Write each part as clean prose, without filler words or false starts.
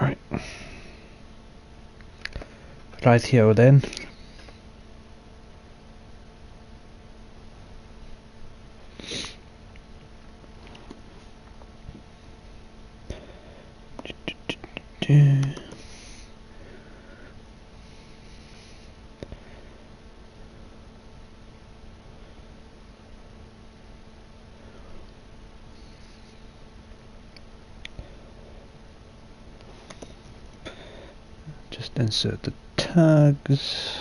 Right. Right here then. Just insert the tags.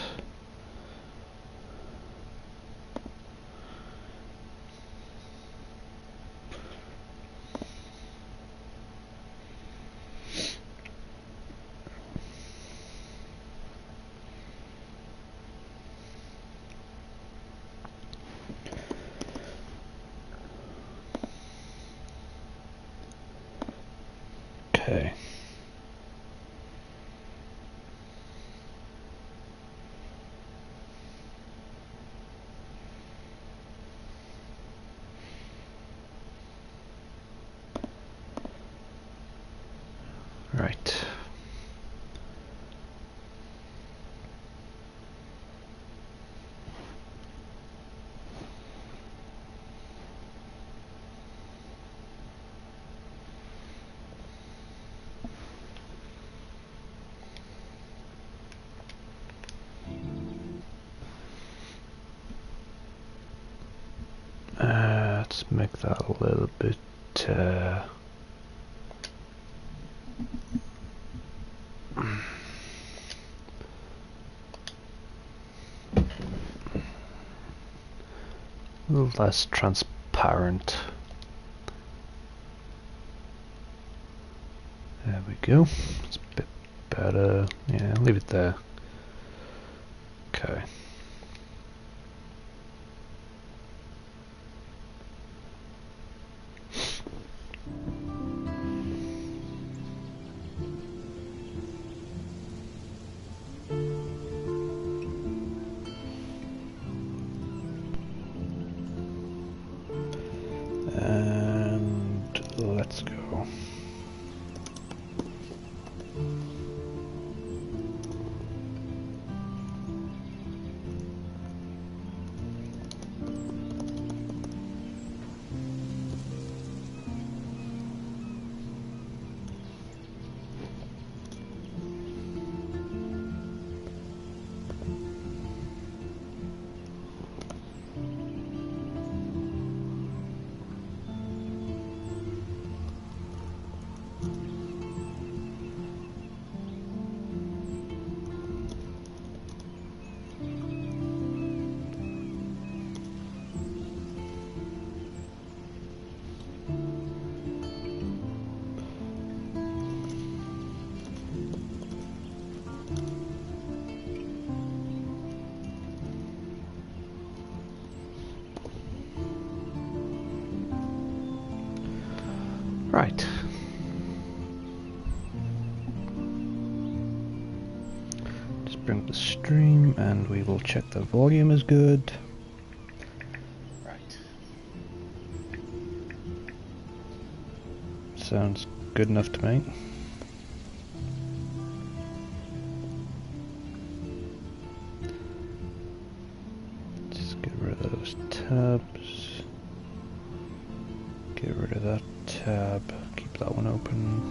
Okay. Right. Let's make that a little bit a little less transparent. There we go. It's a bit better. Yeah, leave it there. Okay. And let's go. Right. Just bring up the stream and we will check the volume is good. Right. Sounds good enough to me. Just get rid of those tabs. Get rid of that tab. Keep that one open.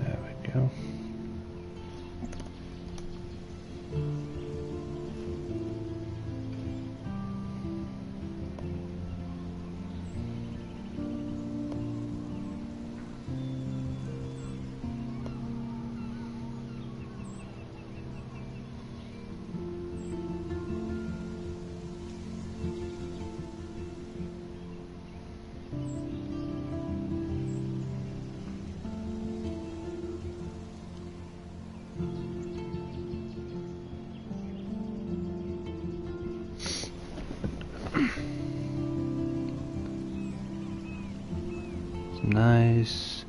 There we go. Nice,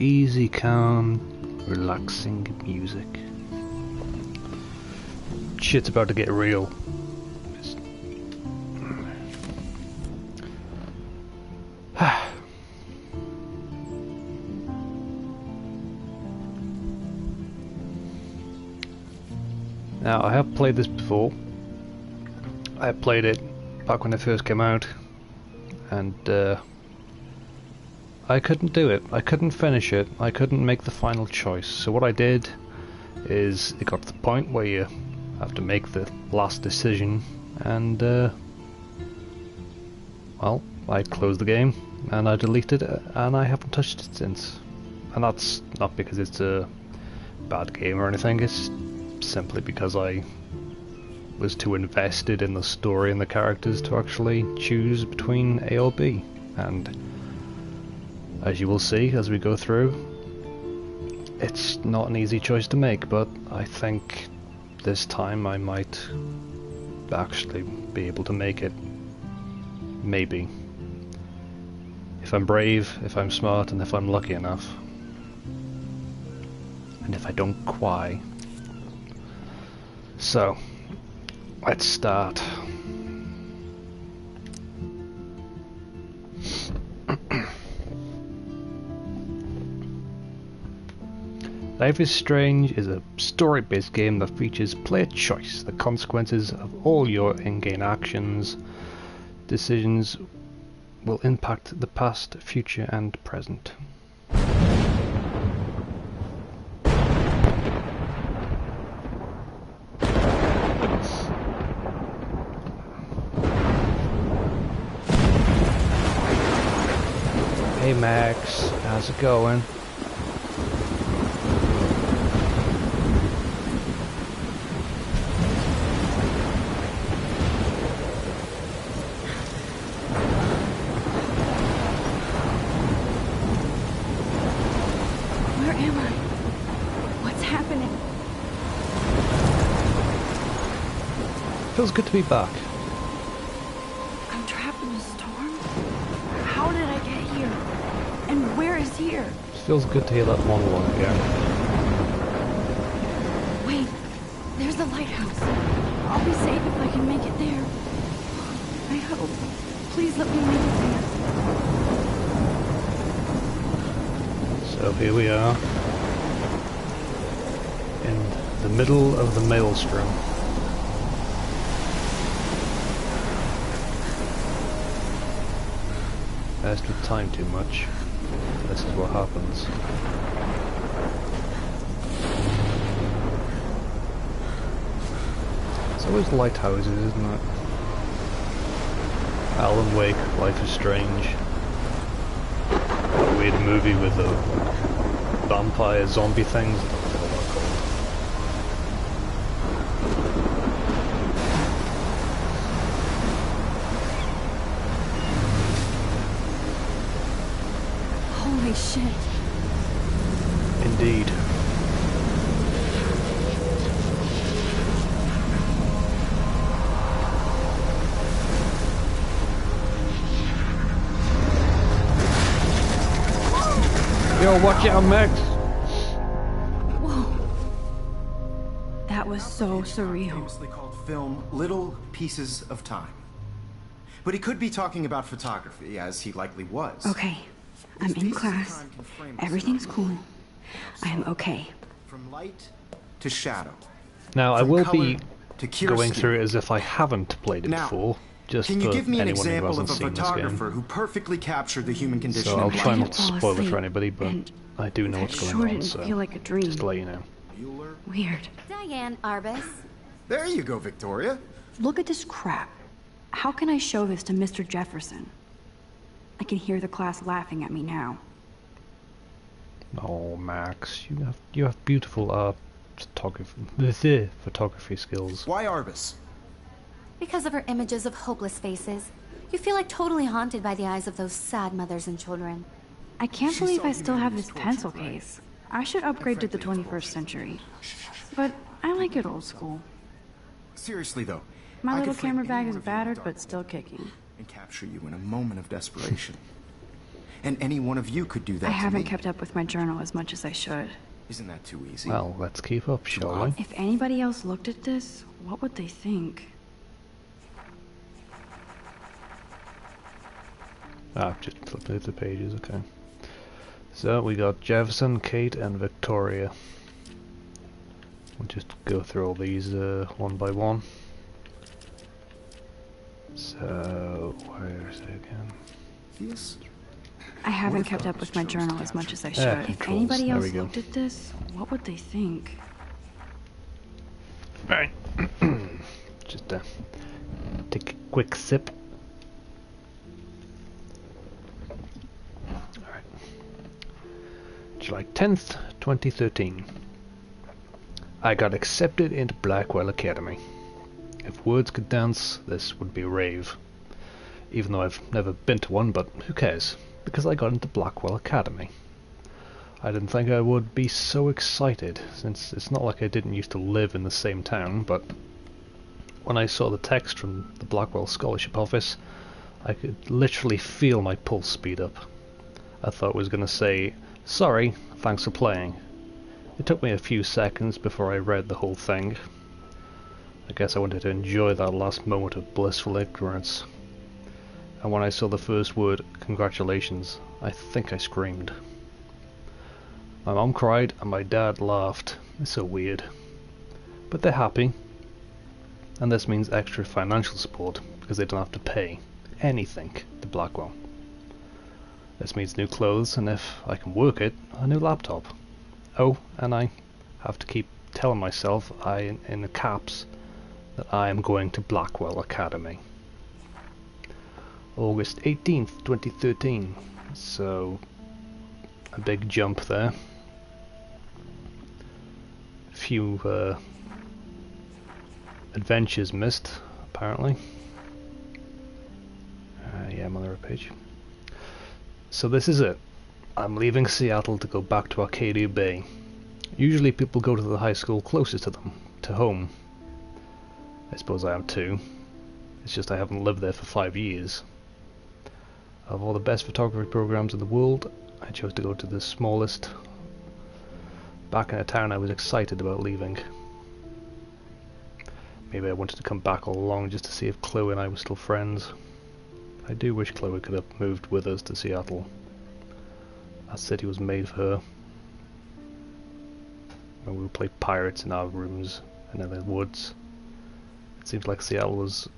easy, calm relaxing music. Shit's about to get real. Now, I have played this before. I played it back when it first came out, and I couldn't do it. I couldn't finish it. I couldn't make the final choice. So what I did is, it got to the point where you have to make the last decision, and well, I closed the game and I deleted it, and I haven't touched it since. And that's not because it's a bad game or anything. It's simply because I was too invested in the story and the characters to actually choose between A or B. And as you will see as we go through, it's not an easy choice to make, but I think this time I might actually be able to make it. Maybe. If I'm brave, if I'm smart, and if I'm lucky enough. And if I don't cry. So, let's start. Life is Strange is a story-based game that features player choice. The consequences of all your in-game actions, decisions will impact the past, future, and present. Hey Max, how's it going? Where am I? What's happening? Feels good to be back. I'm trapped in a storm? How did I get here? And where is here? Feels good to hear that monologue again. Wait, there's the lighthouse. I'll be safe if I can make it there. I hope. Please let me make it there. So here we are, in the middle of the maelstrom. Messed with time too much. This is what happens. It's always lighthouses, isn't it? Alan Wake, Life is Strange. That weird movie with the vampire zombie things. I don't know what they're called. Holy shit. Indeed. Yo, watch out, Max! Whoa. That was so surreal. Famously called film Little Pieces of Time. But he could be talking about photography, as he likely was. Okay, I'm in class. Everything's cool. I am okay. From light to shadow. Now, I From will color be to clear going skin. through it as if I haven't played it Now, before, just Can you for give me an anyone who example hasn't of a seen this photographer game. who perfectly captured the human condition? So I'll in try life? not to fall spoil it for asleep, anybody, but and I do know what's sure going on, didn't so feel like a dream. just to let you know. Bueller? Weird. Diane Arbus. There you go, Victoria. Look at this crap. How can I show this to Mr. Jefferson? I can hear the class laughing at me now. Oh, Max, you have beautiful photography skills. Why Arbus? Because of her images of hopeless faces, you feel like totally haunted by the eyes of those sad mothers and children. I can't She believe saw I still have humanity's this torture, pencil right? case. I should upgrade to the 21st century. But I like it old school. Seriously though, My I little could frame camera bag any is one of you in battered dark but still kicking. and capture you in a moment of desperation. And any one of you could do that I to haven't me. kept up with my journal as much as I should. Isn't that too easy? Well, let's keep up, shall we? If anybody else looked at this, what would they think? Ah, just flip through the pages, okay. So we got Jefferson, Kate and Victoria. We'll just go through all these one by one. So, where is it again? Yes. I haven't kept up with my journal as much as I should. Yeah, If controls. anybody There else we go. looked at this, what would they think? Right. Just take a quick sip. Alright. July 10th, 2013. I got accepted into Blackwell Academy. If words could dance, this would be a rave. Even though I've never been to one, but who cares? Because I got into Blackwell Academy. I didn't think I would be so excited, since it's not like I didn't used to live in the same town, but when I saw the text from the Blackwell Scholarship Office, I could literally feel my pulse speed up. I thought it was going to say, "Sorry, thanks for playing." It took me a few seconds before I read the whole thing. I guess I wanted to enjoy that last moment of blissful ignorance. And when I saw the first word, congratulations, I think I screamed. My mom cried and my dad laughed. It's so weird. But they're happy. And this means extra financial support, because they don't have to pay anything to Blackwell. This means new clothes, and if I can work it, a new laptop. Oh, and I have to keep telling myself, in the caps, that I am going to Blackwell Academy. August 18th, 2013. So, a big jump there. Few adventures missed, apparently. Yeah, I'm on the right page. So this is it. I'm leaving Seattle to go back to Arcadia Bay. Usually people go to the high school closest to them, to home. I suppose I am too. It's just I haven't lived there for 5 years. Of all the best photography programs in the world, I chose to go to the smallest. Back in a town I was excited about leaving. Maybe I wanted to come back all along just to see if Chloe and I were still friends. I do wish Chloe could have moved with us to Seattle. That city was made for her. When we would play pirates in our rooms and in the woods. It seems like Seattle was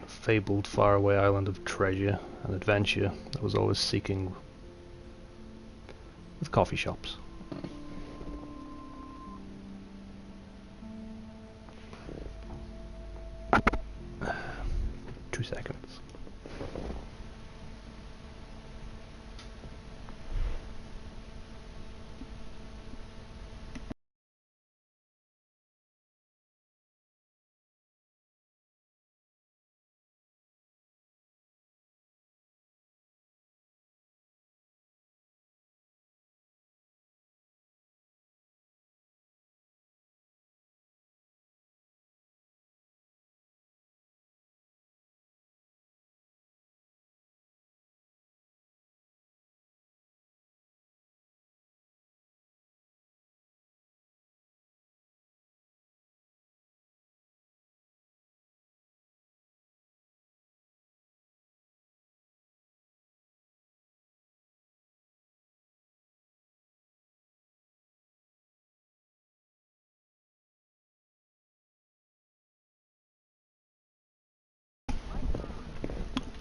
a fabled faraway island of treasure and adventure that was always seeking with coffee shops. Two seconds.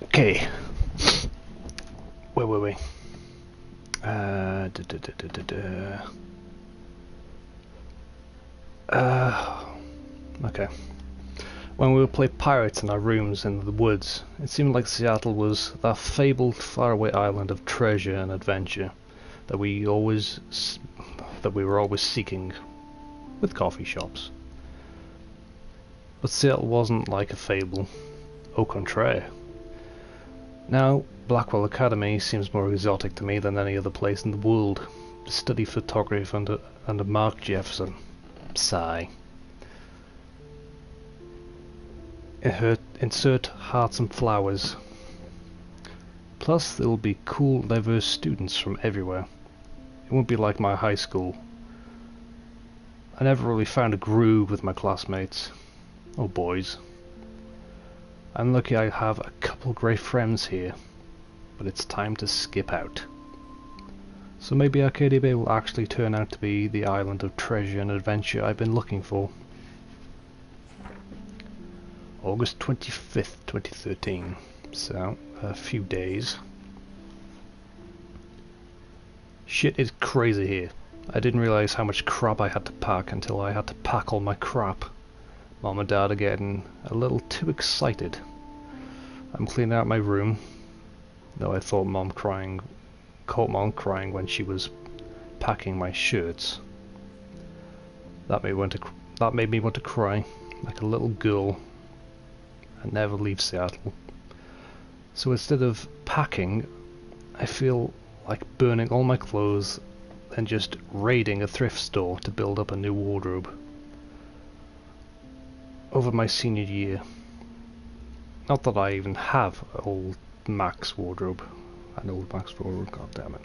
Okay, where were we? Okay. When we would play pirates in our rooms in the woods, it seemed like Seattle was that fabled faraway island of treasure and adventure that we were always seeking with coffee shops. But Seattle wasn't like a fable. Au contraire. Now, Blackwell Academy seems more exotic to me than any other place in the world. To study photography under Mark Jefferson. Sigh. Insert hearts and flowers. Plus, there will be cool, diverse students from everywhere. It won't be like my high school. I never really found a groove with my classmates, or boys. I'm lucky I have a couple great friends here, but it's time to skip out. So maybe Arcadia Bay will actually turn out to be the island of treasure and adventure I've been looking for. August 25th, 2013, so a few days. Shit is crazy here. I didn't realise how much crap I had to pack until I had to pack all my crap. Mom and Dad are getting a little too excited. I'm cleaning out my room, though I thought caught Mom crying when she was packing my shirts. That made me want to cry, like a little girl, and never leave Seattle. So instead of packing, I feel like burning all my clothes and just raiding a thrift store to build up a new wardrobe. Over my senior year. Not that I even have an old Max wardrobe. God damn it.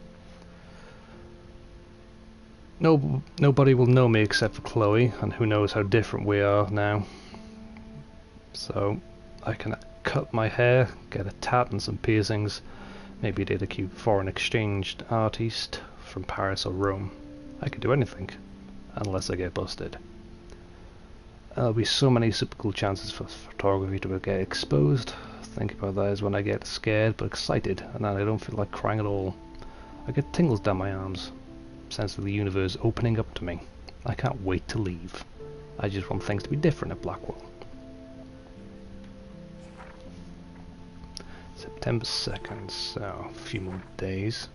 Nobody will know me except for Chloe, and who knows how different we are now. So I can cut my hair, get a tat and some piercings, maybe date a cute foreign exchange artist from Paris or Rome. I could do anything, unless I get busted. There'll be so many super cool chances for photography to get exposed. Thinking about that is when I get scared but excited, and then I don't feel like crying at all. I get tingles down my arms, sense of the universe opening up to me. I can't wait to leave. I just want things to be different at Blackwell. September 2nd, so a few more days.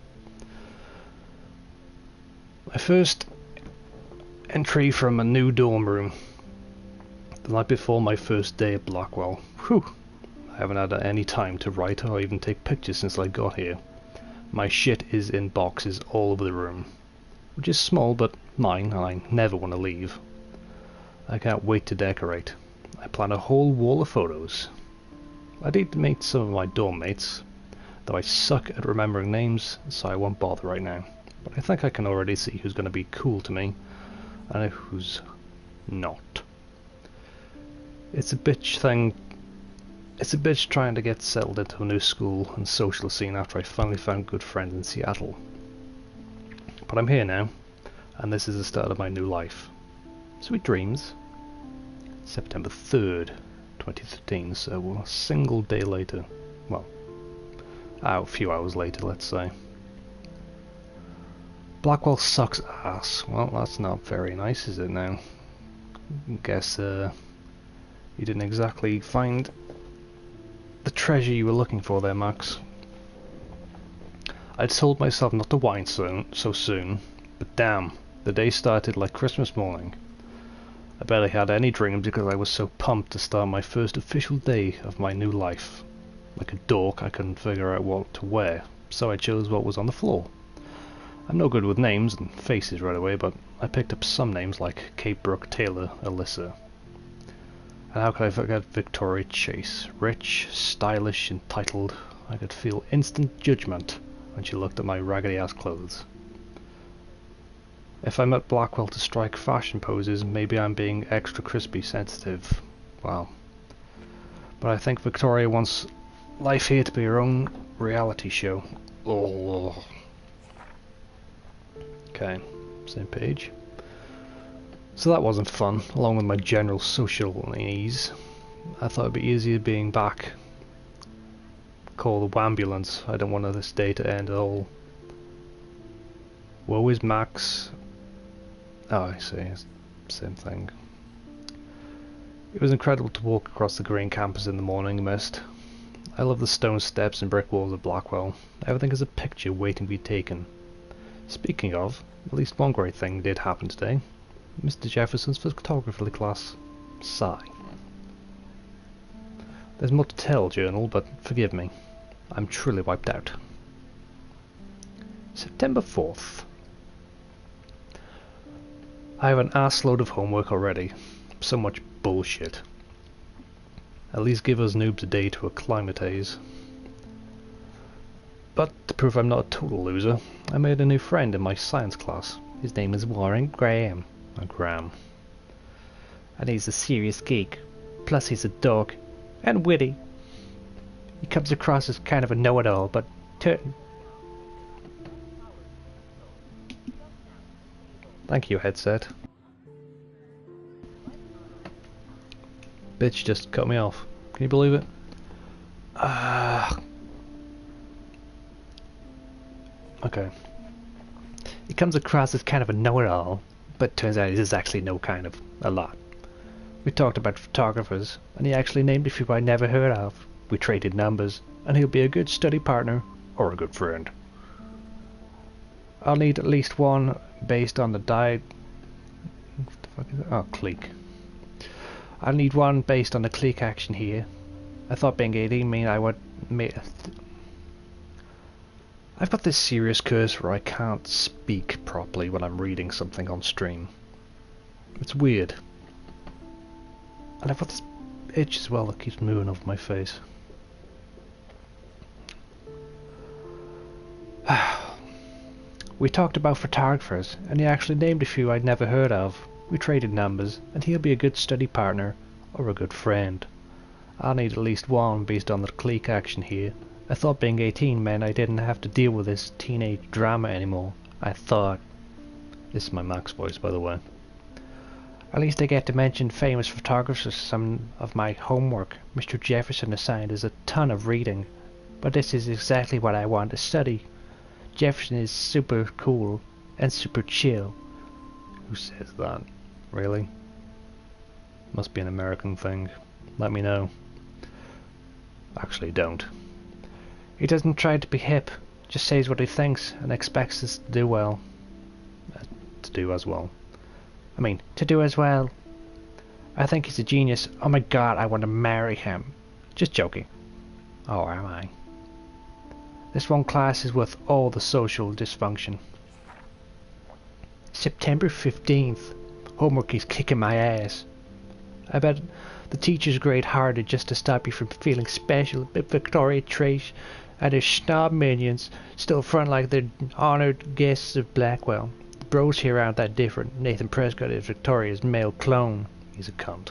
My first entry from a new dorm room. The night before my first day at Blackwell. Whew! I haven't had any time to write or even take pictures since I got here. My shit is in boxes all over the room, which is small but mine, and I never want to leave. I can't wait to decorate. I plan a whole wall of photos. I did meet some of my dorm mates, though I suck at remembering names, so I won't bother right now. But I think I can already see who's going to be cool to me, and who's not. It's a bitch trying to get settled into a new school and social scene after I finally found good friends in Seattle. But I'm here now, and this is the start of my new life. Sweet dreams. September 3rd, 2013, so a single day later. Well, a few hours later, let's say. Blackwell sucks ass. Well, that's not very nice, is it now? Guess, you didn't exactly find the treasure you were looking for there, Max. I'd told myself not to whine so soon, but damn, the day started like Christmas morning. I barely had any dreams because I was so pumped to start my first official day of my new life. Like a dork, I couldn't figure out what to wear, so I chose what was on the floor. I'm no good with names and faces right away, but I picked up some names like Kate Brooke, Taylor, Alyssa. And how could I forget Victoria Chase? Rich, stylish, entitled. I could feel instant judgment when she looked at my raggedy-ass clothes. If I'm at Blackwell to strike fashion poses, maybe I'm being extra crispy sensitive. Wow. But I think Victoria wants life here to be her own reality show. Oh. Okay, same page. So that wasn't fun, along with my general social unease. I thought it'd be easier being back. Call the ambulance. I don't want this day to end at all. Woe is Max. Oh, I see. Same thing. It was incredible to walk across the green campus in the morning mist. I love the stone steps and brick walls of Blackwell. Everything is a picture waiting to be taken. Speaking of, at least one great thing did happen today. Mr. Jefferson's photography class. Sigh. There's more to tell, journal, but forgive me. I'm truly wiped out. September 4th. I have an assload of homework already. So much bullshit. At least give us noobs a day to acclimatize. But to prove I'm not a total loser, I made a new friend in my science class. His name is Warren Graham. Graham. And he's a serious geek. Plus he's a dork. And witty. He comes across as kind of a know-it-all, but thank you, headset. Bitch just cut me off. Can you believe it? Okay. He comes across as kind of a know-it-all, but turns out he's actually no kind of a lot. We talked about photographers, and he actually named a few I never heard of. We traded numbers, and he'll be a good study partner, or a good friend. I'll need at least one based on the What the fuck is it? Oh, clique. I'll need one based on the clique action here. I thought being 18 mean I would I've got this serious curse where I can't speak properly when I'm reading something on stream. It's weird. And I've got this itch as well that keeps moving over my face. We talked about photographers, and he actually named a few I'd never heard of. We traded numbers, and he'll be a good study partner, or a good friend. I'll need at least one based on the clique action here. I thought being 18 meant I didn't have to deal with this teenage drama anymore. I thought... This is my Max voice, by the way. At least I get to mention famous photographers as some of my homework. Mr. Jefferson assigned us a ton of reading, but this is exactly what I want to study. Jefferson is super cool and super chill. Who says that? Really? Must be an American thing. Let me know. Actually, don't. He doesn't try to be hip, just says what he thinks and expects us to do well. To do as well. I mean, to do as well. I think he's a genius. Oh my god, I want to marry him. Just joking. Oh, am I? This one class is with all the social dysfunction. September 15th. Homework is kicking my ass. I bet the teachers grade harder just to stop you from feeling special, but Victoria Trace and her snob minions still front like they're honoured guests of Blackwell. The bros here aren't that different. Nathan Prescott is Victoria's male clone. He's a cunt.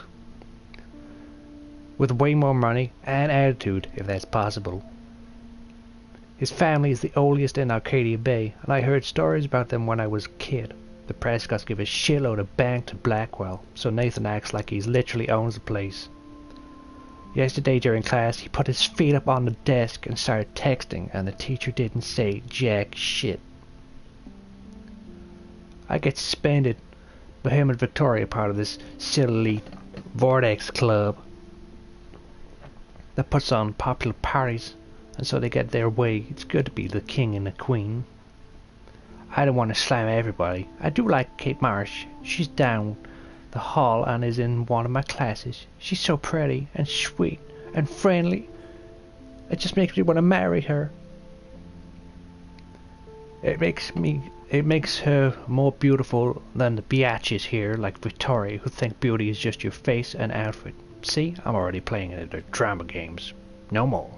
With way more money and attitude, if that's possible. His family is the oldest in Arcadia Bay, and I heard stories about them when I was a kid. The Prescotts give a shitload of bank to Blackwell, so Nathan acts like he literally owns the place. Yesterday during class, he put his feet up on the desk and started texting, and the teacher didn't say jack shit. I get suspended, but him and Victoria are part of this silly Vortex Club that puts on popular parties, and so they get their way. It's good to be the king and the queen. I don't want to slam everybody. I do like Kate Marsh. She's down the hall and is in one of my classes. She's so pretty and sweet and friendly. It just makes me want to marry her. It makes her more beautiful than the biatches here like Victoria who think beauty is just your face and outfit. See, I'm already playing it at their drama games. No more.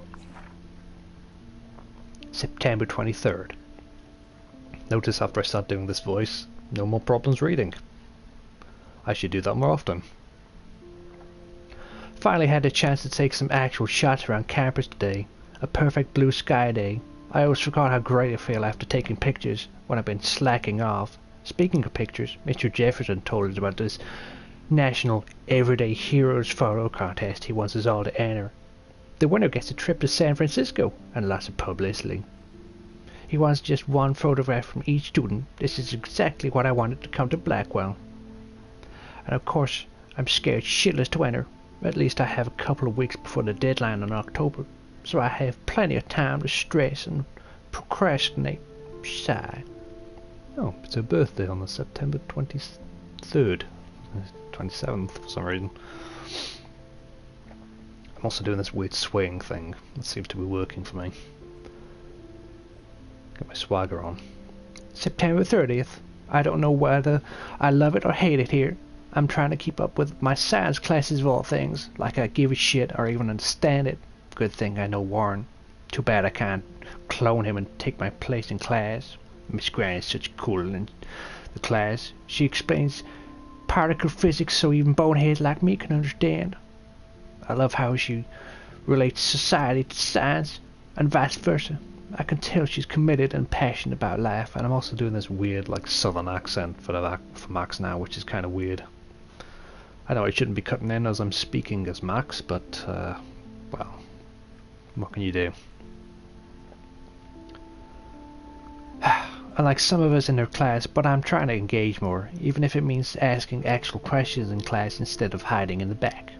September 23rd. Notice after I start doing this voice, no more problems reading. I should do that more often. Finally had a chance to take some actual shots around campus today. A perfect blue sky day. I always forgot how great I feel after taking pictures when I've been slacking off. Speaking of pictures, Mr. Jefferson told us about this National Everyday Heroes Photo Contest he wants us all to enter. The winner gets a trip to San Francisco and lots of publicity. He wants just one photograph from each student. This is exactly what I wanted to come to Blackwell. And of course, I'm scared shitless to enter. At least I have a couple of weeks before the deadline in October, so I have plenty of time to stress and procrastinate. Sigh. Oh, it's her birthday on the September 23rd. 27th for some reason. I'm also doing this weird swaying thing. That seems to be working for me. Get my swagger on. September 30th. I don't know whether I love it or hate it here. I'm trying to keep up with my science classes of all things, like I give a shit or even understand it. Good thing I know Warren. Too bad I can't clone him and take my place in class. Miss Grant is such cool in the class. She explains particle physics so even boneheads like me can understand. I love how she relates society to science and vice versa. I can tell she's committed and passionate about life, and I'm also doing this weird like southern accent for Max now, which is kind of weird. I know I shouldn't be cutting in as I'm speaking as Max, but well, what can you do? Unlike some of us in her class, but I'm trying to engage more, even if it means asking actual questions in class instead of hiding in the back.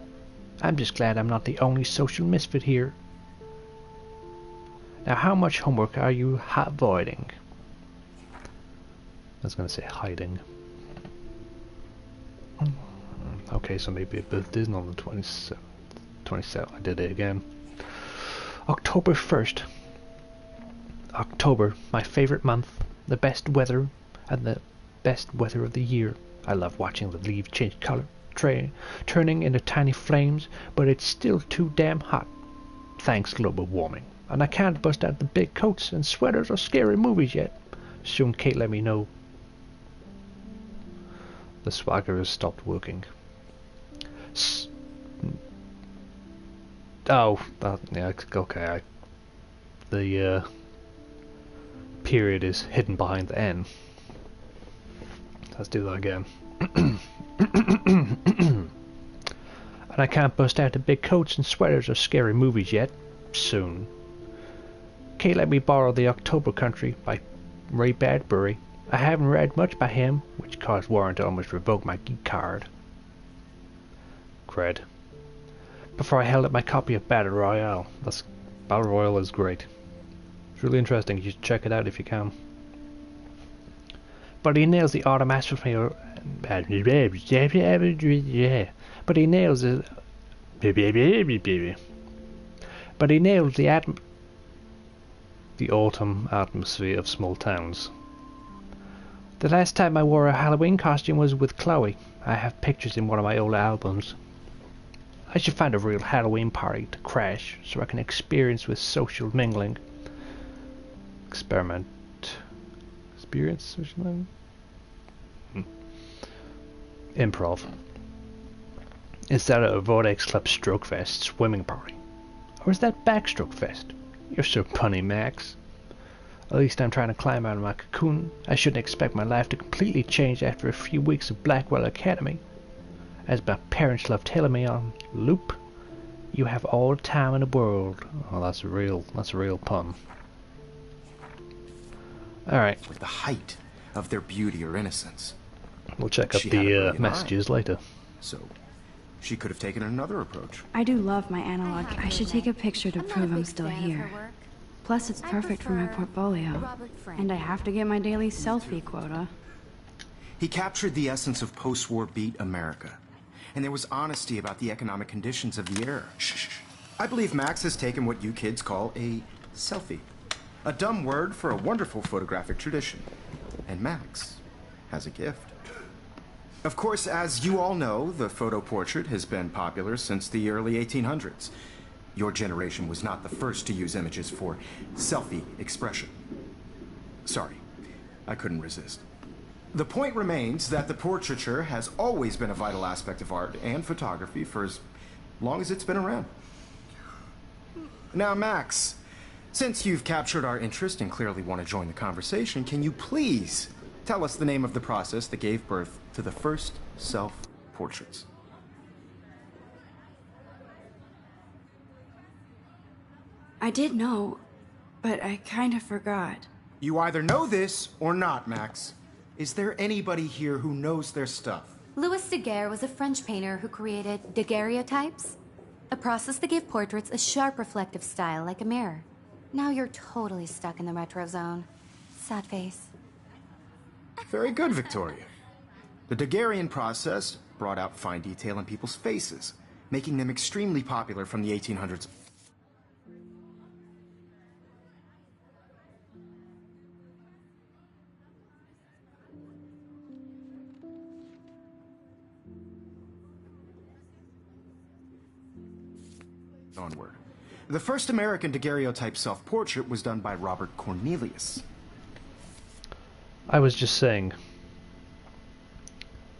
I'm just glad I'm not the only social misfit here. Now, how much homework are you avoiding? I was going to say hiding. Okay, so maybe a bit isn't on the 27th. 27th, I did it again. October 1st. October, my favorite month. The best weather and the best weather of the year. I love watching the leaves change color, turning into tiny flames, but it's still too damn hot. Thanks global warming. And I can't bust out the big coats and sweaters or scary movies yet. Soon Kate let me know. The swagger has stopped working. Oh, yeah, okay. The period is hidden behind the N. Let's do that again. And I can't bust out the big coats and sweaters or scary movies yet. Soon. Kate let me borrow The October Country by Ray Bradbury. I haven't read much by him, which caused Warren to almost revoke my geek card. Cred. Before I held up my copy of Battle Royale. Battle Royale is great. It's really interesting. You should check it out if you can. But he nails the automatic. But he nails it. But he nails the autumn atmosphere of small towns. The last time I wore a Halloween costume was with Chloe. I have pictures in one of my old albums. I should find a real Halloween party to crash so I can experience with social mingling. Experience social mingling? Improv. Instead of a Vortex Club Stroke Fest swimming party. Or is that Backstroke Fest? You're so punny, Max. At least I'm trying to climb out of my cocoon. I shouldn't expect my life to completely change after a few weeks of Blackwell Academy. As my parents love telling me on loop, you have all the time in the world. Oh, that's a real pun. Alright. With the height of their beauty or innocence. We'll check up the messages later. So, she could have taken another approach. I do love my analog. I should take a picture to prove I'm still here. Plus, it's perfect for my portfolio. And I have to get my daily selfie quota. He captured the essence of post-war beat America. And there was honesty about the economic conditions of the era. Shh. I believe Max has taken what you kids call a selfie. A dumb word for a wonderful photographic tradition. And Max has a gift. Of course, as you all know, the photo portrait has been popular since the early 1800s. Your generation was not the first to use images for selfie expression. Sorry, I couldn't resist. The point remains that the portraiture has always been a vital aspect of art and photography for as long as it's been around. Now, Max, since you've captured our interest and clearly want to join the conversation, can you please tell us the name of the process that gave birth to the first self-portraits? I did know, but I kind of forgot. You either know this or not, Max. Is there anybody here who knows their stuff? Louis Daguerre was a French painter who created daguerreotypes, a process that gave portraits a sharp reflective style like a mirror. Now you're totally stuck in the retro zone. Sad face. Very good, Victoria. The Daguerrean process brought out fine detail in people's faces, making them extremely popular from the 1800s. Onward. The first American daguerreotype self-portrait was done by Robert Cornelius. I was just saying,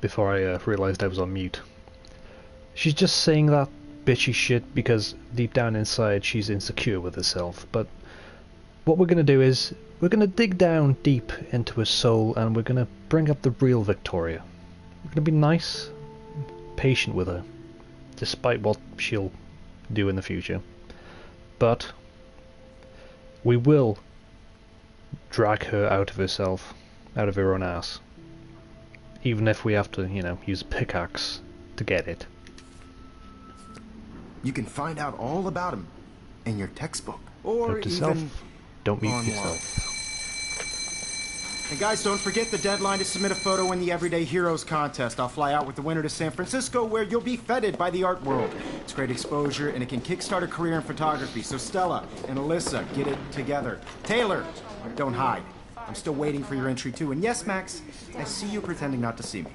before I realised I was on mute. She's just saying that bitchy shit because deep down inside she's insecure with herself, but what we're going to do is we're going to dig down deep into her soul and we're going to bring up the real Victoria. We're going to be nice, patient with her, despite what she'll do in the future. But we will drag her out of herself, out of her own ass. Even if we have to, you know, use a pickaxe to get it. You can find out all about him in your textbook, or Note to even self, don't mute online. yourself. And guys, don't forget the deadline to submit a photo in the Everyday Heroes contest. I'll fly out with the winner to San Francisco, where you'll be feted by the art world. It's great exposure, and it can kickstart a career in photography. So Stella and Alyssa, get it together. Taylor, don't hide. I'm still waiting for your entry too. And yes, Max, I see you pretending not to see me.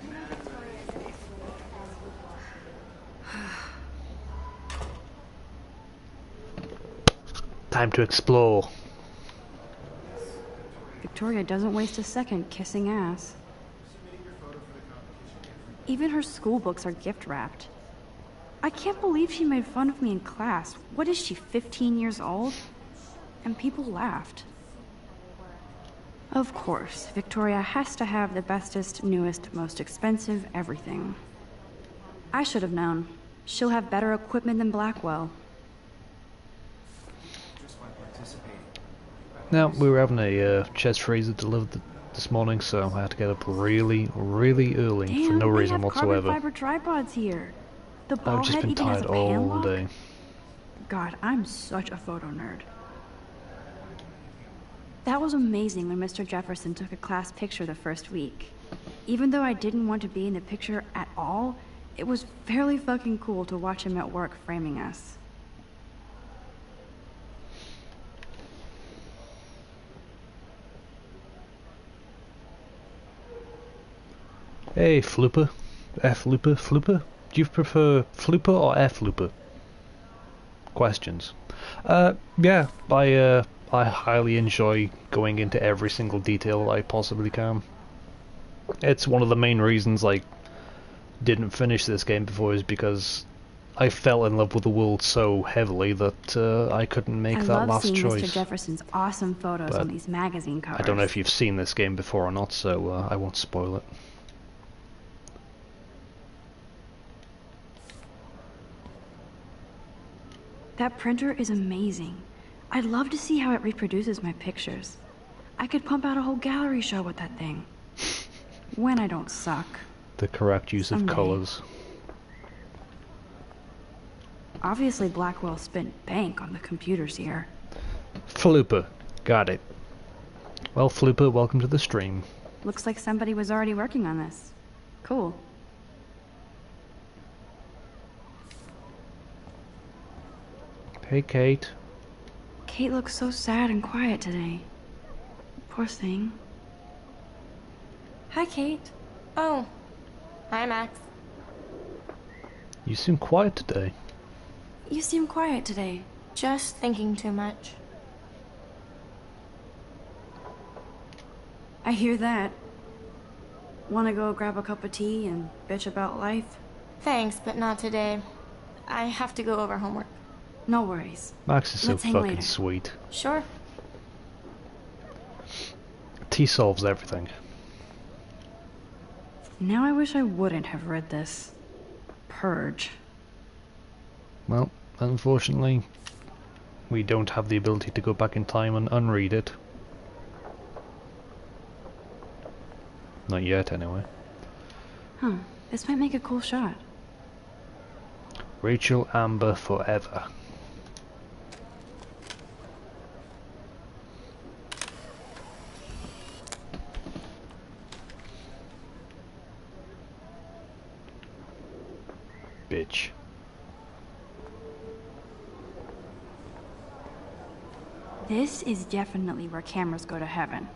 Time to explore. Victoria doesn't waste a second kissing ass. Even her school books are gift wrapped. I can't believe she made fun of me in class. What is she, 15 years old? And people laughed. Of course, Victoria has to have the bestest, newest, most expensive everything. I should have known. She'll have better equipment than Blackwell. Now, we were having a chest freezer delivered this morning, so I had to get up really, really early for no reason whatsoever. Carbon fiber tripods here. The ball I've just head been even has tired a pan all lock? day. God, I'm such a photo nerd. That was amazing when Mr. Jefferson took a class picture the first week. Even though I didn't want to be in the picture at all, it was fairly fucking cool to watch him at work framing us. Hey, Flooper. F-Looper, Flooper? Do you prefer Flooper or F-Looper? Questions. Yeah, I highly enjoy going into every single detail I possibly can. It's one of the main reasons I didn't finish this game before, is because I fell in love with the world so heavily that I couldn't make that last choice. I love seeing Mr. Jefferson's awesome photos But on these magazine covers. I don't know if you've seen this game before or not, so I won't spoil it. That printer is amazing. I'd love to see how it reproduces my pictures. I could pump out a whole gallery show with that thing. When I don't suck. The correct use of Someday. colours. Obviously Blackwell spent bank on the computers here. Flooper. Got it. Well, Flooper, welcome to the stream. Looks like somebody was already working on this. Cool. Hey, Kate. Kate looks so sad and quiet today. Poor thing. Hi, Kate. Oh. Hi, Max. You seem quiet today. You seem quiet today. Just thinking too much. I hear that. Wanna go grab a cup of tea and bitch about life? Thanks, but not today. I have to go over homework. No worries. Max is so Let's hang fucking later. sweet. Sure. Tea solves everything. Now I wish I wouldn't have read this. Purge. Well, unfortunately, we don't have the ability to go back in time and unread it. Not yet, anyway. Huh. This might make a cool shot. Rachel Amber forever. Bitch. This is definitely where cameras go to heaven.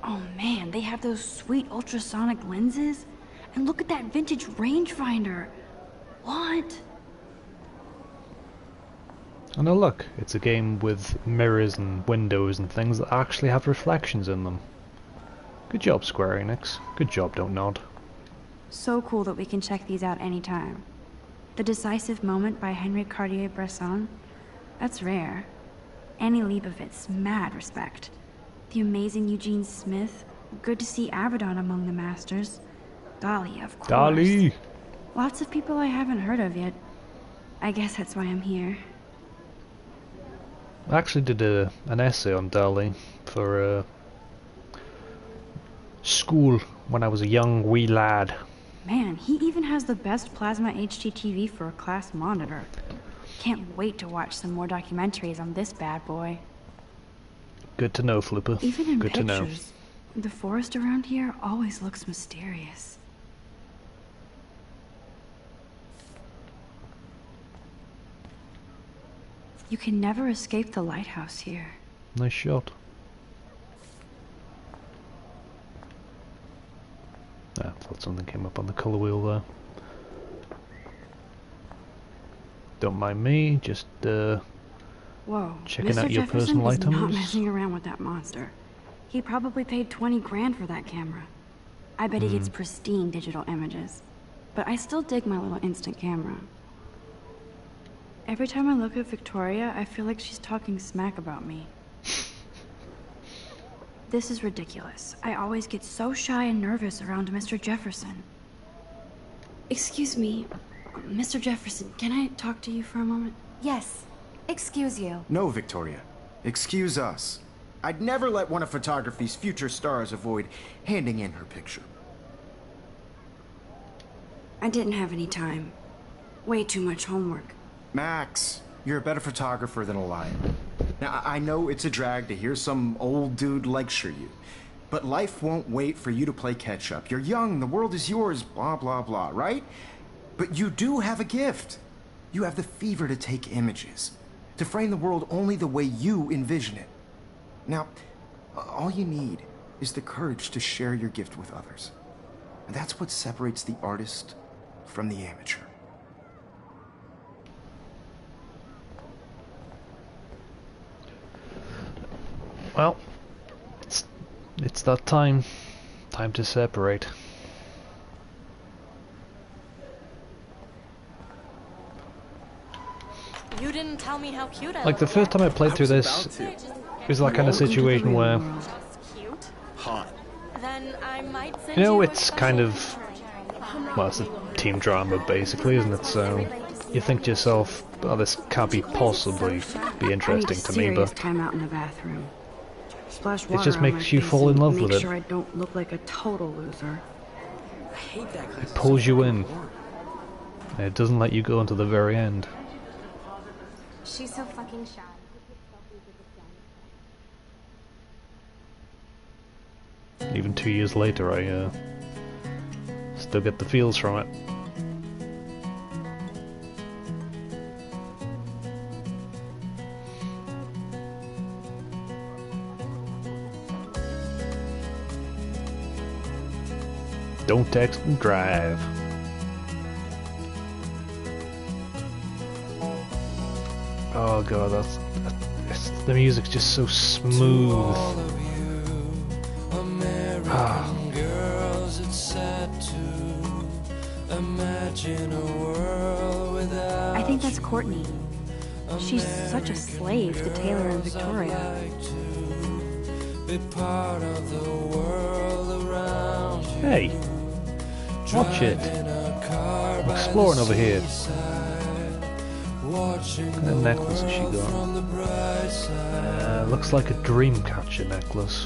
Oh man, they have those sweet ultrasonic lenses. And look at that vintage rangefinder. What? Oh no, look, it's a game with mirrors and windows and things that actually have reflections in them. Good job, Square Enix. Good job, don't nod. So cool that we can check these out anytime. The Decisive Moment by Henry Cartier-Bresson. That's rare. Annie Leibovitz, mad respect. The amazing Eugene Smith. Good to see Avedon among the masters. Dali, of course. Dali! Lots of people I haven't heard of yet. I guess that's why I'm here. I actually did an essay on Dali for school when I was a young wee lad. Man, he even has the best plasma HDTV for a class monitor. Can't wait to watch some more documentaries on this bad boy. Good to know, Flipper. Even in Good to know. pictures, the forest around here always looks mysterious. You can never escape the lighthouse here. Nice shot. Ah, I thought something came up on the colour wheel there. Don't mind me, just Whoa, checking Mr. out your Jefferson personal is not items. messing around with that monster. He probably paid 20 grand for that camera. I bet he gets pristine digital images. But I still dig my little instant camera. Every time I look at Victoria, I feel like she's talking smack about me. This is ridiculous. I always get so shy and nervous around Mr. Jefferson. Excuse me, Mr. Jefferson, can I talk to you for a moment? Yes. Excuse you. No, Victoria. Excuse us. I'd never let one of photography's future stars avoid handing in her picture. I didn't have any time. Way too much homework. Max, you're a better photographer than a liar. Now, I know it's a drag to hear some old dude lecture you, but life won't wait for you to play catch-up. You're young, the world is yours, blah, blah, blah, right? But you do have a gift. You have the fever to take images, to frame the world only the way you envision it. Now, all you need is the courage to share your gift with others. And that's what separates the artist from the amateur. Well, it's that time. Time to separate. You didn't tell me how cute I Like the first time I played through this, it was that kind of situation where, cute. Hot. Then I might send you know, a it's special kind of, picture. well, it's a team drama basically, isn't it? So you think to yourself, oh, this can't be possibly be interesting to me, but time out in the bathroom. Splash water it just on my makes you face fall in and love make with it. sure I don't look like a total loser. It pulls you in. And it doesn't let you go until the very end. She's so fucking shy. Even 2 years later, I still get the feels from it. Don't text and drive. Oh god, the music's just so smooth. Ah. I think that's Courtney. She's such a slave to Taylor and Victoria. Hey, watch it. I'm exploring over here. What kind of necklace has she got? Looks like a Dreamcatcher necklace.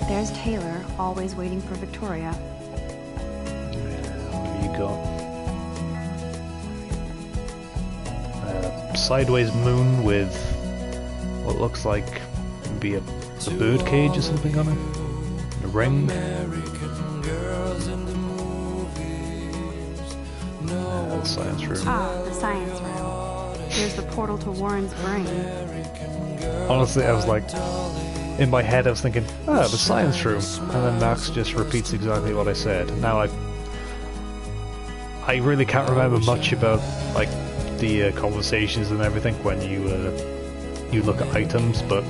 There's Taylor, always waiting for Victoria. What have you got? Sideways moon with what looks like maybe a bird cage or something on it. A ring. The science room. Ah, the science room. Here's the portal to Warren's brain. Honestly, I was like, in my head I was thinking, ah, the science room. And then Max just repeats exactly what I said. Now I really can't remember much about like the conversations and everything when you look at items, but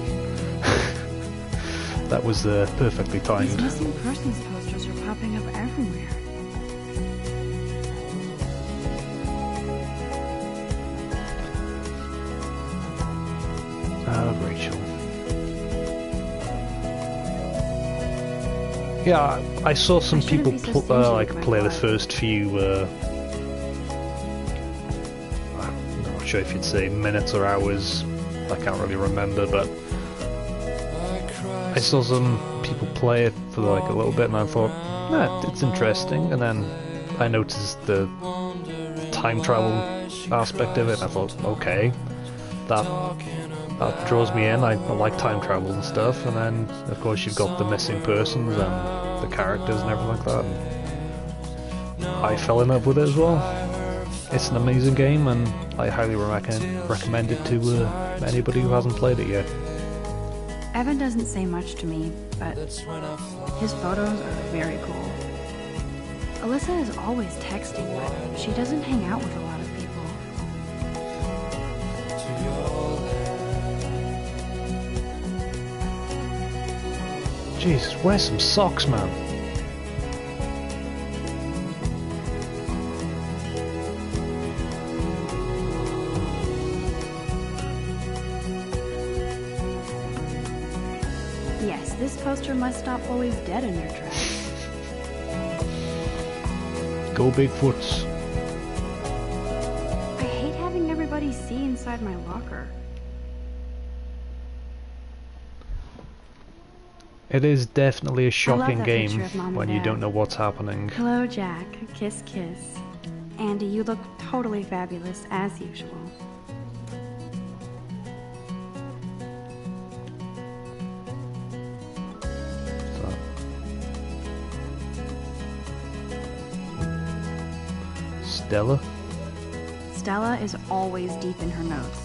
that was perfectly These timed. missing persons posters are popping up everywhere. Rachel. Yeah, I saw some people play the first few. I'm not sure if you'd say minutes or hours. I can't really remember, but I saw some people play it for like a little bit, and I thought, it's interesting. And then I noticed the time travel aspect of it. And I thought, okay, that draws me in. I like time travel and stuff. And then, of course, you've got the missing persons and the characters and everything like that. And I fell in love with it as well. It's an amazing game, and I highly recommend it to anybody who hasn't played it yet. Evan doesn't say much to me, but his photos are very cool. Alyssa is always texting, but she doesn't hang out with a lot of people. Jesus, wear some socks, man. Yes, this poster must stop bullies dead in their tracks. Go Bigfoots. I hate having everybody see inside my locker. It is definitely a shocking that game picture of Mom and when you Dad. don't know what's happening. Hello, Jack. Kiss, kiss. Andy, you look totally fabulous, as usual. Stella? Stella is always deep in her notes.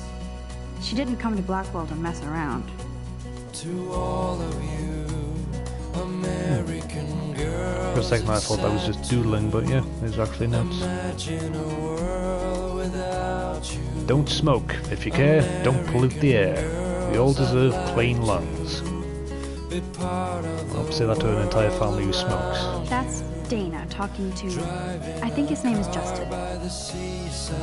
She didn't come to Blackwell to mess around. To all of you, American girls. For a second I thought that was just doodling, but yeah, there's actually notes. Imagine a world without you. Don't smoke. If you care, don't pollute the air. We all deserve clean lungs. Be part of I'll say that to an entire family who smokes. That's Dana talking to... I think his name is Justin. by the seaside.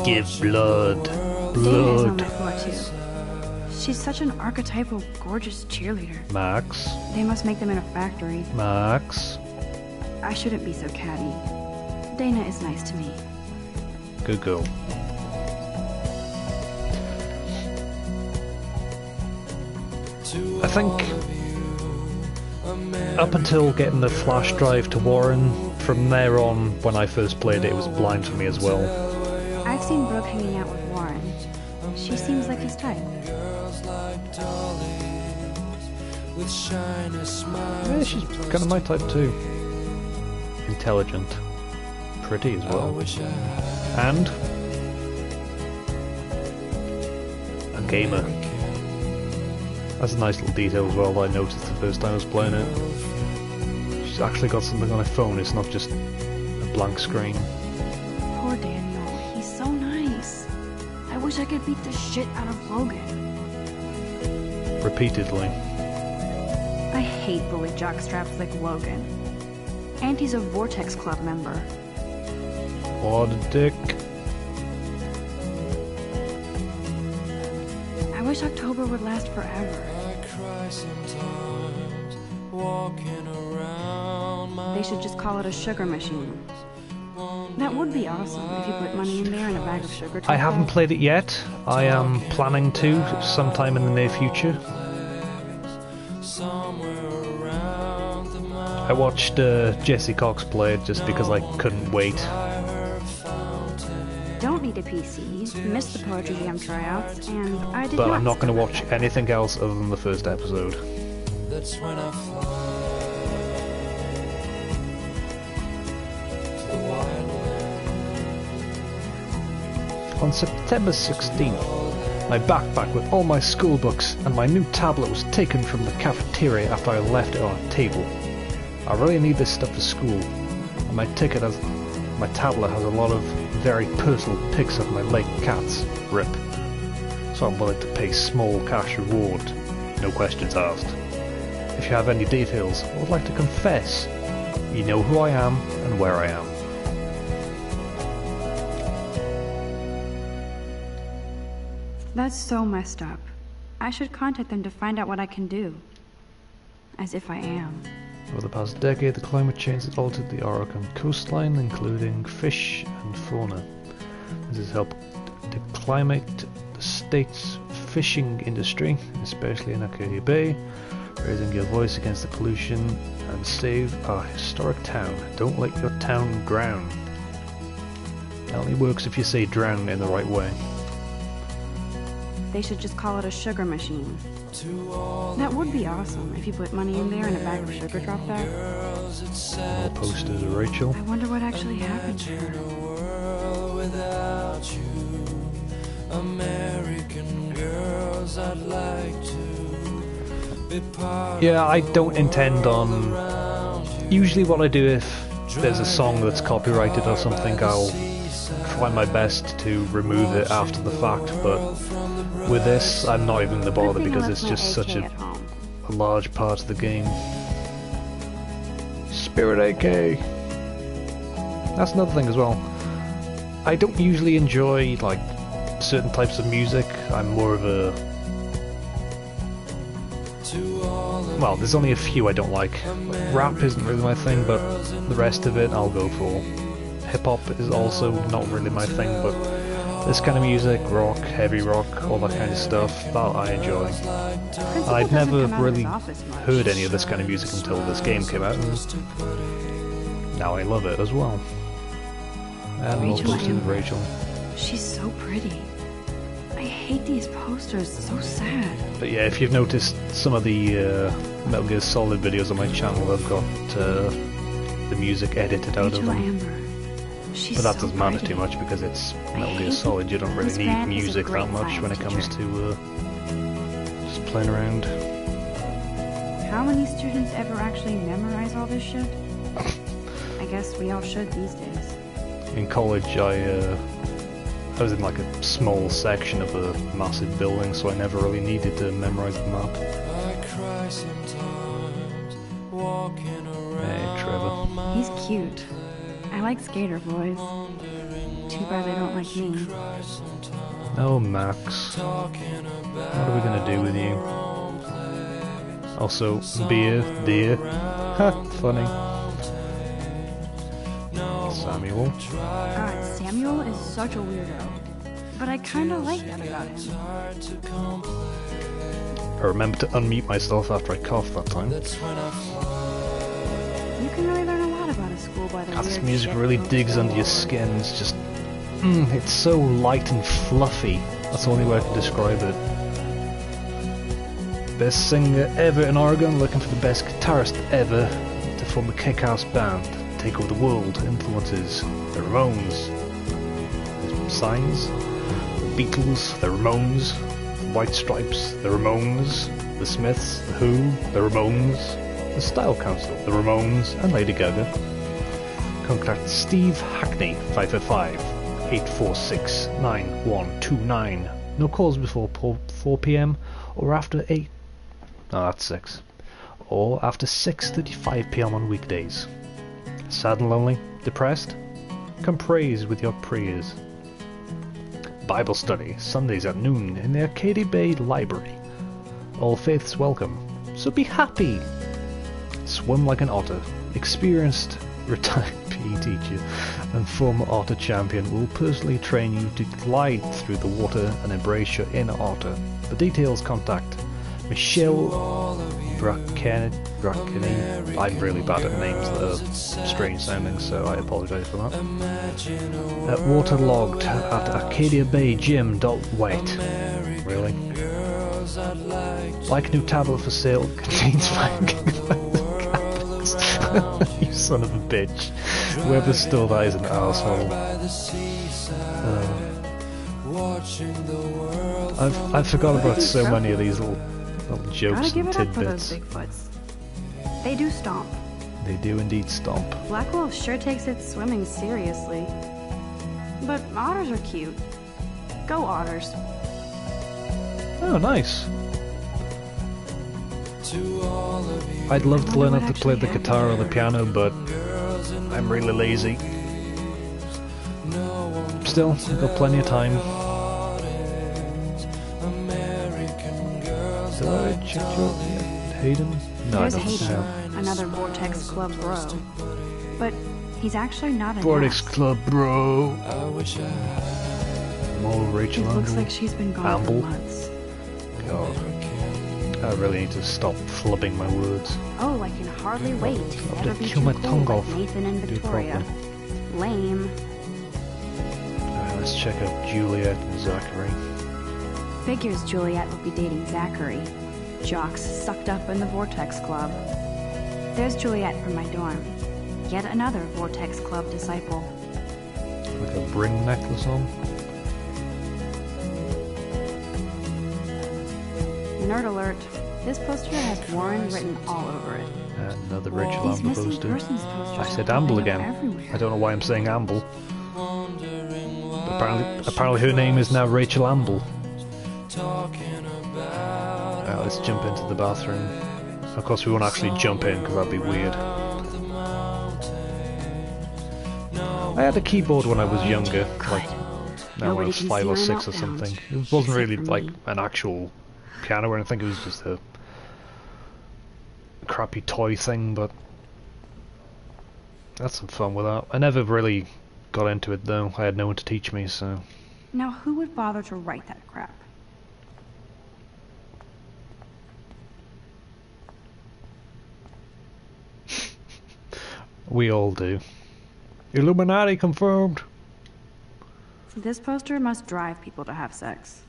Give blood. Dana is on Blood. my floor, too. She's such an archetypal, gorgeous cheerleader. Max. They must make them in a factory. Max. I shouldn't be so catty. Dana is nice to me. Good girl. I think up until getting the flash drive to Warren, from there on, when I first played it, it was blind for me as well. I've seen Brooke hanging out with Warren. She seems like his type. with shiny smiles. Yeah, she's kind of my type too. Intelligent. Pretty as well. And a gamer. That's a nice little detail as well that I noticed the first time I was playing it. She's actually got something on her phone, it's not just a blank screen. Poor Daniel, he's so nice. I wish I could beat the shit out of Logan. Repeatedly. I hate bully jockstraps like Logan. And he's a Vortex Club member. What a dick. I wish October would last forever. I cry sometimes, walking around my They should just call it a sugar machine. That would be awesome if you put money in there and a bag of sugar. I haven't played it yet. I am planning to sometime in the near future. I watched Jesse Cox play it just because I couldn't wait. Don't need a PC. Missed the Poetry Jam tryouts, and I did But not. I'm not going to watch anything else other than the first episode. That's when I fly to the wildland. On September 16th, my backpack with all my school books and my new tablet was taken from the cafeteria after I left it on a table. I really need this stuff for school, and my tablet has a lot of very personal pics of my late cats, RIP. So I'm willing to pay small cash reward, no questions asked. If you have any details or would like to confess, you know who I am and where I am. That's so messed up. I should contact them to find out what I can do. As if I am. Over the past decade, the climate change has altered the Oregon coastline, including fish and fauna. This has helped declimate the state's fishing industry, especially in Arcadia Bay, raising your voice against the pollution and save our historic town. Don't let your town drown. It only works if you say drown in the right way. They should just call it a sugar machine. That would be awesome if you put money in there and a bag of sugar dropped out. All posters of Rachel. I wonder what actually happened to her. Without you, American girls, I'd like to be part. Yeah, I don't intend on... Usually what I do if there's a song that's copyrighted or something, I'll try my best to remove it after the fact, but with this I'm not even gonna bother because it's just such a large part of the game. Spirit AK! That's another thing as well. I don't usually enjoy like certain types of music. I'm more of a... Well, there's only a few I don't like. Rap isn't really my thing, but the rest of it I'll go for. Hip-hop is also not really my thing, but this kind of music, rock, heavy rock, all that kind of stuff, that I enjoy. And I'd never really heard any of this kind of music until this game came out, and now I love it as well. And more posters of Rachel. She's so pretty. I hate these posters, so sad. But yeah, if you've noticed some of the Metal Gear Solid videos on my channel, I've got the music edited out of them. But that doesn't matter too much because it's Metal Gear Solid, you don't really need music that much when it comes to just playing around. How many students ever actually memorize all this shit? I guess we all should these days. In college I was in like a small section of a massive building, so I never really needed to memorize the map. Hey, Trevor. He's cute. I like skater boys. Too bad they don't like me. Oh, Max. What are we gonna do with you? Also, beer, dear. Ha, funny. Samuel. God, Samuel is such a weirdo. But I kinda like that about him. I remember to unmute myself after I coughed that time. You can really learn a lot about a school by the This weird music shit really people digs do. under your skin. It's just... it's so light and fluffy. That's the only way I can describe it. Best singer ever in Oregon, looking for the best guitarist ever to form a kick-ass band. Take over the world. Influences. The Ramones. Signs. The Beatles. The Ramones. The White Stripes. The Ramones. The Smiths. The Who. The Ramones. The Style Council, the Ramones, and Lady Gaga. Contact Steve Hackney, 555-846-9129. No calls before 4 PM or after 8... No, that's 6. Or after 6:35 PM on weekdays. Sad and lonely? Depressed? Come praise with your prayers. Bible study, Sundays at noon in the Arcadia Bay Library. All faiths welcome, so be happy! Swim like an otter. Experienced retired PE teacher and former otter champion will personally train you to glide through the water and embrace your inner otter. For details, contact Michelle Brackeny. I'm really bad at names that are strange sounding, so I apologise for that. Waterlogged at Arcadia Bay Gym. Wait, really? Like new tablet for sale contains you son of a bitch. Whoever stole that is an asshole. I've forgot about so many of these little jokes Gotta give and it up for those tidbits. Bigfoots. They do stomp. They do indeed stomp. Black Wolf sure takes its swimming seriously. But otters are cute. Go otters. Oh, nice. I'd love to learn how to play the guitar or the piano, but I'm really lazy. Still, I've got plenty of time. Do I check your Hayden? No, I There's don't. Hayden, another Vortex Club bro. But he's actually not an Vortex ass. Club, bro. I wish I had More Rachel It looks Amble. like she's been gone for Amble. months. God. I really need to stop flubbing my words. Oh, I can hardly wait to I'll never be kill too my cool tongue like off. Nathan and Do Victoria. Lame. Alright, let's check out Juliet and Zachary. Figures Juliet would be dating Zachary. Jocks sucked up in the Vortex Club. There's Juliet from my dorm. Yet another Vortex Club disciple. With a ring necklace on. Nerd alert. This poster has Warren written all over it. Another Rachel These Amble missing poster. persons posters I said are Amble popping up again. everywhere. I don't know why I'm saying Amble. Apparently her name is now Rachel Amble. talking about Let's jump into the bathroom. Of course we won't actually jump in because that'd be weird. the mountain. No, I had a keyboard when I was younger, like when I Nobody was can 5 see or my 6 or meltdowns, something. It wasn't except really for like me. an actual piano or anything, it was just a crappy toy thing, but I had some fun with that. I never really got into it though, I had no one to teach me, so... Now who would bother to write that crap? We all do. Illuminati confirmed! So this poster must drive people to have sex.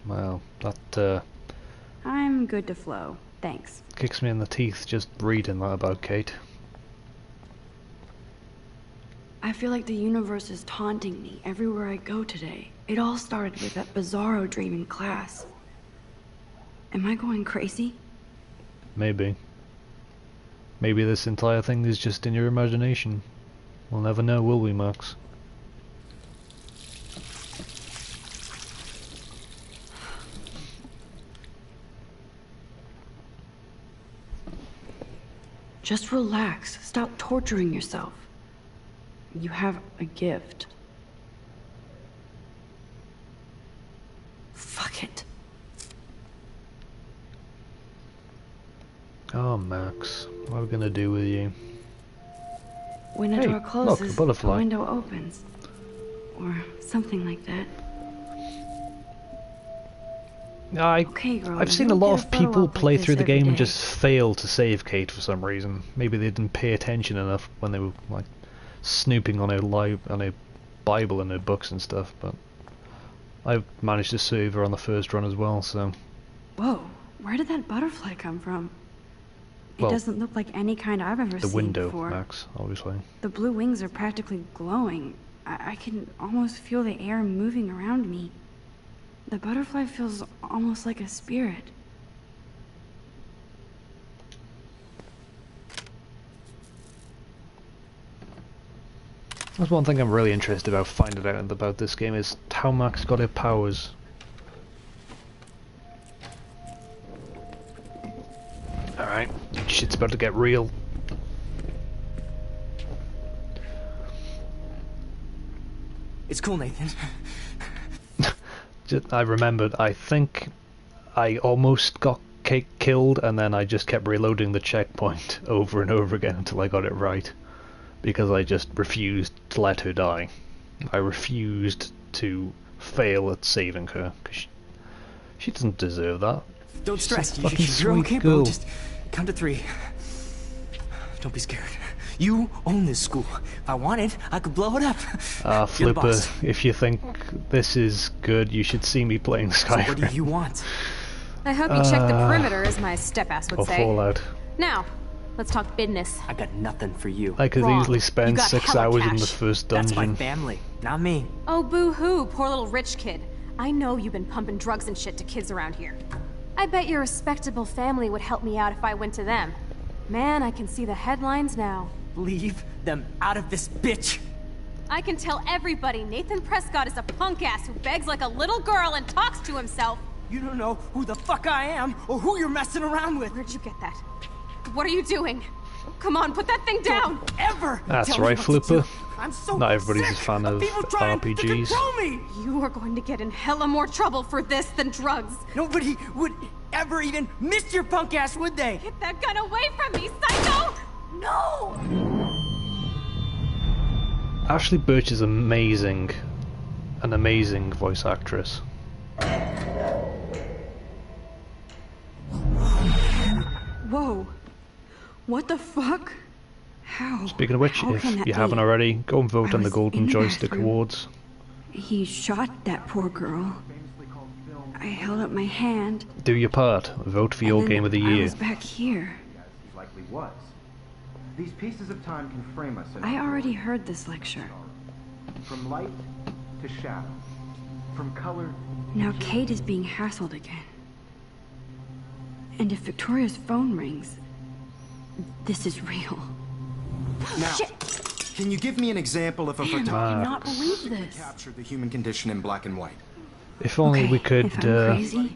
Well, that I'm good to flow. Thanks. kicks me in the teeth just reading that about Kate. I feel like the universe is taunting me everywhere I go today. It all started with that bizarro dream in class. Am I going crazy? Maybe. Maybe this entire thing is just in your imagination. We'll never know, will we, Max? Just relax. Stop torturing yourself. You have a gift. Fuck it. Oh, Max. What are we gonna do with you? When a Hey, door look, a closes, butterfly. a window opens. Or something like that. Okay, girl, I've you seen a don't lot get of a photo people op like play this through the every game and day. just fail to save Kate for some reason. Maybe they didn't pay attention enough when they were like snooping on her Bible and her books and stuff. But I've managed to save her on the first run as well. So Whoa, where did that butterfly come from? It Well, doesn't look like any kind I've ever the seen window, before. Max, obviously. The blue wings are practically glowing. I can almost feel the air moving around me. The butterfly feels almost like a spirit. That's one thing I'm really interested about finding out about this game is how Max got her powers. Alright, shit's about to get real. It's cool, Nathan. I remembered, I think I almost got Kate killed and then I just kept reloading the checkpoint over and over again until I got it right. Because I just refused to let her die. I refused to fail at saving her, because she doesn't deserve that. Don't stress. She's a fucking You're sweet okay, girl. bro. Just count to 3. Don't be scared. You own this school. If I wanted, I could blow it up. You're the Flipper, boss. if you think this is good, you should see me playing So what do Skyrim you want? I hope you check the perimeter, as my step-ass would or say. Fallout. Now, let's talk business. I got nothing for you. I could Wrong. easily You spend got 6 hella hours in the cash. first That's my dungeon. family, not me. Oh, boo-hoo, poor little rich kid. I know you've been pumping drugs and shit to kids around here. I bet your respectable family would help me out if I went to them. Man, I can see the headlines now. Leave them out of this bitch. I can tell everybody Nathan Prescott is a punk ass who begs like a little girl and talks to himself. You don't know who the fuck I am or who you're messing around with. Where'd you get that? What are you doing? Come on, put that thing down! Ever! That's tell me right, what to Flipper. do. I'm so Not everybody's a sick fan of people trying to RPGs. control me. You are going to get in hella more trouble for this than drugs. Nobody would ever even miss your punk ass, would they? Get that gun away from me, psycho! No! Ashley Birch is amazing. An amazing voice actress. Whoa. What the fuck? How? Speaking of which, How if can that you be? haven't already, go and vote I on the was Golden in the Joystick bathroom. Awards. He shot that poor girl. I held up my hand. Do your part. Vote for your and then game of the I year. was back here. He likely was. These pieces of time can frame us in I already heard this lecture. from light to shadow, from color. Now Kate is being hassled again. And if Victoria's phone rings, this is real. Now, Shit! can you give me an example of a Man, I photographer cannot believe who this. captured the human condition in black and white? If only we could if I'm crazy, I might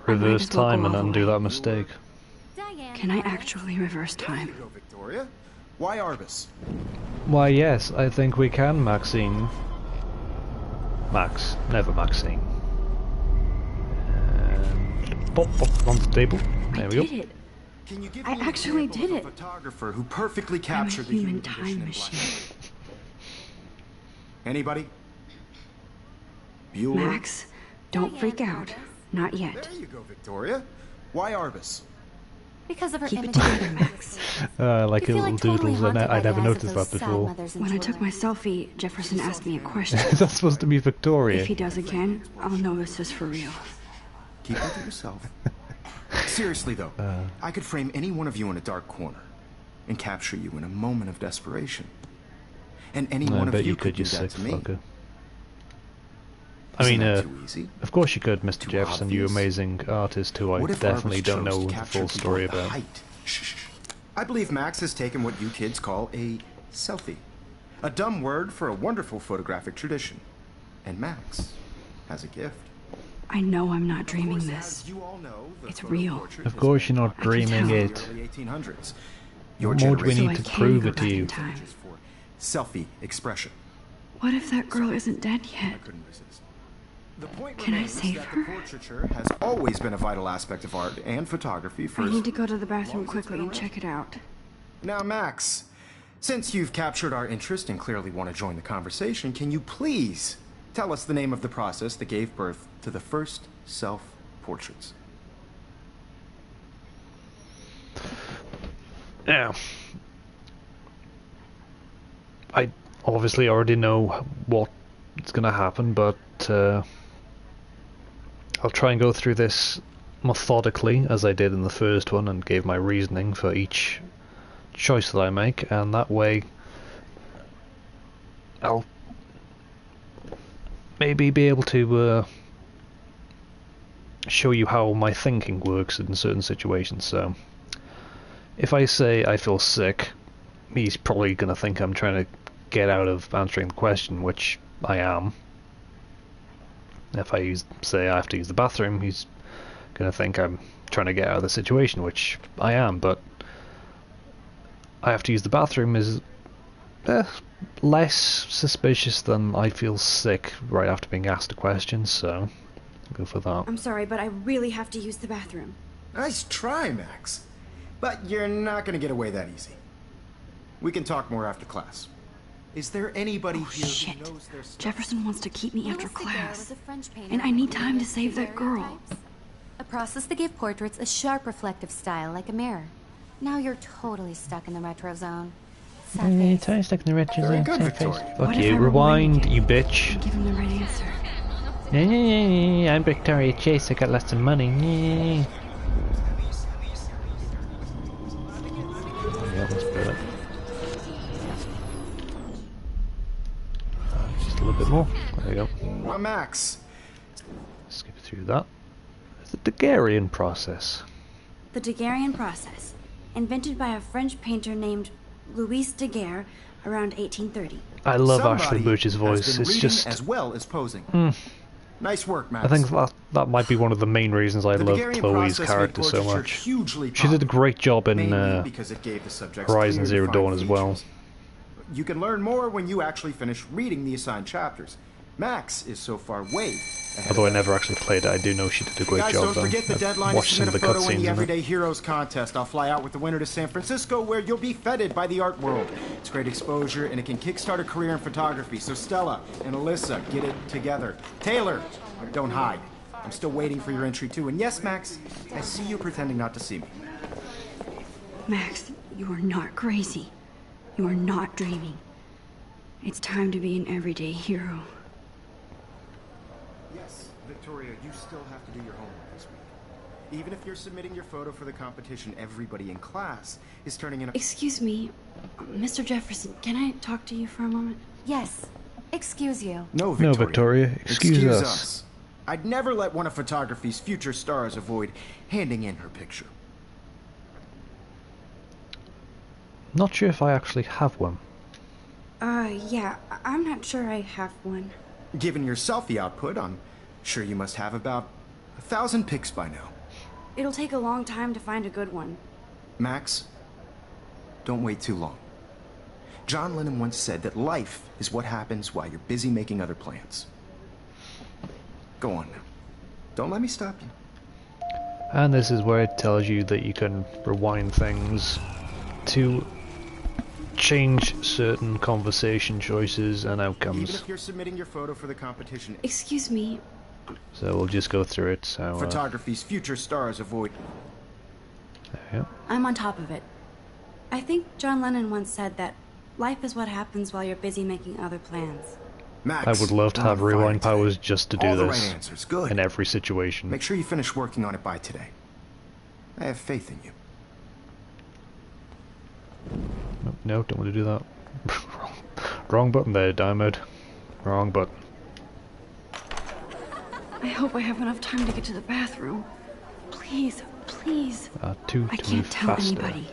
reverse as well time go and all the undo way. that mistake. Can I actually reverse time? Go, Victoria. Why Arbus? Why yes, I think we can, Maxine. Max, never Maxine. And pop on the table. There I we go. did it. Can you give I me an actually example did of a it. photographer who perfectly I'm a captured the human human condition time in black machine. Anybody? Bueller? Max, don't freak out. Not yet. There you go, Victoria. Why Arbus? Because of her Keep it image. together, Max. I like You her feel little like totally doodles, and haunted by I the never eyes of noticed those that sad before. mothers and When I took children. my selfie, Jefferson asked me a question. Is that supposed to be Victoria? If he does again, I'll know this is for real. Keep it to yourself. Seriously, though, I could frame any one of you in a dark corner and capture you in a moment of desperation. And any I one of bet you you could, do you that sick to me. fucker. I Isn't mean, that too easy? of course you could, Mr. Too Jefferson, you obvious? amazing artist who I What if definitely Arbus don't chose know to the capture full people story at the about. height? Shh. I believe Max has taken what you kids call a selfie. A dumb word for a wonderful photographic tradition. And Max has a gift. I know I'm not dreaming Of course, this. as you all know, the It's photo real. portrait Of has course been you're not in the dreaming tell. it. early 1800s. What more do we So need I to can prove go it to back you? in time. For selfie expression. What if that girl isn't dead yet? I couldn't resist. The point Can I remains save that her? the portraiture has always been a vital aspect of art and photography for I as need to go to the bathroom long as it's quickly been and around. check it out. Now, Max, since you've captured our interest and clearly want to join the conversation, can you please tell us the name of the process that gave birth to the first self-portraits? Now, I obviously already know what's going to happen, but I'll try and go through this methodically as I did in the first one and gave my reasoning for each choice that I make, and that way I'll maybe be able to show you how my thinking works in certain situations. So if I say I feel sick, he's probably going to think I'm trying to get out of answering the question, which I am. If I say I have to use the bathroom, he's going to think I'm trying to get out of the situation, which I am, but I have to use the bathroom is less suspicious than I feel sick right after being asked a question, so go for that. I'm sorry, but I really have to use the bathroom. Nice try, Max. But you're not going to get away that easy. We can talk more after class. Is there anybody here Shit. who knows their stuff? Jefferson wants to keep me after Louis Daguerre class. was a French painter And I who need time to created save that girl. daguerreotypes, a process that gave portraits a sharp reflective style like a mirror. Now you're totally stuck in the retro zone. Sad face. Totally stuck in the red Very zone, good, sad face. Victoria. Fuck What if you, I rewind, rewind you bitch. Give him the right answer. I'm Victoria Chase, I got lots of money. Yeah, let's put it. Just a little bit more. There you go. Well, Max, Skip through that. It's the Daguerrean process. The Daguerrean process, invented by a French painter named Louis Daguerre around 1830. I love somebody Ashley Birch's has voice. been It's reading just as well as posing. Nice work, Max. I think that might be one of the main reasons I The love Bulgarian Chloe's process character made so portraiture much. hugely She did a popular, great job in mainly because it gave the subjects Horizon clear, Zero defined Dawn as well. features. You can learn more when you actually finish reading the assigned chapters. Max is so far way ahead Although I of never actually played it, I do know she did a great Guys, job don't though. forget the I've deadline to watched some submit of a the photo in cutscenes the in Everyday it. Heroes contest. I'll fly out with the winner to San Francisco, where you'll be feted by the art world. It's great exposure, and it can kickstart a career in photography. So Stella and Alyssa, get it together. Taylor, don't hide. I'm still waiting for your entry too. And yes, Max, I see you pretending not to see me. Max, you are not crazy. You are not dreaming. It's time to be an everyday hero. Yes, Victoria, you still have to do your homework this week. Even if you're submitting your photo for the competition, everybody in class is turning in a... Excuse me, Mr. Jefferson, can I talk to you for a moment? Yes. Excuse you. No, Victoria. No, Victoria, excuse us. I'd never let one of photography's future stars avoid handing in her picture. Not sure if I actually have one. Yeah, I'm not sure I have one. Given your selfie output, I'm sure you must have about 1,000 pics by now. It'll take a long time to find a good one. Max, don't wait too long. John Lennon once said that life is what happens while you're busy making other plans. Go on now. Don't let me stop you. And this is where it tells you that you can rewind things to change certain conversation choices and Even outcomes. if you're submitting your photo for the competition, Excuse me, So we'll just go through it. So photography's future stars avoid... yeah. I'm on top of it. I think John Lennon once said that life is what happens while you're busy making other plans. Max, I would love to have we're on fire rewind today. powers just to do All the this right answers. Good. in every situation. Make sure you finish working on it by today. I have faith in you. No, don't want to do that. Wrong button there, Dymed. Wrong button. I hope I have enough time to get to the bathroom. Please, please. To I move can't tell faster. anybody.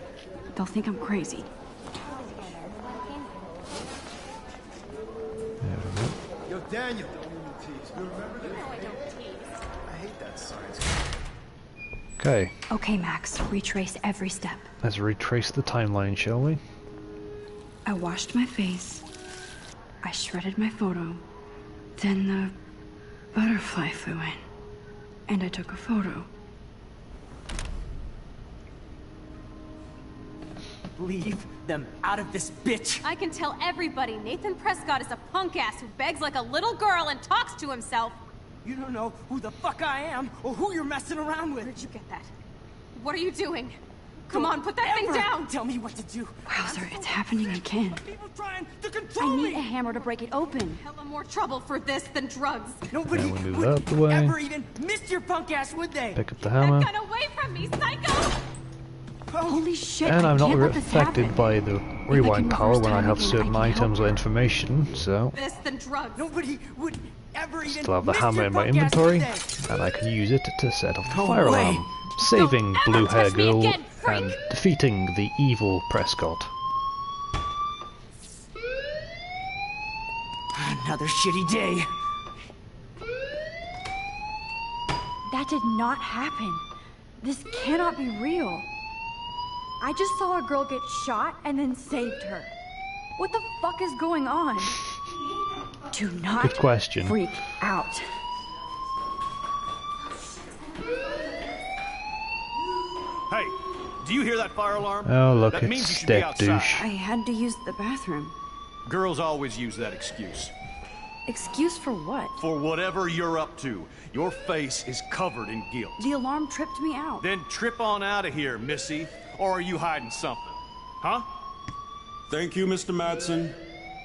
They'll think I'm crazy. There we go. Yo, Daniel. You remember that? I hate that science. Okay, Okay, Max, retrace every step. let's retrace the timeline, shall we? I washed my face. I shredded my photo. Then the butterfly flew in. And I took a photo. Leave them out of this bitch. I can tell everybody Nathan Prescott is a punk ass who begs like a little girl and talks to himself. You don't know who the fuck I am or who you're messing around with. Where'd you get that? What are you doing? Come on, put that Ever thing down! Tell me what to do. Wowzer, it's happening again. People trying to I control need a me. hammer to break it open. Hella more trouble for this than drugs. Nobody Now we move would that out the way. ever even miss your punk ass, would they? Pick up the That hammer. gun away from me, psycho! Holy shit, And I I'm not can't let this affected happen. by the can rewind power reverse when I time have again, certain I can help items or her. information, so This than drugs. Nobody would ever even still have the miss hammer your in my punk ass, inventory, would they? and I can use it to set off the No fire way. alarm, saving Don't ever Blue Hair touch me Girl again, freak. and defeating the evil Prescott. Another shitty day. That did not happen. This cannot be real. I just saw a girl get shot and then saved her. What the fuck is going on? Do not Good question. freak out. Hey, do you hear that fire alarm? Oh look, That means it's you should be Step outside. Douche. I had to use the bathroom. Girls always use that excuse. Excuse for what? For whatever you're up to, your face is covered in guilt. The alarm tripped me out. Then trip on out of here, Missy. Or are you hiding something? Huh? Thank you, Mr. Madsen.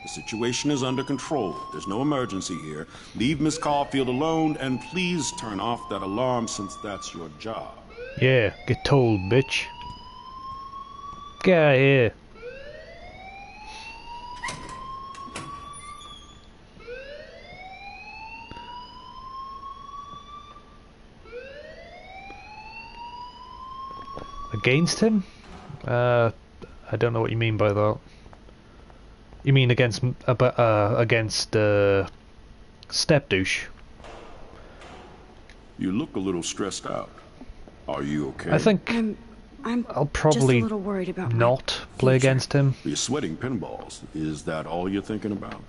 The situation is under control. There's no emergency here. Leave Miss Caulfield alone, and please turn off that alarm since that's your job. Yeah, get told, bitch. Get out of here. Against him? I don't know what you mean by that. You mean against Step Douche? You look a little stressed out. Are you okay? I think I'll probably just a little worried about not play against him. You're sweating pinballs. Is that all you're thinking about?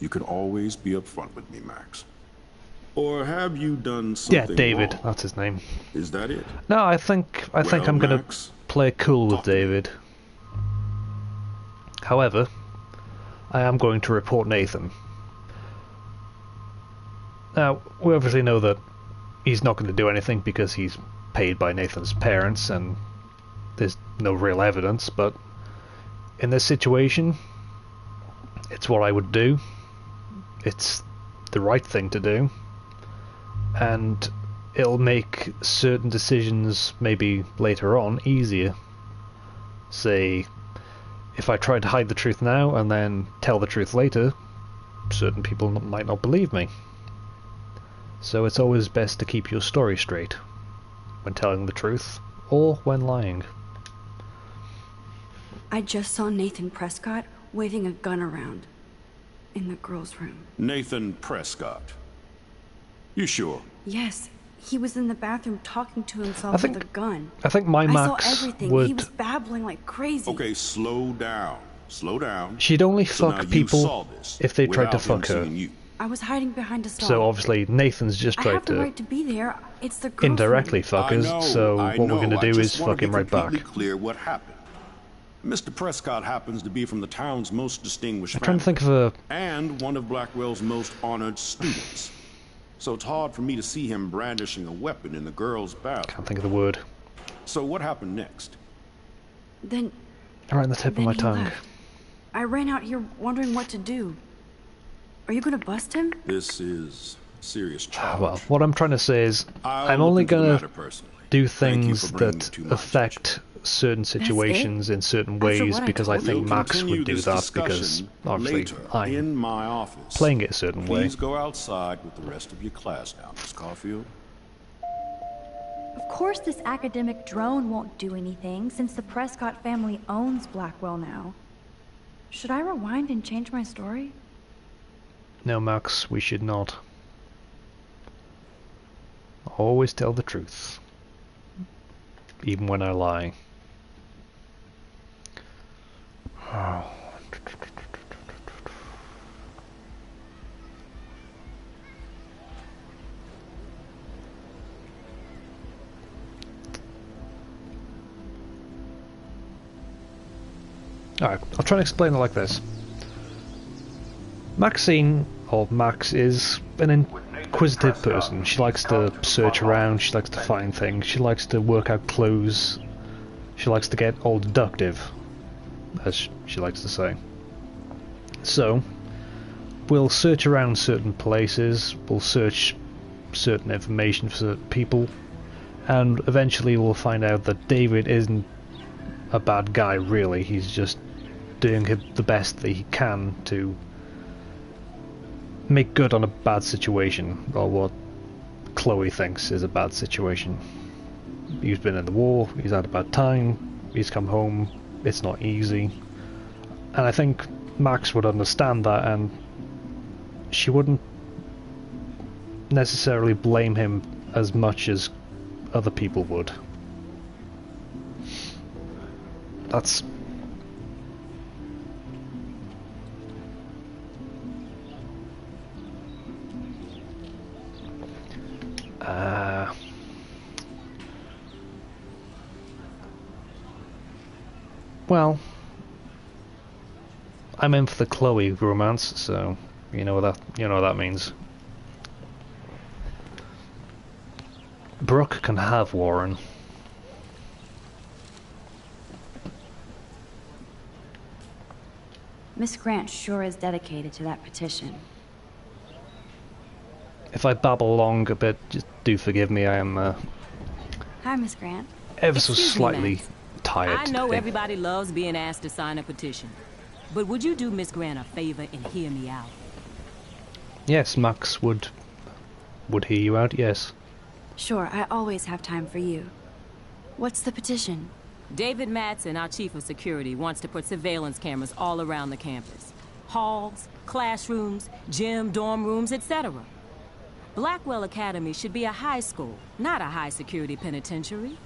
You can always be upfront with me, Max. Or have you done something Yeah, David, wrong? that's his name. Is that it? No, I think I'm gonna Max, play cool with David. However, I am going to report Nathan. Now, we obviously know that he's not going to do anything because he's paid by Nathan's parents and there's no real evidence, but in this situation, it's what I would do. It's the right thing to do. And it'll make certain decisions, maybe later on, easier. Say, if I try to hide the truth now and then tell the truth later, certain people might not believe me. So it's always best to keep your story straight when telling the truth or when lying. I just saw Nathan Prescott waving a gun around in the girls' room. Nathan Prescott. You sure? Yes, he was in the bathroom talking to himself with a gun. I think my Max I saw everything. would... He was babbling like crazy. Okay, slow down. Slow down. She'd only So fuck now people if they tried to without him fuck her. seeing you. I was hiding behind a stall. So obviously Nathan's just I have tried the to right to be there. It's the girls' indirectly room. fuck I us, know, so I what we're know. going to I do is just wanna fuck him be right back. completely clear what happened. Mr. Prescott happens to be from the town's most distinguished I'm trying to family, think of a... and one of Blackwell's most honored students. So it's hard for me to see him brandishing a weapon in the girls' bathroom. Can't think of the word. So what happened next? Then Right on the tip of my he tongue. left. I ran out here wondering what to do. Are you gonna bust him? This is a serious charge. Well, what I'm trying to say is, I'll I'm look only into the going matter to personally. do Thank you for things bringing that it to my affect certain situations in certain ways what I because I told think We'll Max continue would do this that because discussion obviously later I'm in my office. playing it a certain way. Please go outside with the rest of your class now, Miss Caulfield. Of course this academic drone won't do anything since the Prescott family owns Blackwell now. Should I rewind and change my story? No, Max, we should not. Always tell the truth. Even when I lie. Alright, I'll try and explain it like this. Maxine, or Max, is an inquisitive person. She likes to search around, she likes to find things, she likes to work out clues, she likes to get all deductive, as she likes to say. So, we'll search around certain places, we'll search certain information for certain people, and eventually we'll find out that David isn't a bad guy really, he's just doing the best that he can to make good on a bad situation, or what Chloe thinks is a bad situation. He's been in the war, he's had a bad time, he's come home, it's not easy. And I think Max would understand that, and she wouldn't necessarily blame him as much as other people would. That's... well, I'm in for the Chloe romance, so you know what that means. Brooke can have Warren. Miss Grant sure is dedicated to that petition. If I babble along a bit, just do forgive me. I am Hi, Miss Grant. ever so slightly tired I know today. everybody loves being asked to sign a petition, but would you do Miss Grant a favor and hear me out? Yes, Max would hear you out, yes. Sure, I always have time for you. What's the petition? David Madsen, our chief of security, wants to put surveillance cameras all around the campus. Halls, classrooms, gym, dorm rooms, etc. Blackwell Academy should be a high school, not a high-security penitentiary.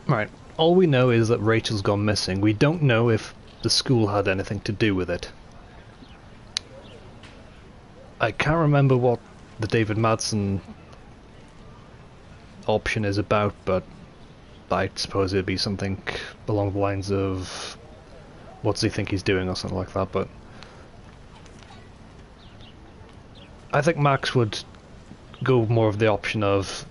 Right. All we know is that Rachel's gone missing. We don't know if the school had anything to do with it. I can't remember what the David Madsen option is about, but I suppose it'd be something along the lines of what's he think he's doing or something like that, but I think Max would go more of the option of,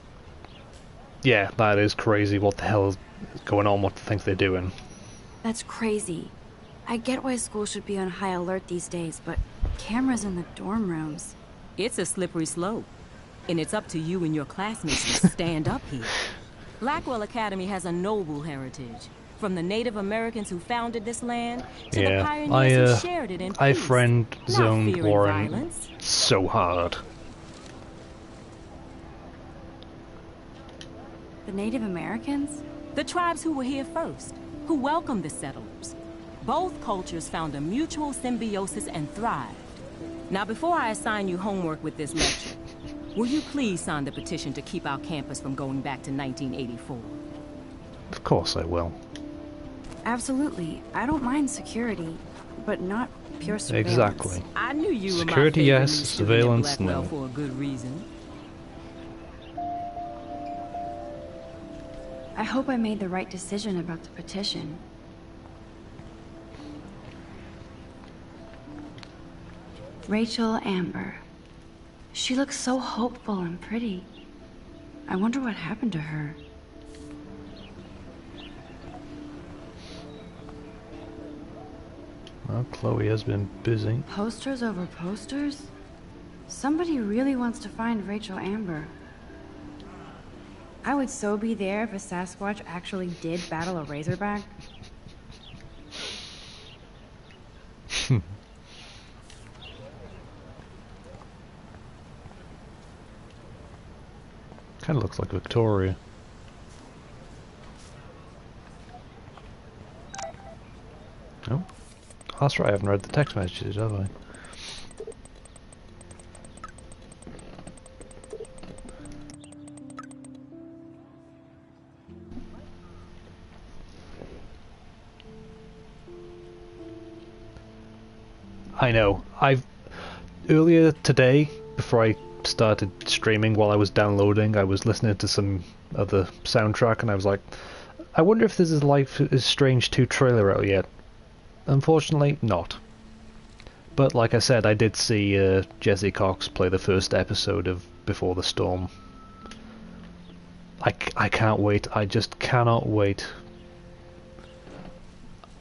yeah, that is crazy, what the hell is going on, what do you think they're doing? That's crazy. I get why school should be on high alert these days, but cameras in the dorm rooms. It's a slippery slope, and it's up to you and your classmates to stand up here. Blackwell Academy has a noble heritage, from the Native Americans who founded this land to the pioneers who shared it in peace, I friend zoned not fearing Lauren violence. so hard. The Native Americans? The tribes who were here first, who welcomed the settlers. Both cultures found a mutual symbiosis and thrived. Now, before I assign you homework with this lecture, will you please sign the petition to keep our campus from going back to 1984? Of course I will. Absolutely. I don't mind security, but not pure surveillance. Exactly. I knew you were Security, my favorite yes. new student Surveillance, at Blackwell no. for a good reason. I hope I made the right decision about the petition. Rachel Amber. She looks so hopeful and pretty. I wonder what happened to her. Well, Chloe has been busy. Posters over posters? Somebody really wants to find Rachel Amber. I would so be there if a Sasquatch actually did battle a Razorback. Kind of looks like Victoria. Oh, that's right, I haven't read the text messages, have I? I know. Earlier today, before I started streaming, while I was downloading, I was listening to some other soundtrack, and I was like, I wonder if this is Life is Strange 2 trailer out yet. Unfortunately, not. But like I said, I did see Jesse Cox play the first episode of Before the Storm. I can't wait. I just cannot wait.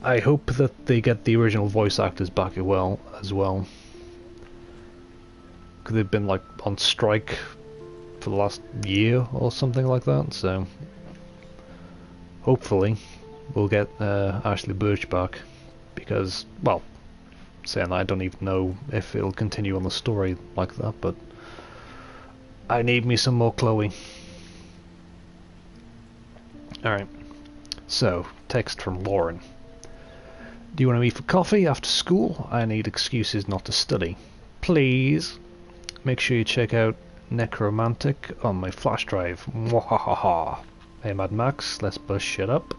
I hope that they get the original voice actors back as well. Because they've been like on strike for the last year or something like that, so hopefully we'll get Ashley Birch back. Because, well, saying that, I don't even know if it'll continue on the story like that, but I need me some more Chloe. Alright, so, text from Lauren. Do you want to meet for coffee after school? I need excuses not to study. Please. Make sure you check out Necromantic on my flash drive. Mwahaha. Hey Mad Max, let's bust shit up.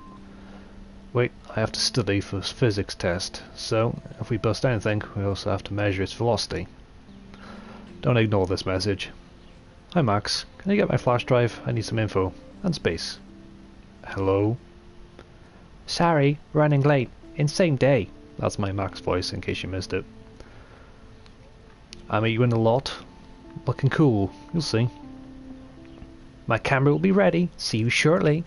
Wait, I have to study for physics test, so if we bust anything, we also have to measure its velocity. Don't ignore this message. Hi Max, can you get my flash drive? I need some info. And space. Hello? Sorry, running late. Insane day. That's my Max voice, in case you missed it. I meet you in a lot. Looking cool. You'll see. My camera will be ready. See you shortly.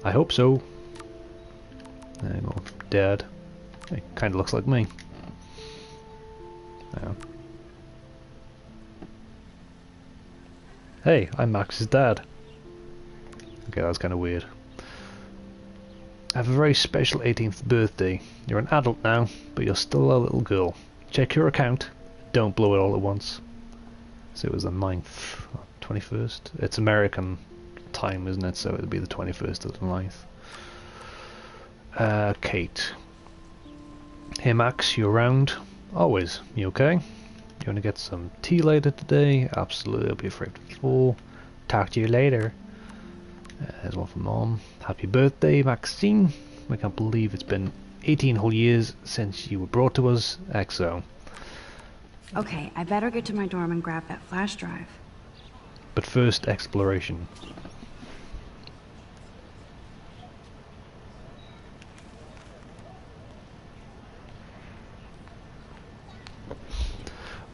I hope so. Hang on. Dad. He kind of looks like me. Yeah. Hey, I'm Max's dad. Okay, that's kind of weird. I have a very special 18th birthday. You're an adult now, but you're still a little girl. Check your account. Don't blow it all at once. So it was the 9th, 21st. It's American time, isn't it? So it'll be the 21st of the 9th. Kate. Hey Max, you around? Always. You okay? You wanna get some tea later today? Absolutely, I'll be afraid of the floor. Talk to you later. There's one from Mom. Happy birthday, Maxine. I can't believe it's been 18 whole years since you were brought to us. XO. Okay, I better get to my dorm and grab that flash drive. But first, exploration.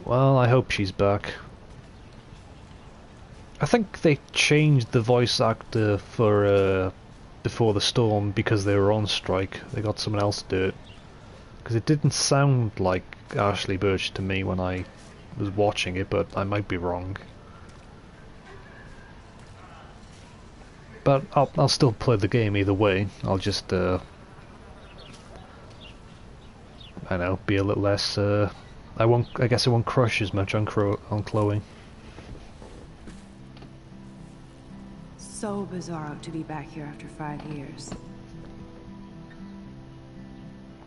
Well, I hope she's back. I think they changed the voice actor for Before the Storm because they were on strike. They got someone else to do it. Because it didn't sound like Ashley Birch to me when I was watching it, but I might be wrong. But I'll still play the game either way. I'll just I know, be a little less I guess I won't crush as much on Chloe. So bizarre to be back here after 5 years.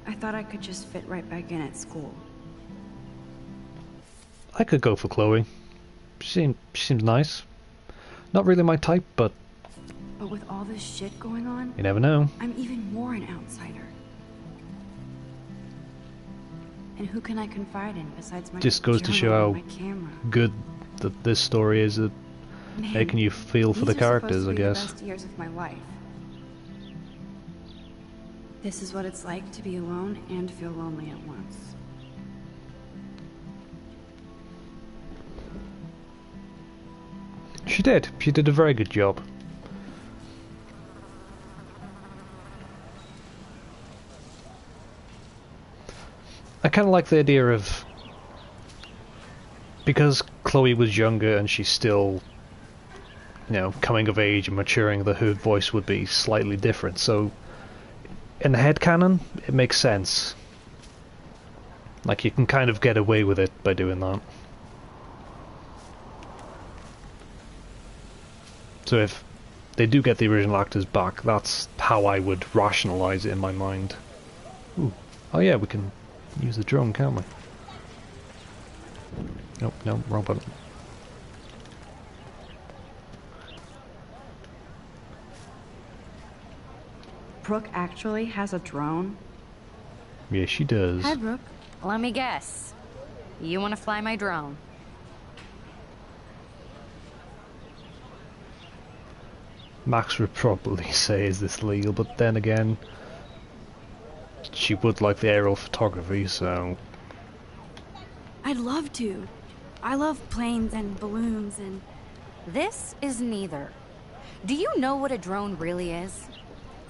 I thought I could just fit right back in at school. I could go for Chloe. She seems nice. Not really my type, but with all this shit going on, you never know. I'm even more an outsider. And who can I confide in besides my just goes to show how good that this story is at making you feel for the characters, I guess. These are supposed to be the best years of my life. This is what it's like to be alone and feel lonely at once. She did. She did a very good job. I kind of like the idea of, because Chloe was younger and she's still, you know, coming of age and maturing, that her voice would be slightly different. So, in the headcanon, it makes sense. Like, you can kind of get away with it by doing that. So if they do get the original actors back, that's how I would rationalize it in my mind. Ooh. Oh yeah, we can use the drone, can't we? Nope, no, wrong button. Brooke actually has a drone? Yeah, she does. Hi, Brooke. Let me guess. You want to fly my drone? Max would probably say, is this legal? But then again, she would like the aerial photography, so... I'd love to. I love planes and balloons and... This is neither. Do you know what a drone really is?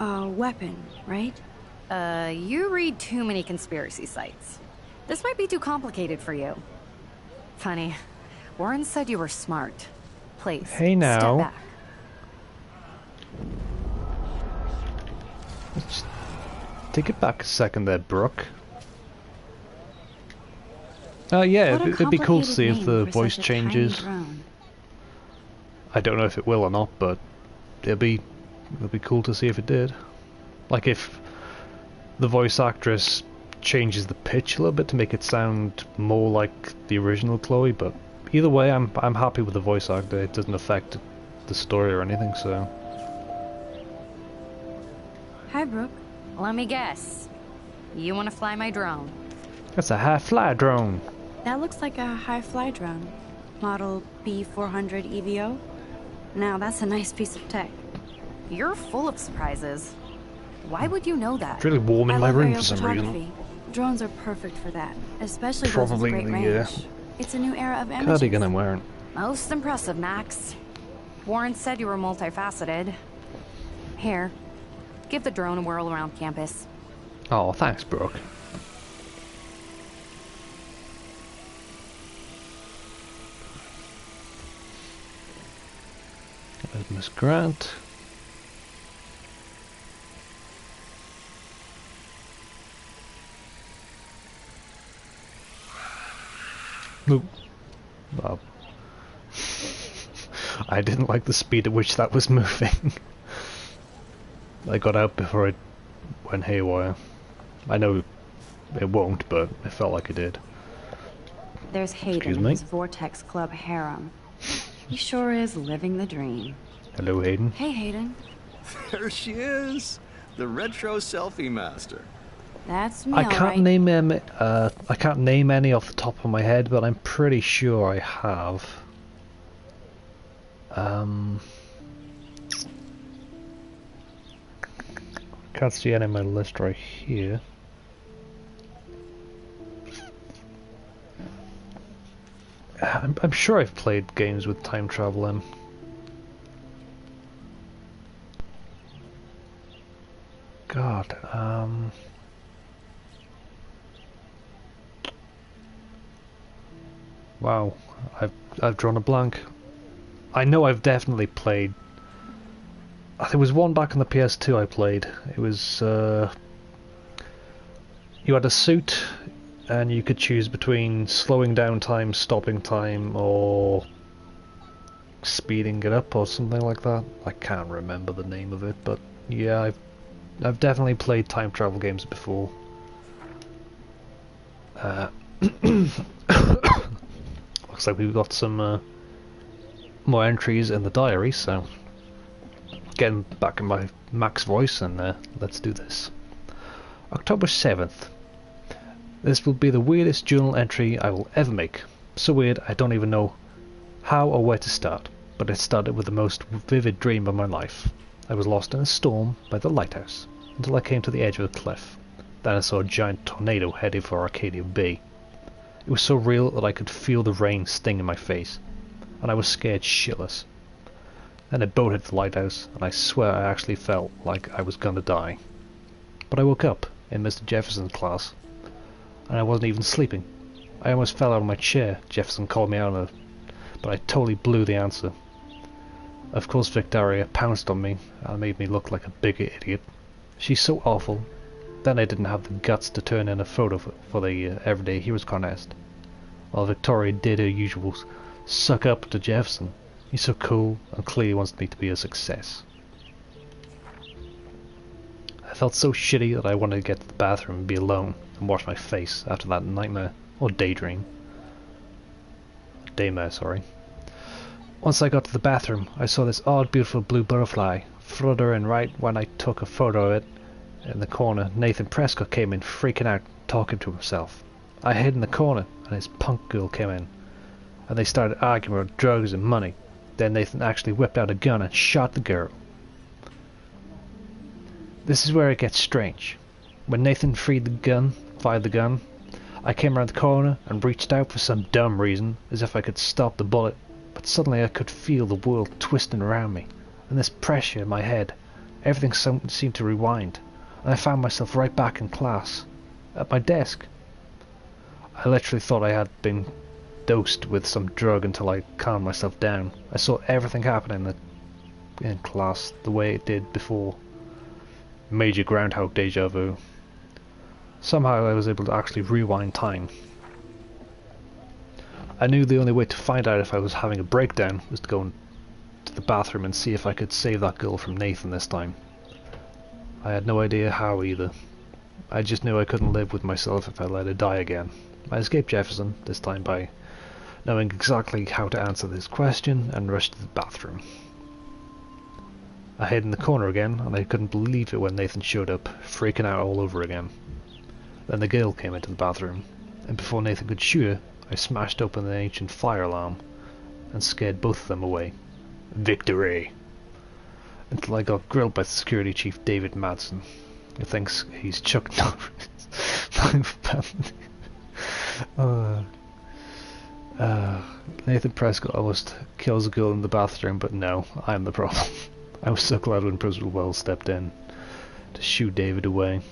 A weapon, right? You read too many conspiracy sites. This might be too complicated for you. Funny. Warren said you were smart. Please, hey now. Step back. Let's take it back a second there, Brooke. Yeah, it'd be cool to see if the voice changes. I don't know if it will or not, but it'd be cool to see if it did. Like if the voice actress changes the pitch a little bit to make it sound more like the original Chloe, but either way, I'm happy with the voice actor. It doesn't affect the story or anything, so. Hi, Brooke. Let me guess. You want to fly my drone? That's a high-fly drone. That looks like a high-fly drone. Model B400 EVO. Now, that's a nice piece of tech. You're full of surprises. Why would you know that? It's really warm in my room for some photography. reason. Drones are perfect for that, especially Probably those with great range. It's a new era of images. Cardigan I'm wearing. Most impressive, Max. Warren said you were multifaceted. Here, give the drone a whirl around campus. Oh, thanks, Brooke. There's Miss Grant. Nope. Well, I didn't like the speed at which that was moving. I got out before it went haywire. I know it won't, but it felt like it did. There's Hayden in his Vortex Club harem. He sure is living the dream. Hello, Hayden. Hey, Hayden. There she is, the retro selfie master. That's me, I can't name I can't name any off the top of my head, but I'm pretty sure I have. Can't see any on my list right here. I'm sure I've played games with time travel in. God, wow, I've drawn a blank. I know I've definitely played. There was one back on the PS2 I played. It was you had a suit, and you could choose between slowing down time, stopping time, or speeding it up, or something like that. I can't remember the name of it, but yeah, I've definitely played time travel games before. Looks like we've got some more entries in the diary, so getting back in my Max voice, and let's do this. October 7th. This will be the weirdest journal entry I will ever make. So weird I don't even know how or where to start, but it started with the most vivid dream of my life. I was lost in a storm by the lighthouse until I came to the edge of a cliff. Then I saw a giant tornado heading for Arcadia Bay. It was so real that I could feel the rain sting in my face, and I was scared shitless. Then a boat hit the lighthouse, and I swear I actually felt like I was gonna die. But I woke up in Mr. Jefferson's class, and I wasn't even sleeping. I almost fell out of my chair. Jefferson called me out of it, but I totally blew the answer. Of course Victoria pounced on me and made me look like a big idiot. She's so awful. Then I didn't have the guts to turn in a photo for the Everyday Heroes contest. While Victoria did her usual suck up to Jefferson. He's so cool and clearly wants me to be a success. I felt so shitty that I wanted to get to the bathroom and be alone and wash my face after that nightmare, or daydream. Daymare, sorry. Once I got to the bathroom, I saw this odd, beautiful blue butterfly fluttering right when I took a photo of it. In the corner, Nathan Prescott came in freaking out, talking to himself. I hid in the corner, and his punk girl came in, and they started arguing about drugs and money. Then Nathan actually whipped out a gun and shot the girl. This is where it gets strange. When Nathan fired the gun, I came around the corner and reached out for some dumb reason, as if I could stop the bullet, but suddenly I could feel the world twisting around me, and this pressure in my head. Everything seemed to rewind, and I found myself right back in class, at my desk. I literally thought I had been dosed with some drug until I calmed myself down. I saw everything happening in class the way it did before. Major Groundhog deja vu. Somehow I was able to actually rewind time. I knew the only way to find out if I was having a breakdown was to go to the bathroom and see if I could save that girl from Nathan this time. I had no idea how either. I just knew I couldn't live with myself if I let her die again. I escaped Jefferson, this time by knowing exactly how to answer this question, and rushed to the bathroom. I hid in the corner again, and I couldn't believe it when Nathan showed up, freaking out all over again. Then the girl came into the bathroom, and before Nathan could shoot her, I smashed open the ancient fire alarm, and scared both of them away. Victory! Until I got grilled by Security Chief David Madsen, who thinks he's Chuck Norris. Nathan Prescott almost kills a girl in the bathroom, but no, I'm the problem. I was so glad when Principal Wells stepped in to shoo David away.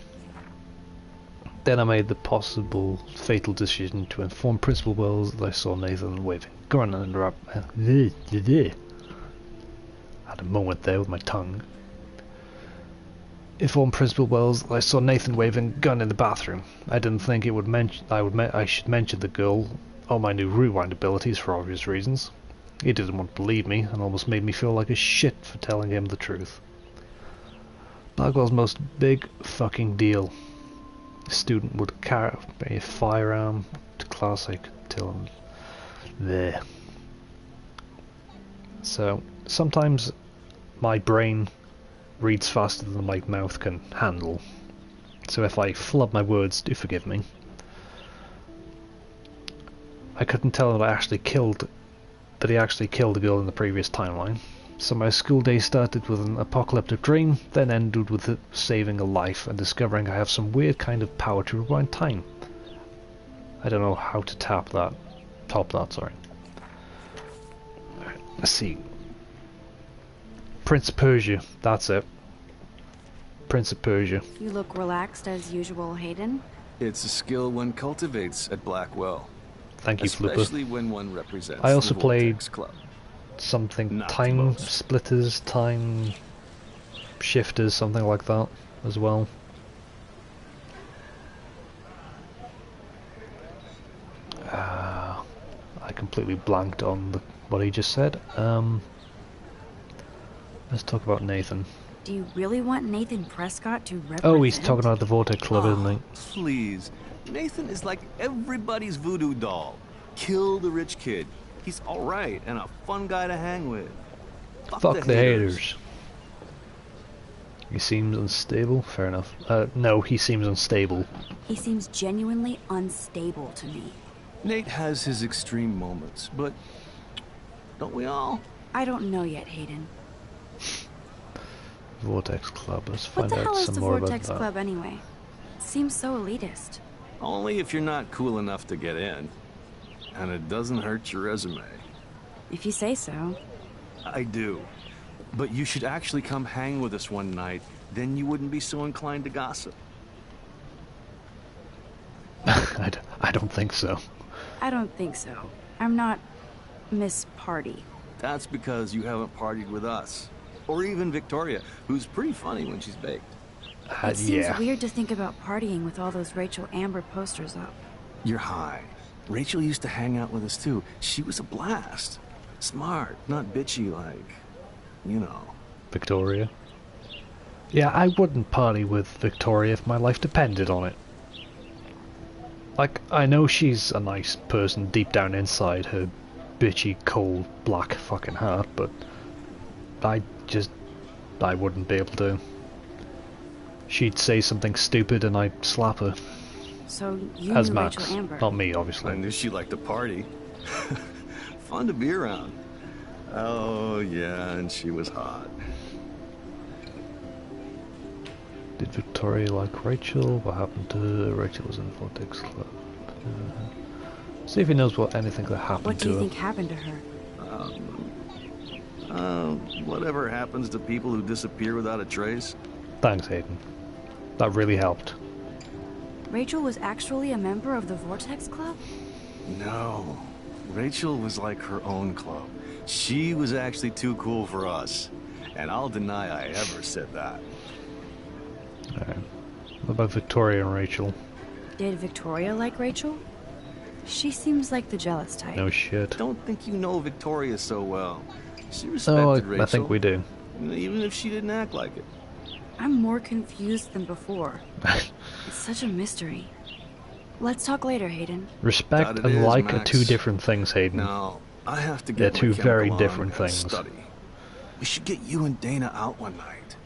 Then I made the possible fatal decision to inform Principal Wells that I saw Nathan waving gun and had a moment there with my tongue. Informed Principal Wells that I saw Nathan waving a gun in the bathroom. I didn't think it would I should mention the girl or my new rewind abilities for obvious reasons. He didn't want to believe me and almost made me feel like a shit for telling him the truth. Blackwell's most big fucking deal. A student would carry a firearm to classic till there. So sometimes my brain reads faster than my mouth can handle. So if I flub my words, do forgive me. I couldn't tell that he actually killed the girl in the previous timeline. So my school day started with an apocalyptic dream, then ended with saving a life and discovering I have some weird kind of power to rewind time. I don't know how to top that, sorry. Alright, let's see. Prince of Persia, that's it. Prince of Persia. You look relaxed as usual, Hayden. It's a skill one cultivates at Blackwell. Thank you, Flipper. Especially when one represents I also the played Vortex Club. something, Not time most. splitters, time shifters, something like that as well. I completely blanked on what he just said. Let's talk about Nathan. Do you really want Nathan Prescott to represent? Oh, he's talking about the Vortex Club, isn't he? Please. Nathan is like everybody's voodoo doll. Kill the rich kid. He's alright and a fun guy to hang with. Fuck the haters. He seems unstable. Fair enough. No, he seems unstable. He seems genuinely unstable to me. Nate has his extreme moments, but don't we all? I don't know yet, Hayden. Vortex Club. Let's What find the out hell is some the more Vortex about that. Club anyway? It seems so elitist. Only if you're not cool enough to get in. And it doesn't hurt your resume. If you say so. I do. But you should actually come hang with us one night, then you wouldn't be so inclined to gossip. I don't think so. I don't think so. I'm not Miss Party. That's because you haven't partied with us. Or even Victoria, who's pretty funny when she's baked. It seems yeah. weird to think about partying with all those Rachel Amber posters up. You're high. Rachel used to hang out with us too. She was a blast. Smart, not bitchy like, you know. Victoria. Yeah, I wouldn't party with Victoria if my life depended on it. Like, I know she's a nice person deep down inside her bitchy, cold, black fucking heart, but I wouldn't be able to. She'd say something stupid and I'd slap her. So you As knew Max. Rachel Amber. Not me, obviously. I knew she liked to party. Fun to be around. Oh, yeah, and she was hot. Did Victoria like Rachel? What happened to her? Rachel was in the Vortex Club. See if he knows anything that happened What to do you her. think happened to her? Whatever happens to people who disappear without a trace. Thanks, Hayden. That really helped. Rachel was actually a member of the Vortex Club? No. Rachel was like her own club. She was actually too cool for us. And I'll deny I ever said that. Alright. What about Victoria and Rachel? Did Victoria like Rachel? She seems like the jealous type. No shit. Don't think you know Victoria so well. She respected Rachel. I think we do. Even if she didn't act like it. I'm more confused than before. It's such a mystery. Let's talk later, Hayden. Respect That it and is, like are Max. two different things, Hayden. No, I have to They're get two my very chemical different on and things. study. We should get you and Dana out one night.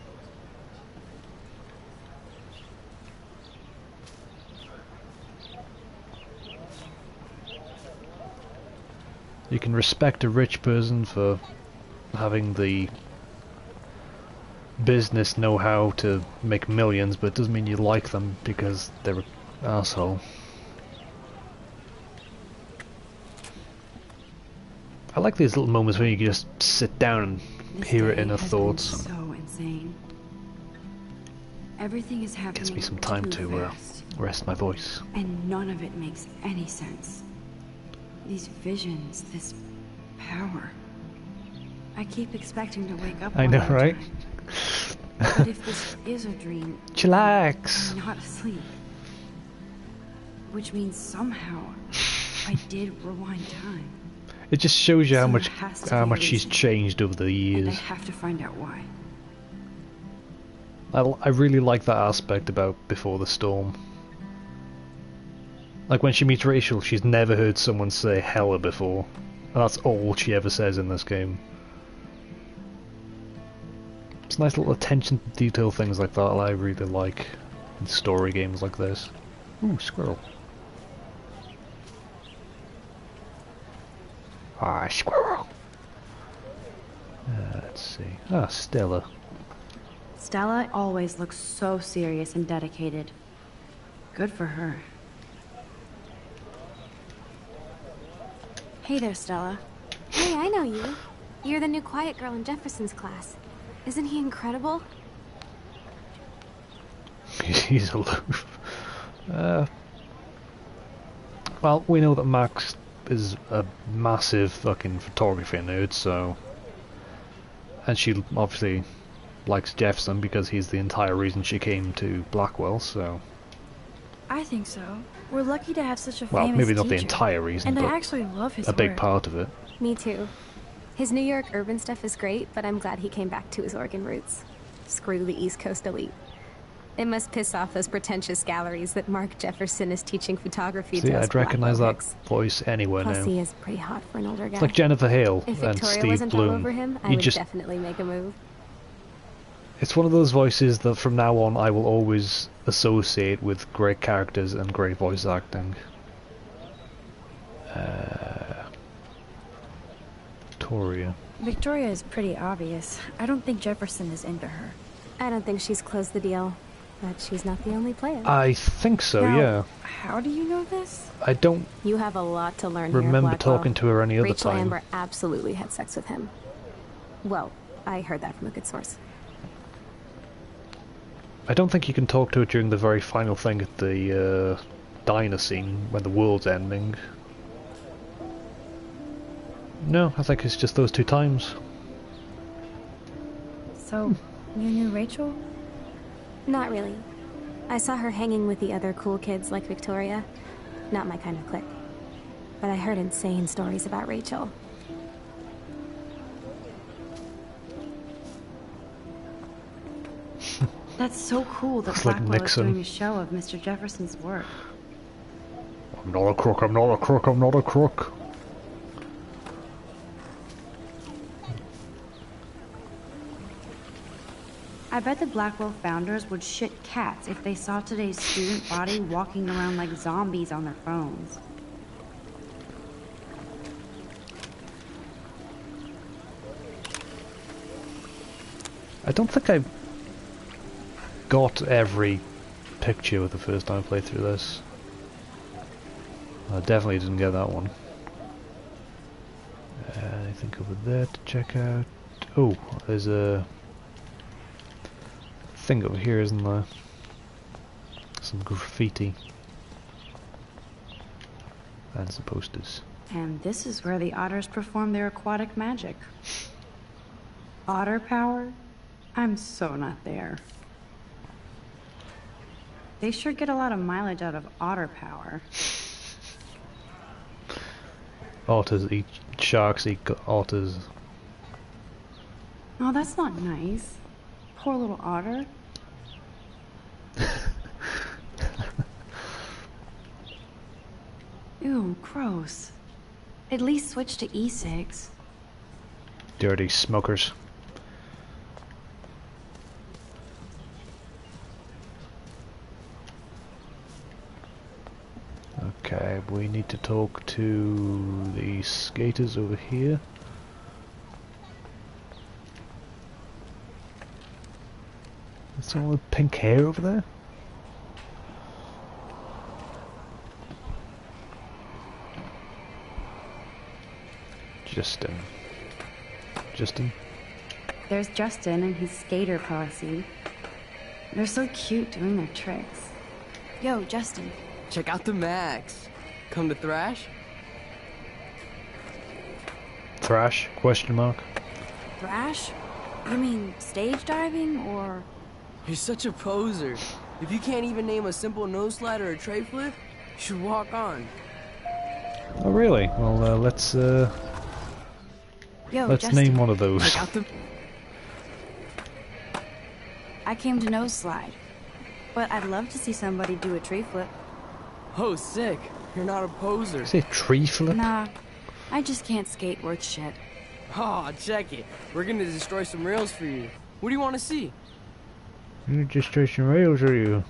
You can respect a rich person for having the business know-how to make millions, but it doesn't mean you like them because they're an asshole. I like these little moments when you can just sit down and This hear it day in her has thoughts. been so insane. Everything is happening Gives me some time too to fast, rest my voice. and none of it makes any sense. These visions, this power. I keep expecting to wake up. I one know, more right? time. But if this is a dream, Chillax. I'm not asleep. Which means somehow I did rewind time. It just shows you So how there much has to be a she's reason. changed over the And I years. have to find out why. I really like that aspect about Before the Storm. Like when she meets Rachel, she's never heard someone say hella before. And that's all she ever says in this game. It's nice little attention to detail things like that I really like in story games like this. Ooh, squirrel. Ah, squirrel! Let's see. Ah, Stella. Stella always looks so serious and dedicated. Good for her. Hey there, Stella. Hey, I know you. You're the new quiet girl in Jefferson's class. Isn't he incredible? He's aloof. Well, we know that Max is a massive fucking photography nerd, so... And she obviously likes Jefferson because he's the entire reason she came to Blackwell, so... I think so. We're lucky to have such a well, famous maybe not the teacher. entire reason, And but I actually love his a big work. part of it. Me too. His New York urban stuff is great, but I'm glad he came back to his Oregon roots. Screw the East Coast elite. It must piss off those pretentious galleries that Mark Jefferson is teaching photography See, to us I'd recognise Blackwell that hicks. voice anywhere Plus, now. he is pretty hot for an older guy. It's like Jennifer Hale If and Victoria Steve wasn't all Bloom. over him, I You would just, definitely make a move. it's one of those voices that from now on I will always associate with great characters and great voice acting. Victoria. Victoria is pretty obvious. I don't think Jefferson is into her. I don't think she's closed the deal, but she's not the only player. I think so, Now, yeah. How do you know this? I don't You have a lot to learn remember here, Blackwell. talking to her any other Rachel time. Amber absolutely had sex with him. Well, I heard that from a good source. I don't think you can talk to her during the very final thing at the diner scene when the world's ending. No, I think it's just those two times. So, you knew Rachel? Not really. I saw her hanging with the other cool kids like Victoria. Not my kind of clique. But I heard insane stories about Rachel. That's so cool that It's like Blackwell is Nixon. doing a show of Mr. Jefferson's work. I'm not a crook, I'm not a crook, I'm not a crook. I bet the Blackwell founders would shit cats if they saw today's student body walking around like zombies on their phones. I don't think I got every picture the first time I played through this. I definitely didn't get that one. Anything over there to check out? Oh, there's a thing over here, isn't there? Some graffiti. And some posters. And this is where the otters perform their aquatic magic. Otter power? I'm so not there. They sure get a lot of mileage out of otter power. Otters eat sharks, eat otters. Oh, that's not nice. Poor little otter. Ew, gross. At least switch to E6. Dirty smokers. Okay, we need to talk to the skaters over here. Is someone with pink hair over there? Justin. There's Justin and his skater posse. They're so cute doing their tricks. Yo, Justin. Check out the Max. Come to Thrash? Thrash? Question mark. Thrash? You mean stage diving, or...? You're such a poser. If you can't even name a simple nose slide or a tray flip, you should walk on. Oh really? Well, let's Yo, let's Justin. name one of those. Check out the... I came to nose slide. But I'd love to see somebody do a tree flip. Oh, sick. You're not a poser. Say tree flip? Nah, I just can't skate worth shit. Oh, check it. We're gonna destroy some rails for you. What do you want to see? You destroy some rails, are you?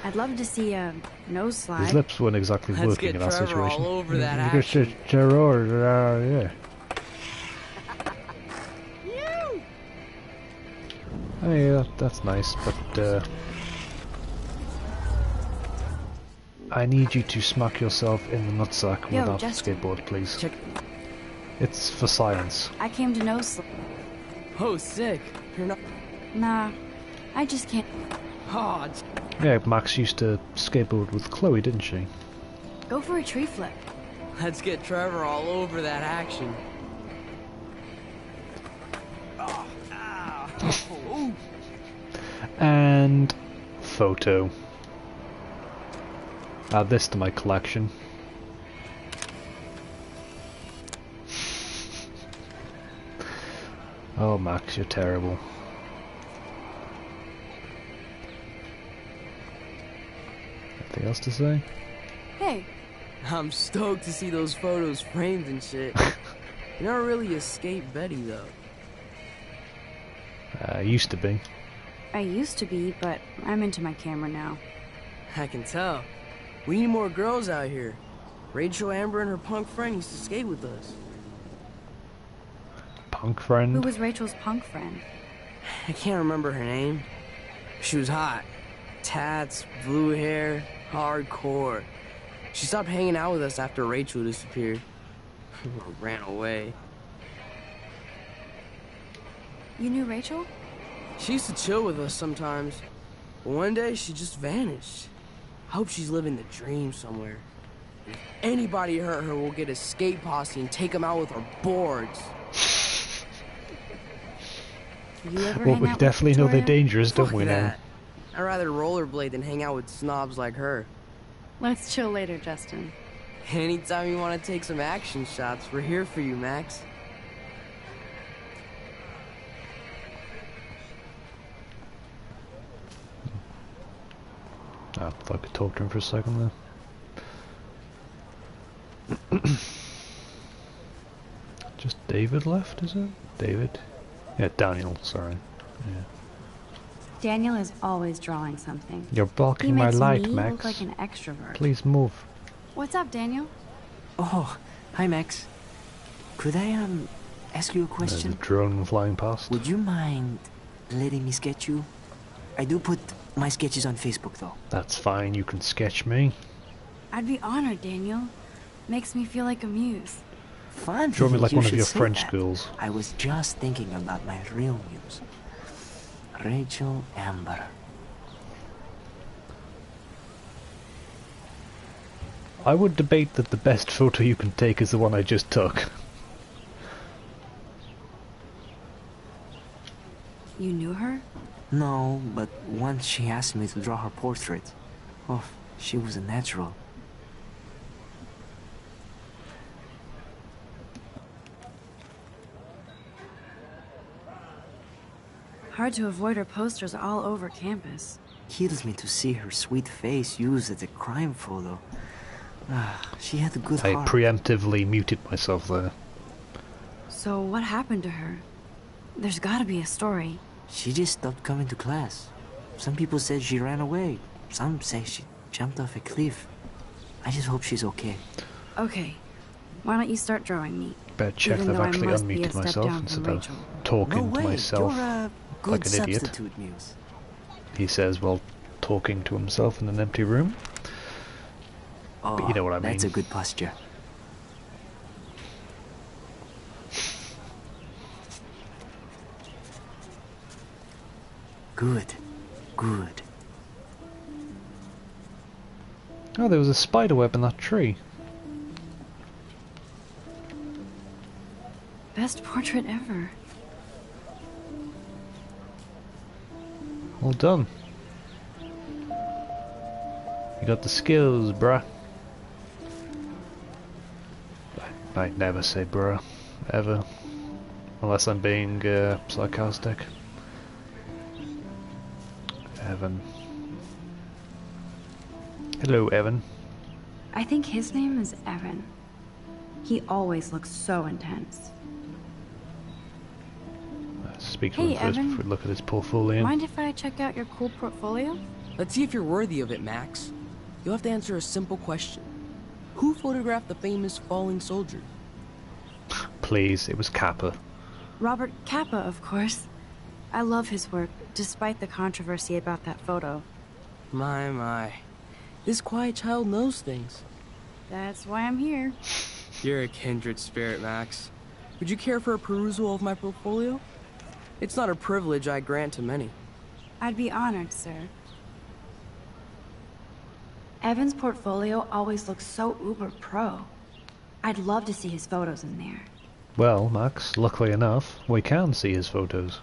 I'd love to see a nose slide. His lips weren't exactly Let's working get in that Trevor situation. all over that You action. just yeah. Oh yeah, that's nice, but I need you to smack yourself in the nutsack with Yo, that Justin. skateboard, please. Check. It's for science. I came to nose slide. Oh, sick. You're not. Nah, I just can't. Oh, Yeah, Max used to skateboard with Chloe, didn't she? Go for a tree flip. let's get Trevor all over that action. Oh, ow. And photo. Add this to my collection. Oh, Max, you're terrible. Anything else to say? Hey. I'm stoked to see those photos framed and shit. You're not really a skate Betty, though. Used to be. I used to be, but I'm into my camera now. I can tell. We need more girls out here. Rachel, Amber, and her punk friend used to skate with us. Punk friend? Who was Rachel's punk friend? I can't remember her name. She was hot. Tats, blue hair, hardcore. She stopped hanging out with us after Rachel disappeared. Or ran away. You knew Rachel? She used to chill with us sometimes. But one day, she just vanished. I hope she's living the dream somewhere. If anybody hurt her, we'll get a skate posse and take them out with our boards. You ever Well, hang we out definitely with know they're Victoria? dangerous, don't Fuck we now? that. I'd rather rollerblade than hang out with snobs like her. Let's chill later, Justin. Anytime you want to take some action shots, we're here for you, Max. Oh, if I could talk to him for a second there. Just David left, is it? David? Yeah, Daniel, sorry. Yeah. Daniel is always drawing something. You're blocking He my makes light, me Max. look like an extrovert. Please move. What's up, Daniel? Oh, hi, Max. Could I, ask you a There's a question? drone flying past. Would you mind letting me sketch you? I do put my sketches on Facebook, though. That's fine, you can sketch me. I'd be honored, Daniel. Makes me feel like a muse. Fun. Draw me like you one of should your say French that. girls. I was just thinking about my real muse. Rachel Amber. I would debate that the best photo you can take is the one I just took. You knew her? No, but once she asked me to draw her portrait. Oh, she was a natural. Hard to avoid her posters all over campus. Kills me to see her sweet face used as a crime photo. Ah, she had a good I heart. preemptively muted myself there. So what happened to her? There's gotta be a story. She just stopped coming to class. Some people said she ran away. Some say she jumped off a cliff. I just hope she's okay. Okay, why don't you start drawing me? Better check Even that I've though I actually must be a unmuted step myself down from instead of Rachel. talking No way, to myself you're a good like an idiot. substitute muse. He says while talking to himself in an empty room. Oh, But you know what I mean. That's a good posture. Good. Good. Oh, there was a spider web in that tree. Best portrait ever. Well done. You got the skills, bruh. I never say bruh. Ever. Unless I'm being sarcastic. Evan. Hello, Evan. I think his name is Evan. He always looks so intense. Speak to Hey, him first Evan. before we look at his portfolio. Mind if I check out your cool portfolio? Let's see if you're worthy of it, Max. You'll have to answer a simple question. Who photographed the famous falling soldier? Please, it was Kappa. Robert Capa, of course. I love his work, despite the controversy about that photo. My. This quiet child knows things. That's why I'm here. You're a kindred spirit, Max. Would you care for a perusal of my portfolio? It's not a privilege I grant to many. I'd be honored, sir. Evan's portfolio always looks so uber pro. I'd love to see his photos in there. Well, Max, luckily enough, we can see his photos.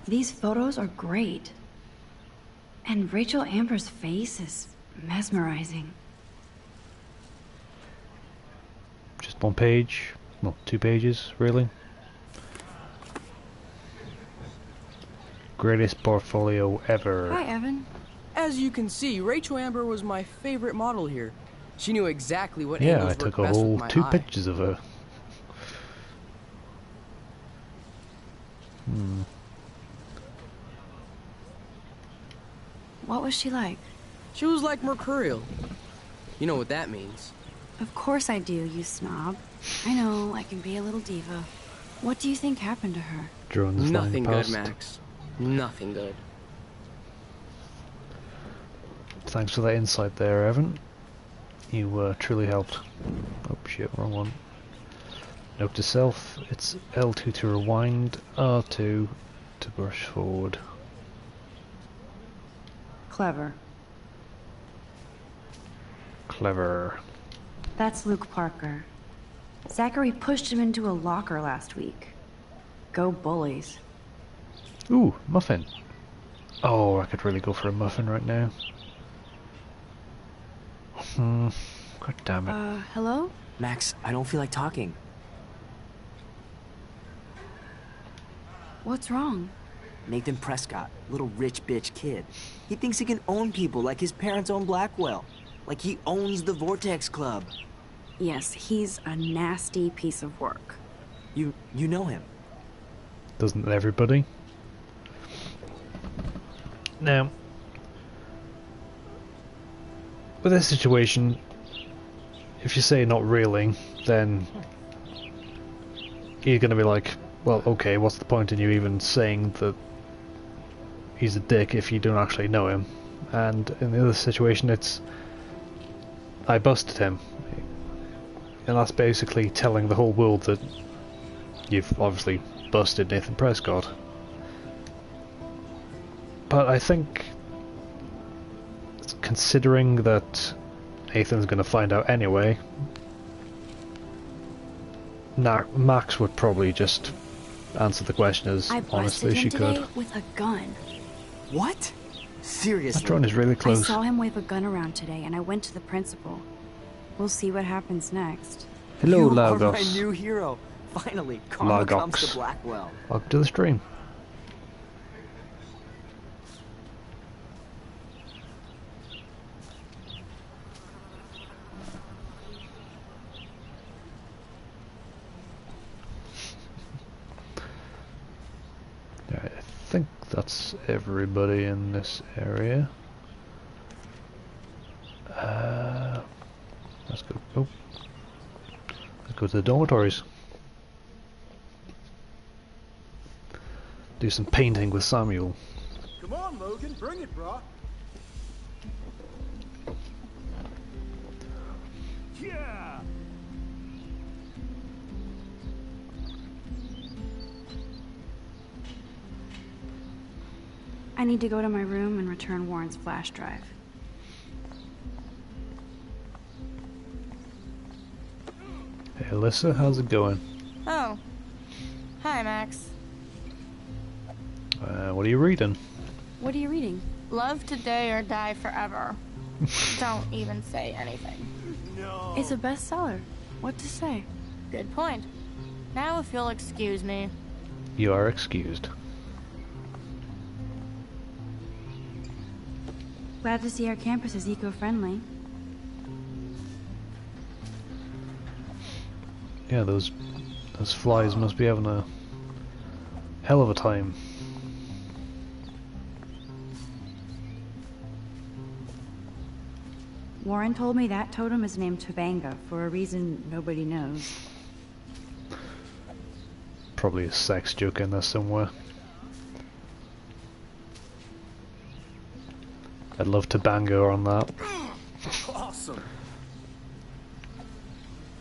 These photos are great. And Rachel Amber's face is mesmerizing. Just one page? Well, 2 pages, really? Greatest portfolio ever. Hi, Evan. As you can see, Rachel Amber was my favorite model here. She knew exactly what Yeah, angles I took worked a best whole with my 2 eye. pictures of her. What was she like? She was like mercurial. You know what that means. Of course I do, you snob. I know, I can be a little diva. What do you think happened to her? Drones flying Nothing good, past. Max. Nothing good. Thanks for that insight there, Evan. You truly helped. Oh shit, wrong one. Note to self, it's L2 to rewind, R2 to brush forward. Clever. Clever. That's Luke Parker. Zachary pushed him into a locker last week. Go bullies. Ooh, muffin. Oh, I could really go for a muffin right now. God damn it. Hello? Max, I don't feel like talking. What's wrong? Nathan Prescott, little rich bitch kid. He thinks he can own people like his parents own Blackwell. Like he owns the Vortex Club. Yes, he's a nasty piece of work. You know him. Doesn't everybody? Now, with this situation, if you say not really, then you're gonna be like, well, okay, what's the point in you even saying that he's a dick if you don't actually know him? And in the other situation, it's, I busted him. And that's basically telling the whole world that you've obviously busted Nathan Prescott. But I think, considering that Nathan's going to find out anyway, Max would probably just answer the question as honestly as she could. Today with a gun. What? Seriously? That drone is really close. I saw him wave a gun around today, and I went to the principal. We'll see what happens next. Hello, You Lagos. are my new hero. Finally, karma comes to Blackwell. Welcome to the stream. I think that's everybody in this area. Let's go. Oh. Let's go to the dormitories. Do some painting with Samuel. Come on, Logan, bring it, brah. Yeah. I need to go to my room and return Warren's flash drive. Hey Alyssa, how's it going? Oh. Hi, Max. What are you reading? What are you reading? Love today or die forever. Don't even say anything. It's a bestseller. What to say? Good point. Now if you'll excuse me. You are excused. Glad to see our campus is eco-friendly. Yeah, those flies must be having a hell of a time. Warren told me that totem is named Tobanga for a reason nobody knows. Probably a sex joke in there somewhere. I'd love to bango on that. Awesome.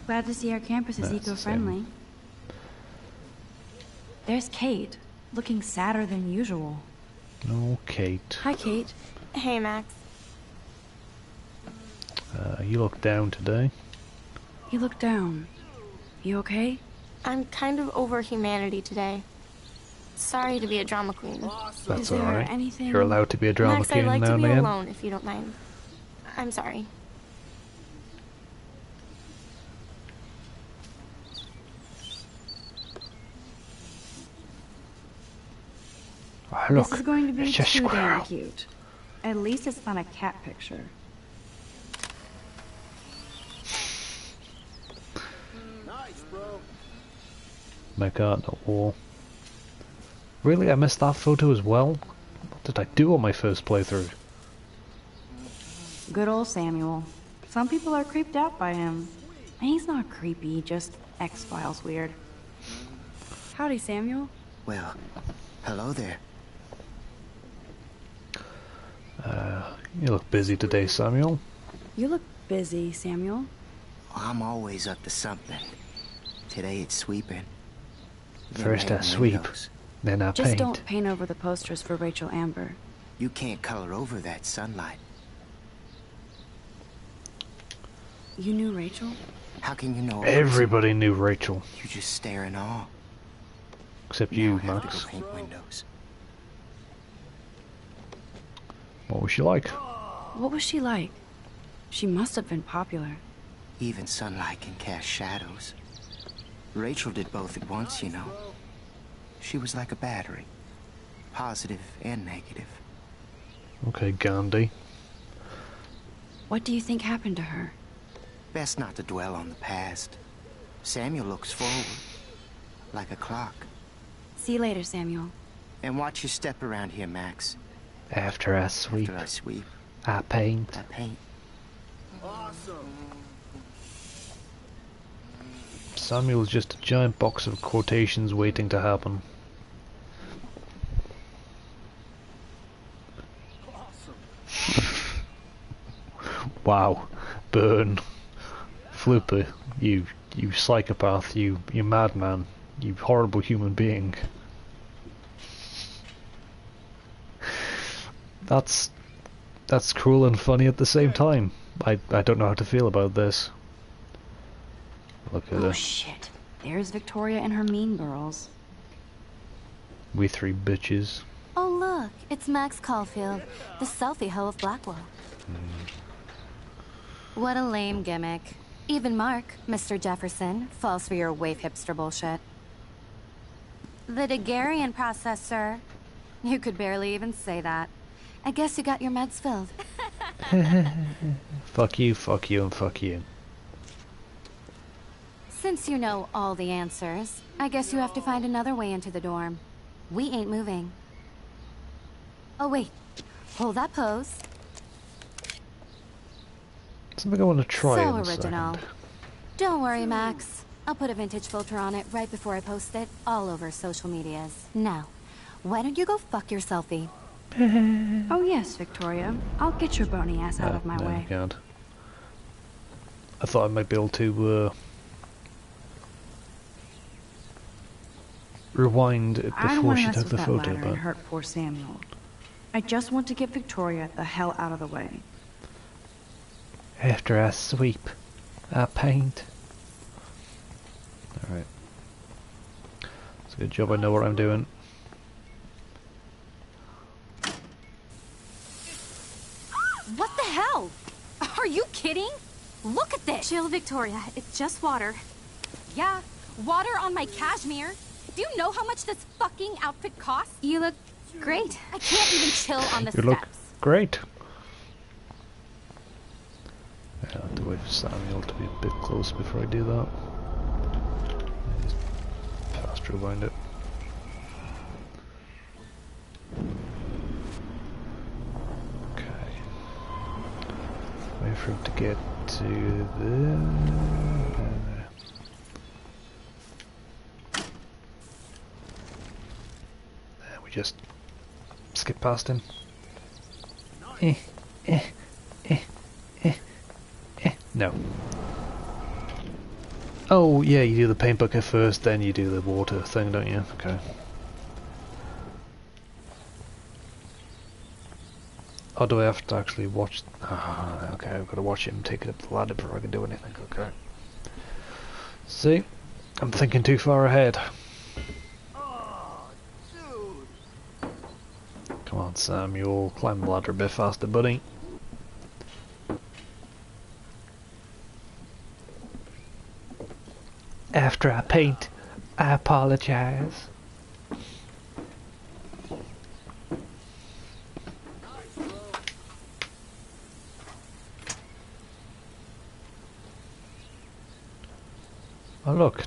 Glad to see our campus is eco-friendly. There's Kate, looking sadder than usual. No, Kate. Hi, Kate. Hey, Max. You look down today. You look down. You okay? I'm kind of over humanity today. Sorry to be a drama queen. That's alright. You're allowed to be a drama Max, queen I'd like now to be and again. alone if you don't mind. I'm sorry. Oh, look, this is going to be it's a too damn squirrel. cute. At least it's not a cat picture. Nice, bro. My god, the wall. Really? I missed that photo as well? What did I do on my first playthrough? Good old Samuel. Some people are creeped out by him. And he's not creepy, just X-Files weird. Howdy, Samuel. Well, hello there. You look busy today, Samuel. You look busy, Samuel. I'm always up to something. Today it's sweeping. Then First I painting sweep, windows. then I Just paint. don't paint over the posters for Rachel Amber. You can't color over that sunlight. You knew Rachel? How can you know? Everybody knew Rachel. You just stare in awe. Except Now you, I have to Max. go paint windows. What was she like? What was she like? She must have been popular. Even sunlight can cast shadows. Rachel did both at once, you know. She was like a battery. Positive and negative. Okay, Gandhi. What do you think happened to her? Best not to dwell on the past. Samuel looks forward. Like a clock. See you later, Samuel. And watch your step around here, Max. After I sweep, After I sweep, I paint. I paint. Awesome. Samuel's just a giant box of quotations waiting to happen. Wow. Burn. Flipper, you psychopath, you madman, you horrible human being. That's cruel and funny at the same time. I don't know how to feel about this. Look at Oh her. shit. There's Victoria and her mean girls. We three bitches. Oh, look, it's Max Caulfield, the selfie hoe of Blackwell. What a lame gimmick. Even Mark, Mr. Jefferson, falls for your waif hipster bullshit. The Daguerrean process, sir. You could barely even say that. I guess you got your meds filled. Fuck you, and fuck you. Since you know all the answers, I guess you have to find another way into the dorm. We ain't moving. Oh, wait. Hold that pose. Something I want to try So in a original. second. Don't worry, Max. I'll put a vintage filter on it right before I post it all over social medias. Now, why don't you go fuck your selfie? Oh yes, Victoria. I'll get your bony ass out of my no, way. you can't. I thought I might be able to rewind it I don't before want to she mess took with the that photo, ladder and but hurt poor Samuel. I just want to get Victoria the hell out of the way. after I sweep, I paint. Alright. It's a good job I know what I'm doing. What the hell? Are you kidding? Look at this! Chill, Victoria. It's just water. Yeah, Water on my cashmere? Do you know how much this fucking outfit costs? You look great. I can't even chill on the You steps. look great. I have to wait for Samuel to be a bit closer before I do that. Just fast rewind it. Okay. Wait for him to get to there. We just skip past him. No. Oh, yeah, you do the paint bucket first, then you do the water thing, don't you? Okay. Or do I have to actually watch... Ah, okay, I've got to watch him take it up the ladder before I can do anything, okay. See? I'm thinking too far ahead. Come on, Samuel, climb the ladder a bit faster, buddy. After I paint, I apologize. Oh look,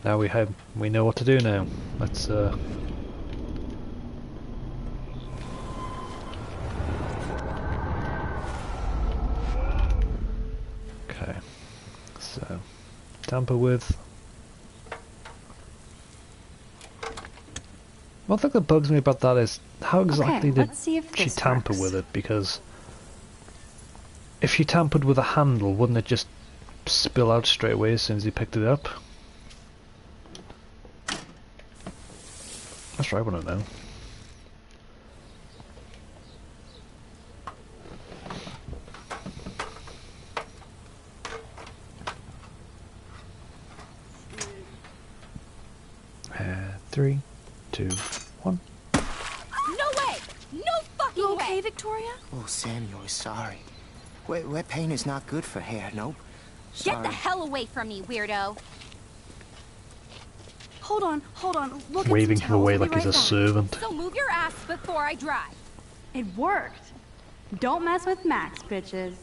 now we know what to do now. Let's Okay, so tamper with. One thing that bugs me about that is how exactly did she tamper with it, because if she tampered with a handle, wouldn't it just spill out straight away as soon as he picked it up? That's what I want to know. Three, 2, 1. No way! No fucking You okay, way! Victoria? Oh, Samuel, sorry. Wet paint is not good for hair, nope. Sorry. Get the hell away from me, weirdo! Hold on. Look, Waving him away like he's a servant. So move your ass before I dry. It worked. Don't mess with Max, bitches.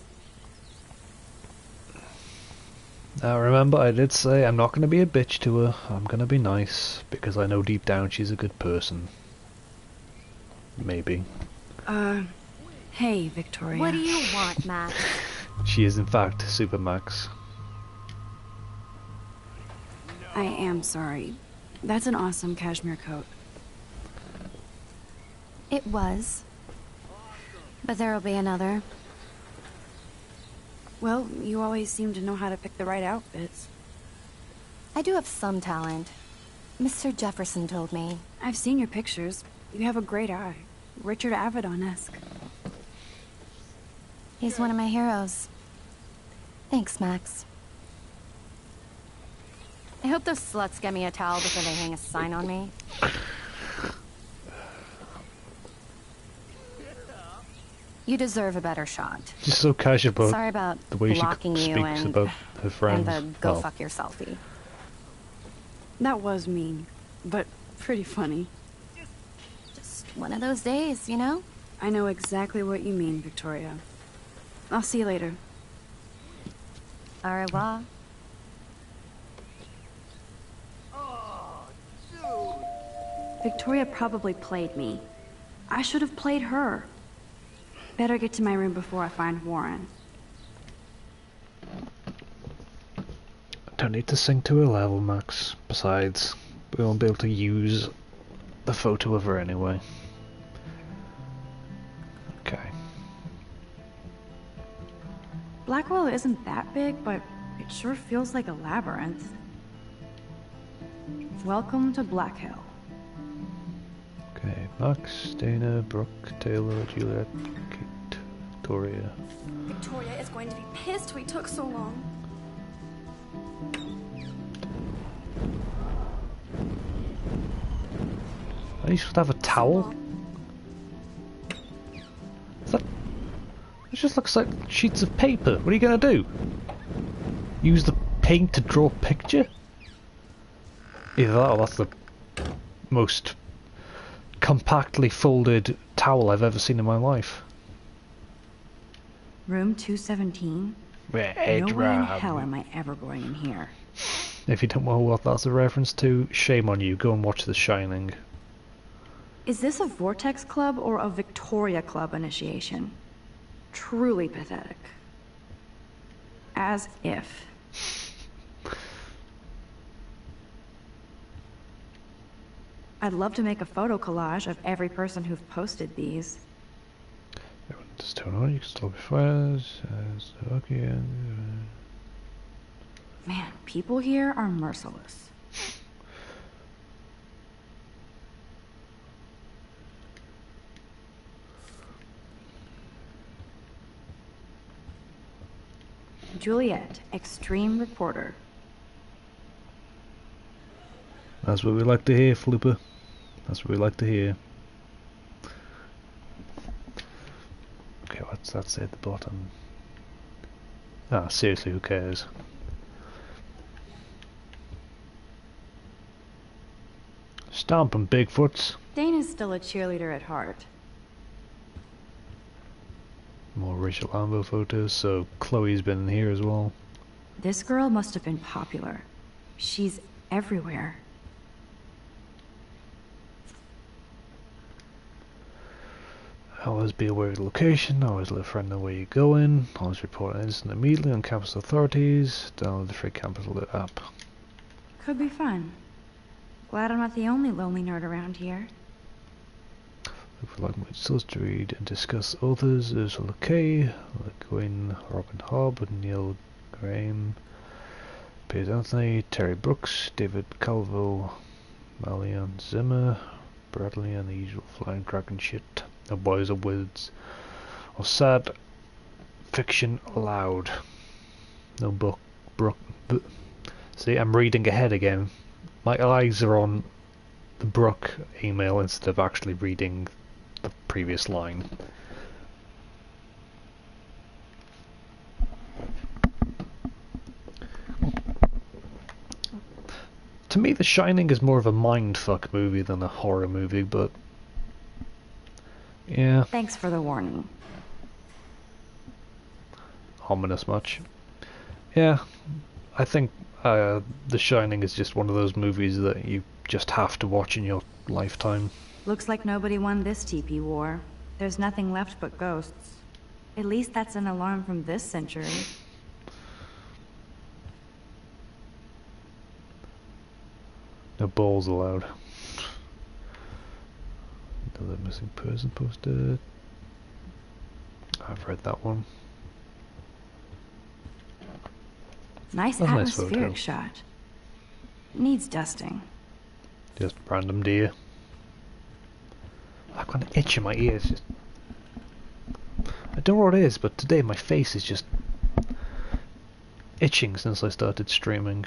Now remember, I did say I'm not going to be a bitch to her. I'm going to be nice, because I know deep down she's a good person. Maybe. Hey, Victoria. What do you want, Max? She is in fact Super Max. I am sorry. That's an awesome cashmere coat. It was. But there'll be another. Well, you always seem to know how to pick the right outfits. I do have some talent. Mr. Jefferson told me. I've seen your pictures. You have a great eye. Richard Avedon-esque. He's one of my heroes. Thanks, Max. I hope those sluts get me a towel before they hang a sign on me. You deserve a better shot. Just so casual about Sorry about the way she blocking you speaks and, about her friends. And the go fuck yourselfie. That was mean, but pretty funny. Just one of those days, you know? I know exactly what you mean, Victoria. I'll see you later. Au revoir. Victoria probably played me. I should have played her. Better get to my room before I find Warren. Don't need to sink to her level, Max. Besides, we won't be able to use the photo of her anyway. Okay. Blackwell isn't that big, but it sure feels like a labyrinth. Welcome to Black Hill. Okay, Max, Dana, Brooke, Taylor, Juliet, Kate, Victoria. Victoria is going to be pissed we took so long. Are you supposed to have a towel? Is that... It just looks like sheets of paper. What are you going to do? Use the paint to draw a picture? Either that or that's the most compactly folded towel I've ever seen in my life. Room 217? Red No way in Ram. hell am I ever going in here. If you don't know what that's a reference to, shame on you. Go and watch The Shining. Is this a Vortex Club or a Victoria Club initiation? Truly pathetic. As if. I'd love to make a photo collage of every person who've posted these. Just turn on, you can stop fires. Okay. Man, people here are merciless. Juliet, extreme reporter. That's what we like to hear, Flipper. That's what we like to hear. Okay, what's that say at the bottom? Ah, seriously, who cares? Stomping Bigfoots. Dana's still a cheerleader at heart. More Rachel Ambo photos, so Chloe's been in here as well. This girl must have been popular. She's everywhere. Always be aware of the location, always let a friend know where you're going, always report an incident immediately on campus authorities, download the free campus alert app. Could be fun. Glad I'm not the only lonely nerd around here. Look for language source to read and discuss authors, Ursula K, Le Guin, Robin Hobb, Neil Graham, Piers Anthony, Terry Brooks, David Calvo, Malian Zimmer, Bradley, and the usual flying dragon shit. No boys or words or sad fiction allowed. No book. See, I'm reading ahead again. My eyes are on the Brooke email instead of actually reading the previous line. To me, The Shining is more of a mindfuck movie than a horror movie, but yeah. Thanks for the warning. Ominous much. Yeah, I think The Shining is just one of those movies that you just have to watch in your lifetime. Looks like nobody won this TP war. There's nothing left but ghosts. At least that's an alarm from this century. No balls allowed. Another missing person poster. I've read that one. Nice That's atmospheric nice shot. Needs dusting. Just random deer. I've got an itch in my ears. Just I don't know what it is, but today my face is just itching since I started streaming.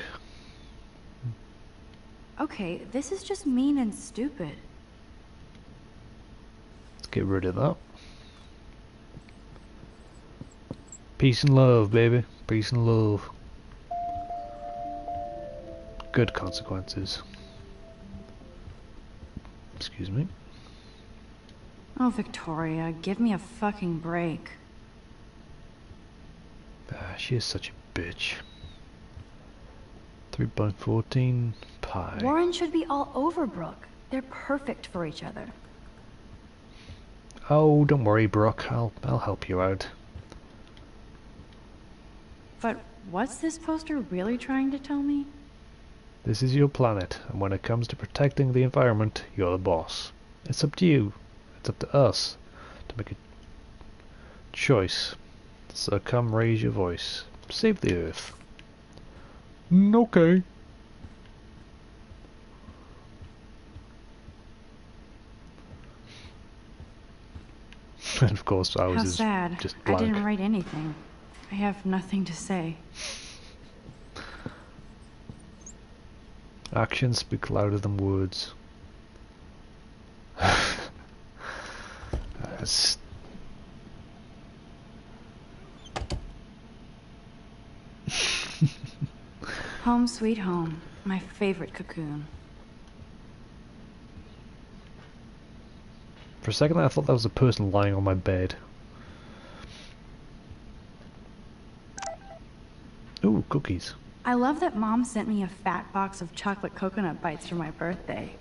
Okay, this is just mean and stupid. Let's get rid of that. Peace and love, baby. Peace and love. Good consequences. Excuse me. Oh, Victoria, give me a fucking break. She is such a bitch. 3.14 pi. Warren should be all over Brooke. They're perfect for each other. Oh, don't worry, Brooke. I'll help you out. But what's this poster really trying to tell me? This is your planet, and when it comes to protecting the environment, you're the boss. It's up to you. It's up to us to make a choice. So come raise your voice. Save the Earth. Okay. And of course, How ours is sad. just I blank. didn't write anything. I have nothing to say. Actions speak louder than words. That's... Home sweet home. My favorite cocoon. For a second I thought that was a person lying on my bed. Ooh, cookies. I love that Mom sent me a fat box of chocolate coconut bites for my birthday.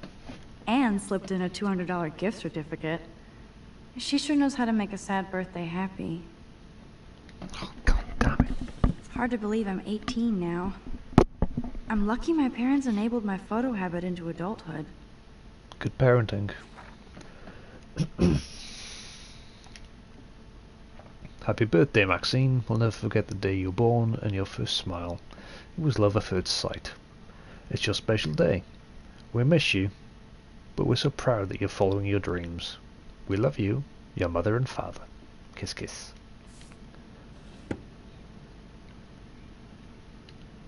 And slipped in a $200 gift certificate. She sure knows how to make a sad birthday happy. Oh, God damn it. It's hard to believe I'm 18 now. I'm lucky my parents enabled my photo habit into adulthood. Good parenting. Happy birthday, Maxine. We'll never forget the day you were born and your first smile. It was love at first sight. It's your special day. We miss you, but we're so proud that you're following your dreams. We love you, your mother and father. Kiss, kiss.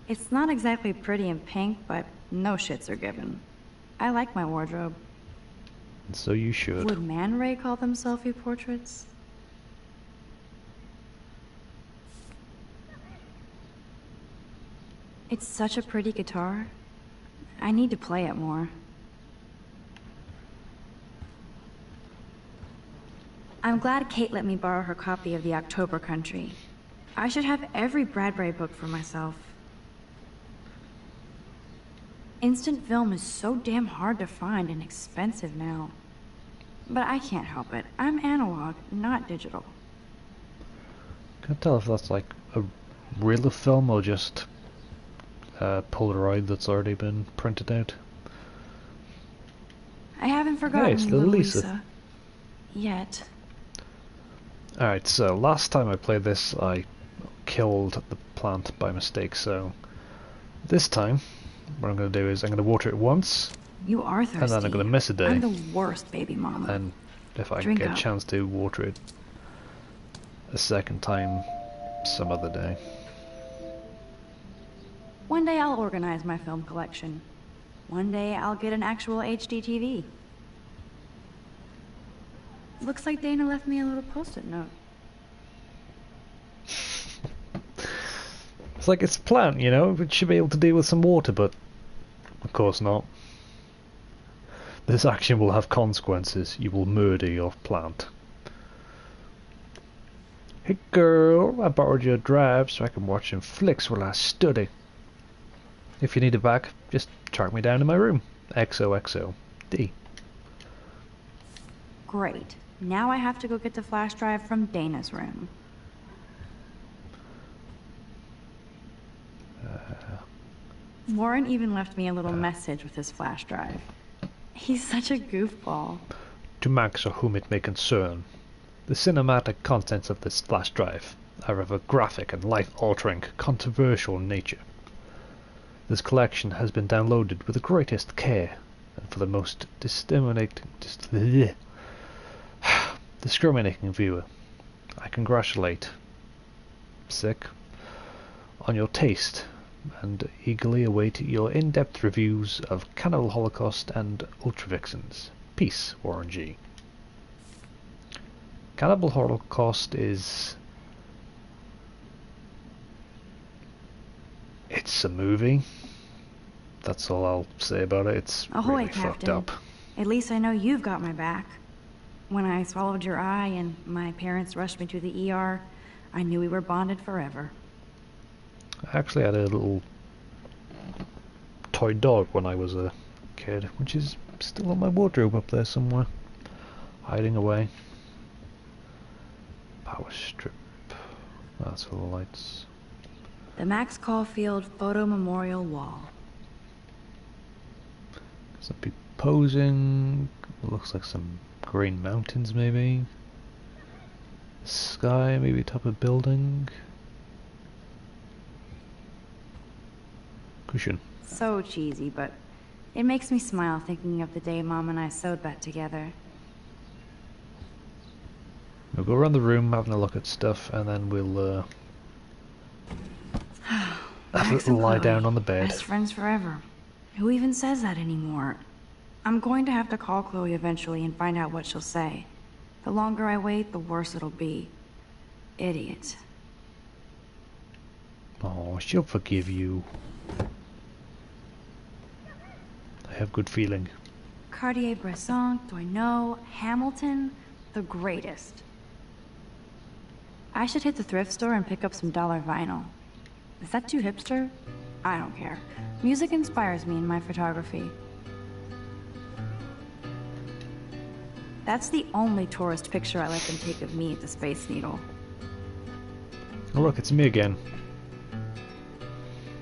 It's not exactly pretty and pink, but no shits are given. I like my wardrobe. And so you should. Would Man Ray call them selfie portraits? It's such a pretty guitar. I need to play it more. I'm glad Kate let me borrow her copy of The October Country. I should have every Bradbury book for myself. Instant film is so damn hard to find and expensive now. But I can't help it. I'm analog, not digital. Can't tell if that's like a real film or just Polaroid that's already been printed out. I haven't forgotten Hey, it's you, little little Lisa. Lisa. Yet. Alright, so last time I played this I killed the plant by mistake, so this time what I'm going to do is I'm going to water it once, You are thirsty. and then I'm going to miss a day, I'm the worst baby mama. and if I Drink get up. a chance to water it a second time some other day. One day I'll organize my film collection. One day I'll get an actual HD TV. Looks like Dana left me a little post-it note. It's like it's a plant, you know, it should be able to deal with some water, but of course not. This action will have consequences. You will murder your plant. Hey girl, I borrowed your drive so I can watch some flicks while I study. If you need it back, just track me down to my room. XOXO. D. Great. Now I have to go get the flash drive from Dana's room. Warren even left me a little message with his flash drive. He's such a goofball. To Max or whom it may concern, the cinematic contents of this flash drive are of a graphic and life-altering, controversial nature. This collection has been downloaded with the greatest care and for the most discriminating viewer. I congratulate on your taste and eagerly await your in-depth reviews of Cannibal Holocaust and Ultra Vixens. Peace, Warren G. Cannibal Holocaust is... it's a movie. That's all I'll say about it. It's Ahoy, really fucked Captain. up. At least I know you've got my back. When I swallowed your eye and my parents rushed me to the ER, I knew we were bonded forever. I actually had a little toy dog when I was a kid, which is still in my wardrobe up there somewhere, hiding away. Power strip. That's all the lights. The Max Caulfield Photo Memorial Wall. Some people posing. Looks like some green mountains, maybe. Sky, maybe top of building. Cushion. So cheesy, but it makes me smile thinking of the day Mom and I sewed that together. We'll go around the room having a look at stuff, and then we'll Max and lie Chloe, down on the bed. Best friends forever. Who even says that anymore? I'm going to have to call Chloe eventually and find out what she'll say. The longer I wait, the worse it'll be. Idiot. Oh, she'll forgive you. I have good feeling. Cartier-Bresson, Doisneau, Hamilton, the greatest. I should hit the thrift store and pick up some dollar vinyl. Is that too hipster? I don't care. Music inspires me in my photography. That's the only tourist picture I let them take of me at the Space Needle. Oh look, it's me again.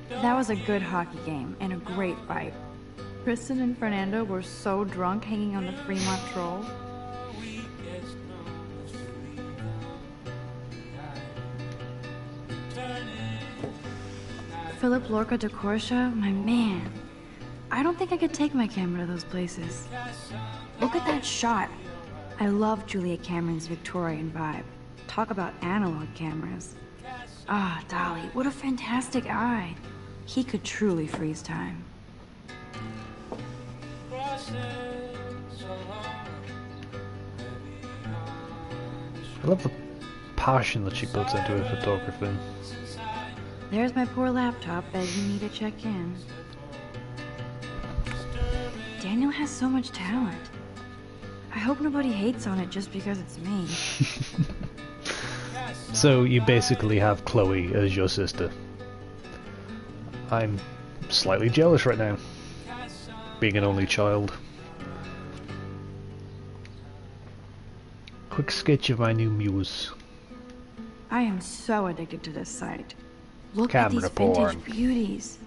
That was a good hockey game and a great fight. Kristen and Fernando were so drunk hanging on the Fremont Troll. Philip Lorca de Corsia, my man. I don't think I could take my camera to those places. Look at that shot. I love Julia Cameron's Victorian vibe. Talk about analog cameras. Ah, Dolly, what a fantastic eye. He could truly freeze time. I love the passion that she puts into her photography. There's my poor laptop begging me to check in. Daniel has so much talent. I hope nobody hates on it just because it's me. So you basically have Chloe as your sister. I'm slightly jealous right now, being an only child. Quick sketch of my new muse. I am so addicted to this site. Look Camera at these porn. vintage beauties.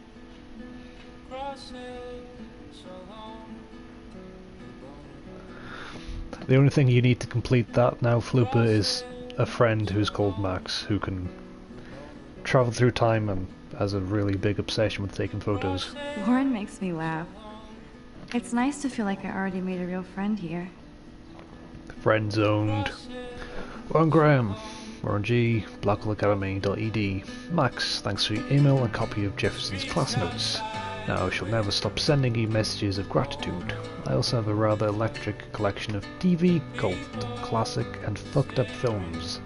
The only thing you need to complete that now, Flooper, is a friend who's called Max, who can travel through time and has a really big obsession with taking photos. Warren makes me laugh. It's nice to feel like I already made a real friend here. Friend zoned. Warren Graham, Warren G, blackhole.academy.ed. Max, thanks for your email and copy of Jefferson's class notes. Now I shall never stop sending you messages of gratitude. I also have a rather electric collection of TV, cult, classic and fucked up films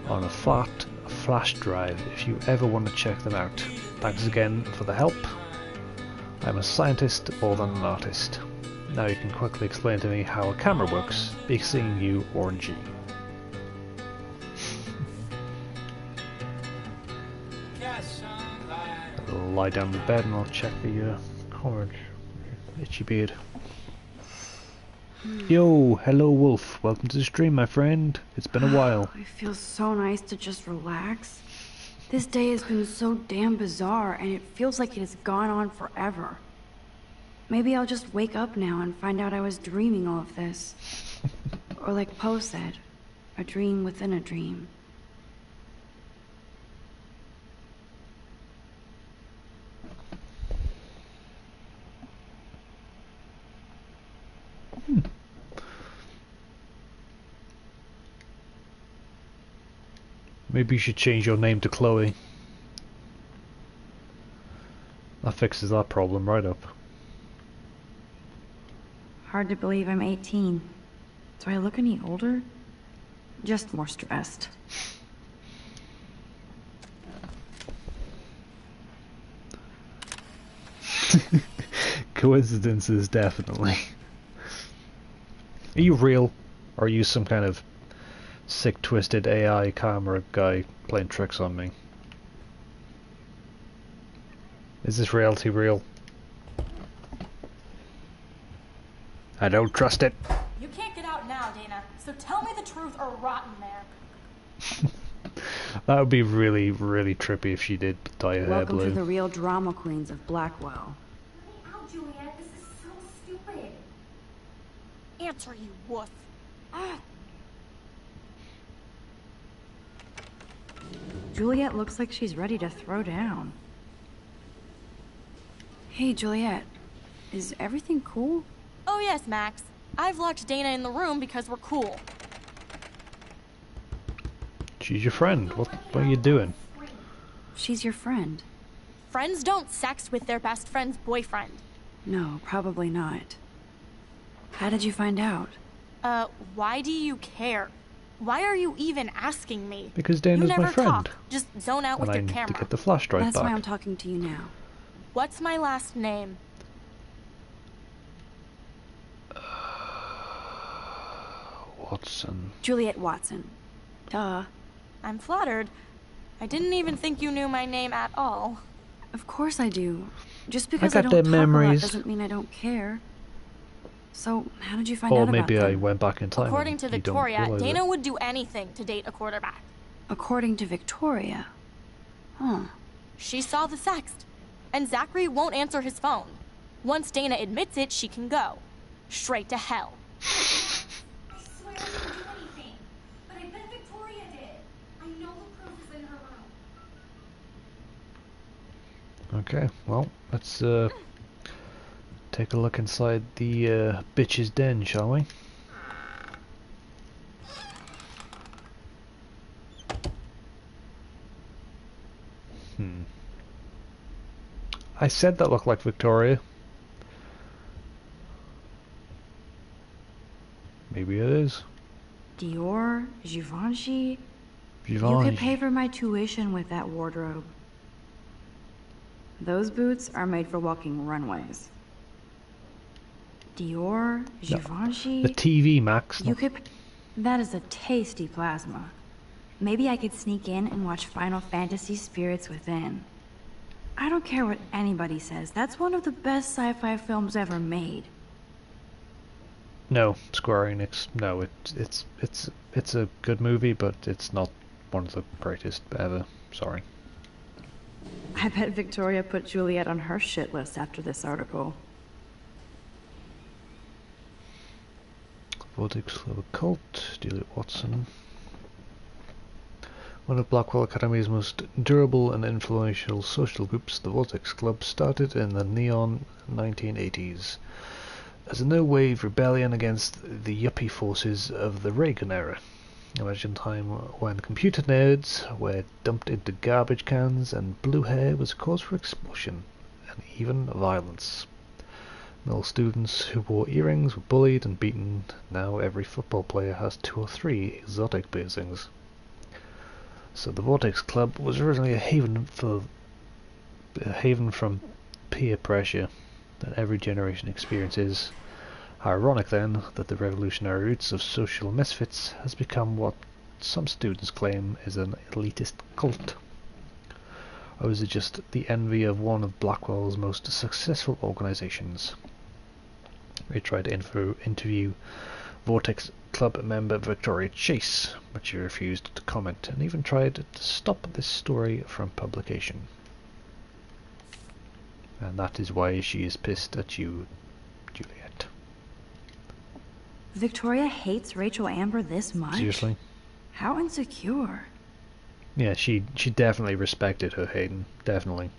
on a flat flash drive if you ever want to check them out. Thanks again for the help. I'm a scientist more than an artist. Now you can quickly explain to me how a camera works. Be seeing you, Orangey. I'll lie down in the bed and I'll check the orange itchy beard. Yo, hello Wolf. Welcome to the stream, my friend. It's been a while. It feels so nice to just relax. This day has been so damn bizarre, and it feels like it has gone on forever. Maybe I'll just wake up now and find out I was dreaming all of this. Or like Poe said, a dream within a dream. Maybe you should change your name to Chloe. That fixes that problem right up. Hard to believe I'm 18. Do I look any older? Just more stressed. Coincidences, definitely. Are you real? Or are you some kind of sick, twisted AI camera guy playing tricks on me? Is this reality real? I don't trust it. You can't get out now, Dana, so tell me the truth or rot in there. That would be really, really trippy if she did dye her hair Welcome blue. to the real drama queens of Blackwell. Ow, Juliet, this is so stupid. Answer, you wuss. Juliet looks like she's ready to throw down. Hey, Juliet. Is everything cool? Oh yes, Max. I've locked Dana in the room because we're cool. She's your friend. What are you doing? She's your friend. Friends don't sex with their best friend's boyfriend. No, probably not. How did you find out? Why do you care? Why are you even asking me? Because Dana's you never my friend. talk. Just zone out And with I your need camera. to get the flash drive That's back. why I'm talking to you now. What's my last name? Watson. Juliet Watson. Duh. I'm flattered. I didn't even think you knew my name at all. Of course I do. Just because I I got don't them talk a lot memories. doesn't mean I don't care. So, how did you find Or out about maybe I them? went back in time. According and to you don't Victoria, realise Dana it. would do anything to date a quarterback. According to Victoria. Huh. She saw the sext. And Zachary won't answer his phone. Once Dana admits it, she can go. Straight to hell. I swear I didn't do anything. But I bet Victoria did. I know the proof is in her room. Okay, well, let's take a look inside the bitch's den, shall we? I said that looked like Victoria. Maybe it is. Dior, Givenchy. You Givenchy. could pay for my tuition with that wardrobe. Those boots are made for walking runways. Dior, Givenchy. The TV, Max. You could. That is a tasty plasma. Maybe I could sneak in and watch Final Fantasy Spirits Within. I don't care what anybody says. That's one of the best sci-fi films ever made. No, Square Enix. No, it's a good movie, but it's not one of the greatest ever. Sorry. I bet Victoria put Juliet on her shit list after this article. Vortex Club Cult, Juliet Watson. One of Blackwell Academy's most durable and influential social groups, the Vortex Club started in the neon 1980s as a no-wave rebellion against the yuppie forces of the Reagan era. Imagine time when computer nerds were dumped into garbage cans and blue hair was cause for explosion and even violence. Male students who wore earrings were bullied and beaten. Now every football player has 2 or 3 exotic piercings. So the Vortex Club was originally a haven from peer pressure that every generation experiences. How ironic then that the revolutionary roots of social misfits has become what some students claim is an elitist cult. Or is it just the envy of one of Blackwell's most successful organizations? We tried to interview Vortex Club member Victoria Chase, but she refused to comment and even tried to stop this story from publication. And that is why she is pissed at you, Juliet. Victoria hates Rachel Amber this much? Seriously? How insecure. Yeah, she definitely respected her, Hayden. Definitely.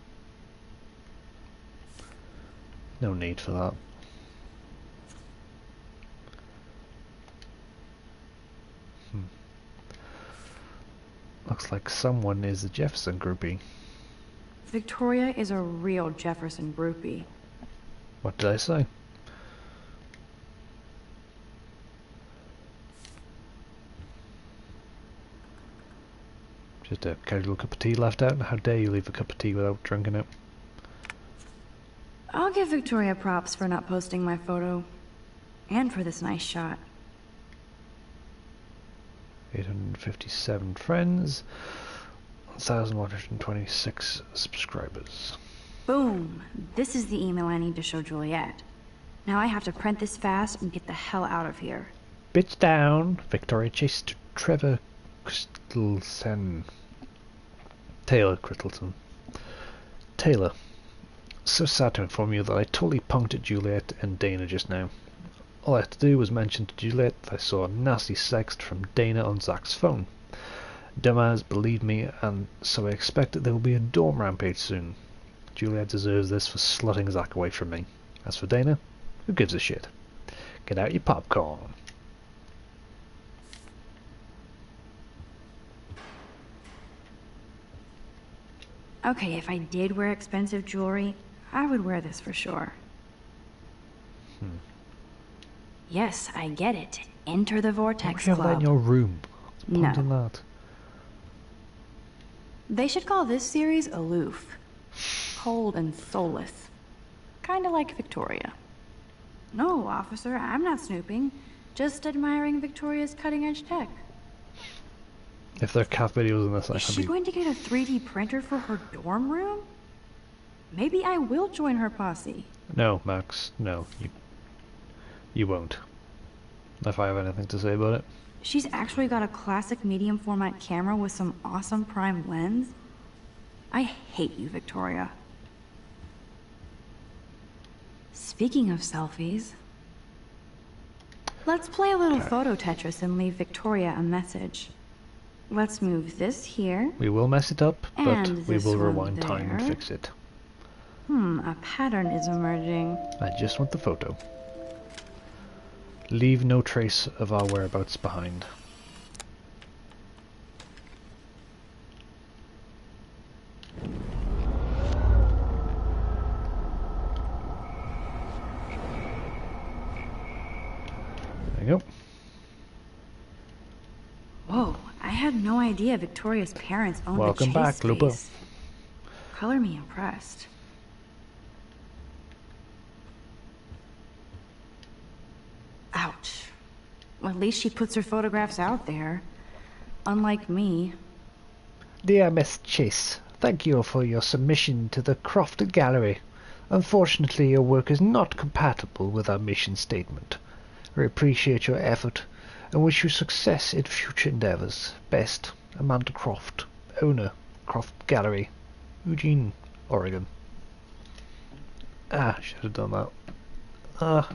No need for that. Looks like someone is a Jefferson groupie. Victoria is a real Jefferson groupie. What did I say? Just a casual cup of tea left out? How dare you leave a cup of tea without drinking it? I'll give Victoria props for not posting my photo. And for this nice shot. 857 friends, 1,126 subscribers. Boom! This is the email I need to show Juliet. Now I have to print this fast and get the hell out of here. Bitch down! Victoria Chase to Trevor Christelsen. Taylor Christelsen. Taylor, so sad to inform you that I totally punked at Juliet and Dana just now. All I had to do was mention to Juliet that I saw a nasty sext from Dana on Zach's phone. Dumbass believed me, and so I expect that there will be a dorm rampage soon. Juliet deserves this for slutting Zach away from me. As for Dana, who gives a shit? Get out your popcorn. Okay, if I did wear expensive jewelry, I would wear this for sure. Yes, I get it. Enter the Vortex Why do you have that in Club. your room? What's the point in No. that? They should call this series Aloof. Cold and soulless. Kinda like Victoria. No, officer, I'm not snooping. Just admiring Victoria's cutting-edge tech. If there are cat videos in this, I Is can she be... going to get a 3D printer for her dorm room? Maybe I will join her posse. No, Max, no, you won't. If I have anything to say about it. She's actually got a classic medium format camera with some awesome prime lens. I hate you, Victoria. Speaking of selfies, let's play a little photo Tetris and leave Victoria a message. Let's move this here. We will mess it up, but And we this will one rewind time and there. fix it. A pattern is emerging. I just want the photo. Leave no trace of our whereabouts behind. There you go. Whoa, I had no idea Victoria's parents owned Welcome a back, chase Lupo. space. Color me impressed. Ouch. Well, at least she puts her photographs out there. Unlike me. Dear Miss Chase, thank you for your submission to the Crofted Gallery. Unfortunately, your work is not compatible with our mission statement. We appreciate your effort and wish you success in future endeavors. Best, Amanda Croft, owner, Croft Gallery, Eugene, Oregon. Ah, should have done that. Ah.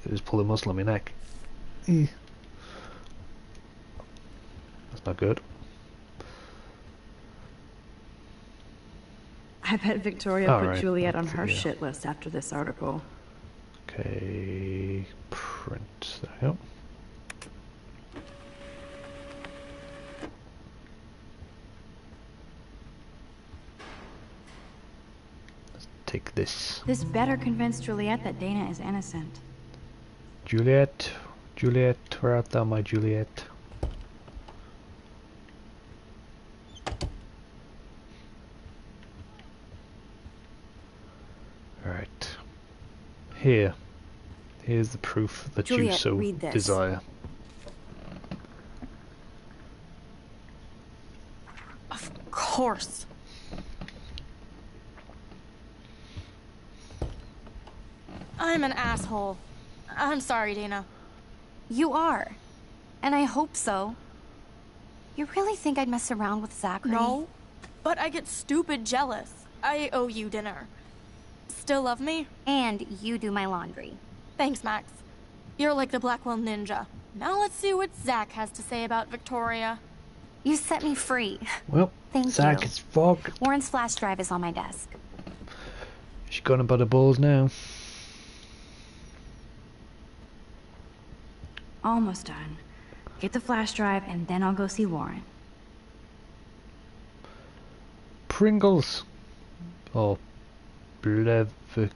It was pulling muscle on my neck. That's not good. I bet Victoria All put right, Juliet on that's- her yeah. shit list after this article. Okay, print. There we go. Let's take this. This better convince Juliet that Dana is innocent. Juliet, Juliet, where art thou, my Juliet? Alright. Here's the proof that you Juliet, so read this. desire. Of course. I'm an asshole. I'm sorry, Dana. You are. And I hope so. You really think I'd mess around with Zachary? No, but I get stupid jealous. I owe you dinner. Still love me? And you do my laundry. Thanks, Max. You're like the Blackwell Ninja. Now let's see what Zach has to say about Victoria. You set me free. Well, Thank Zach you. is fucked. Warren's flash drive is on my desk. She's gone about the balls now. Almost done. Get the flash drive and then I'll go see Warren. Pringles. Or Leverquiftip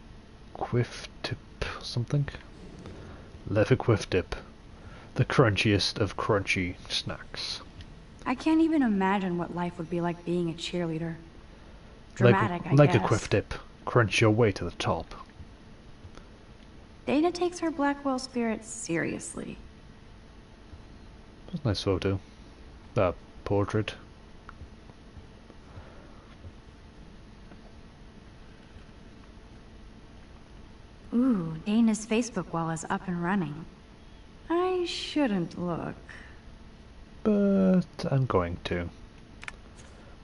something. Leverquiftip. The crunchiest of crunchy snacks. I can't even imagine what life would be like being a cheerleader. Dramatic, like I a guess. quiff dip. Crunch your way to the top. Dana takes her Blackwell spirit seriously. That's a nice photo. That portrait. Ooh, Dana's Facebook wall is up and running. I shouldn't look. But I'm going to. I'm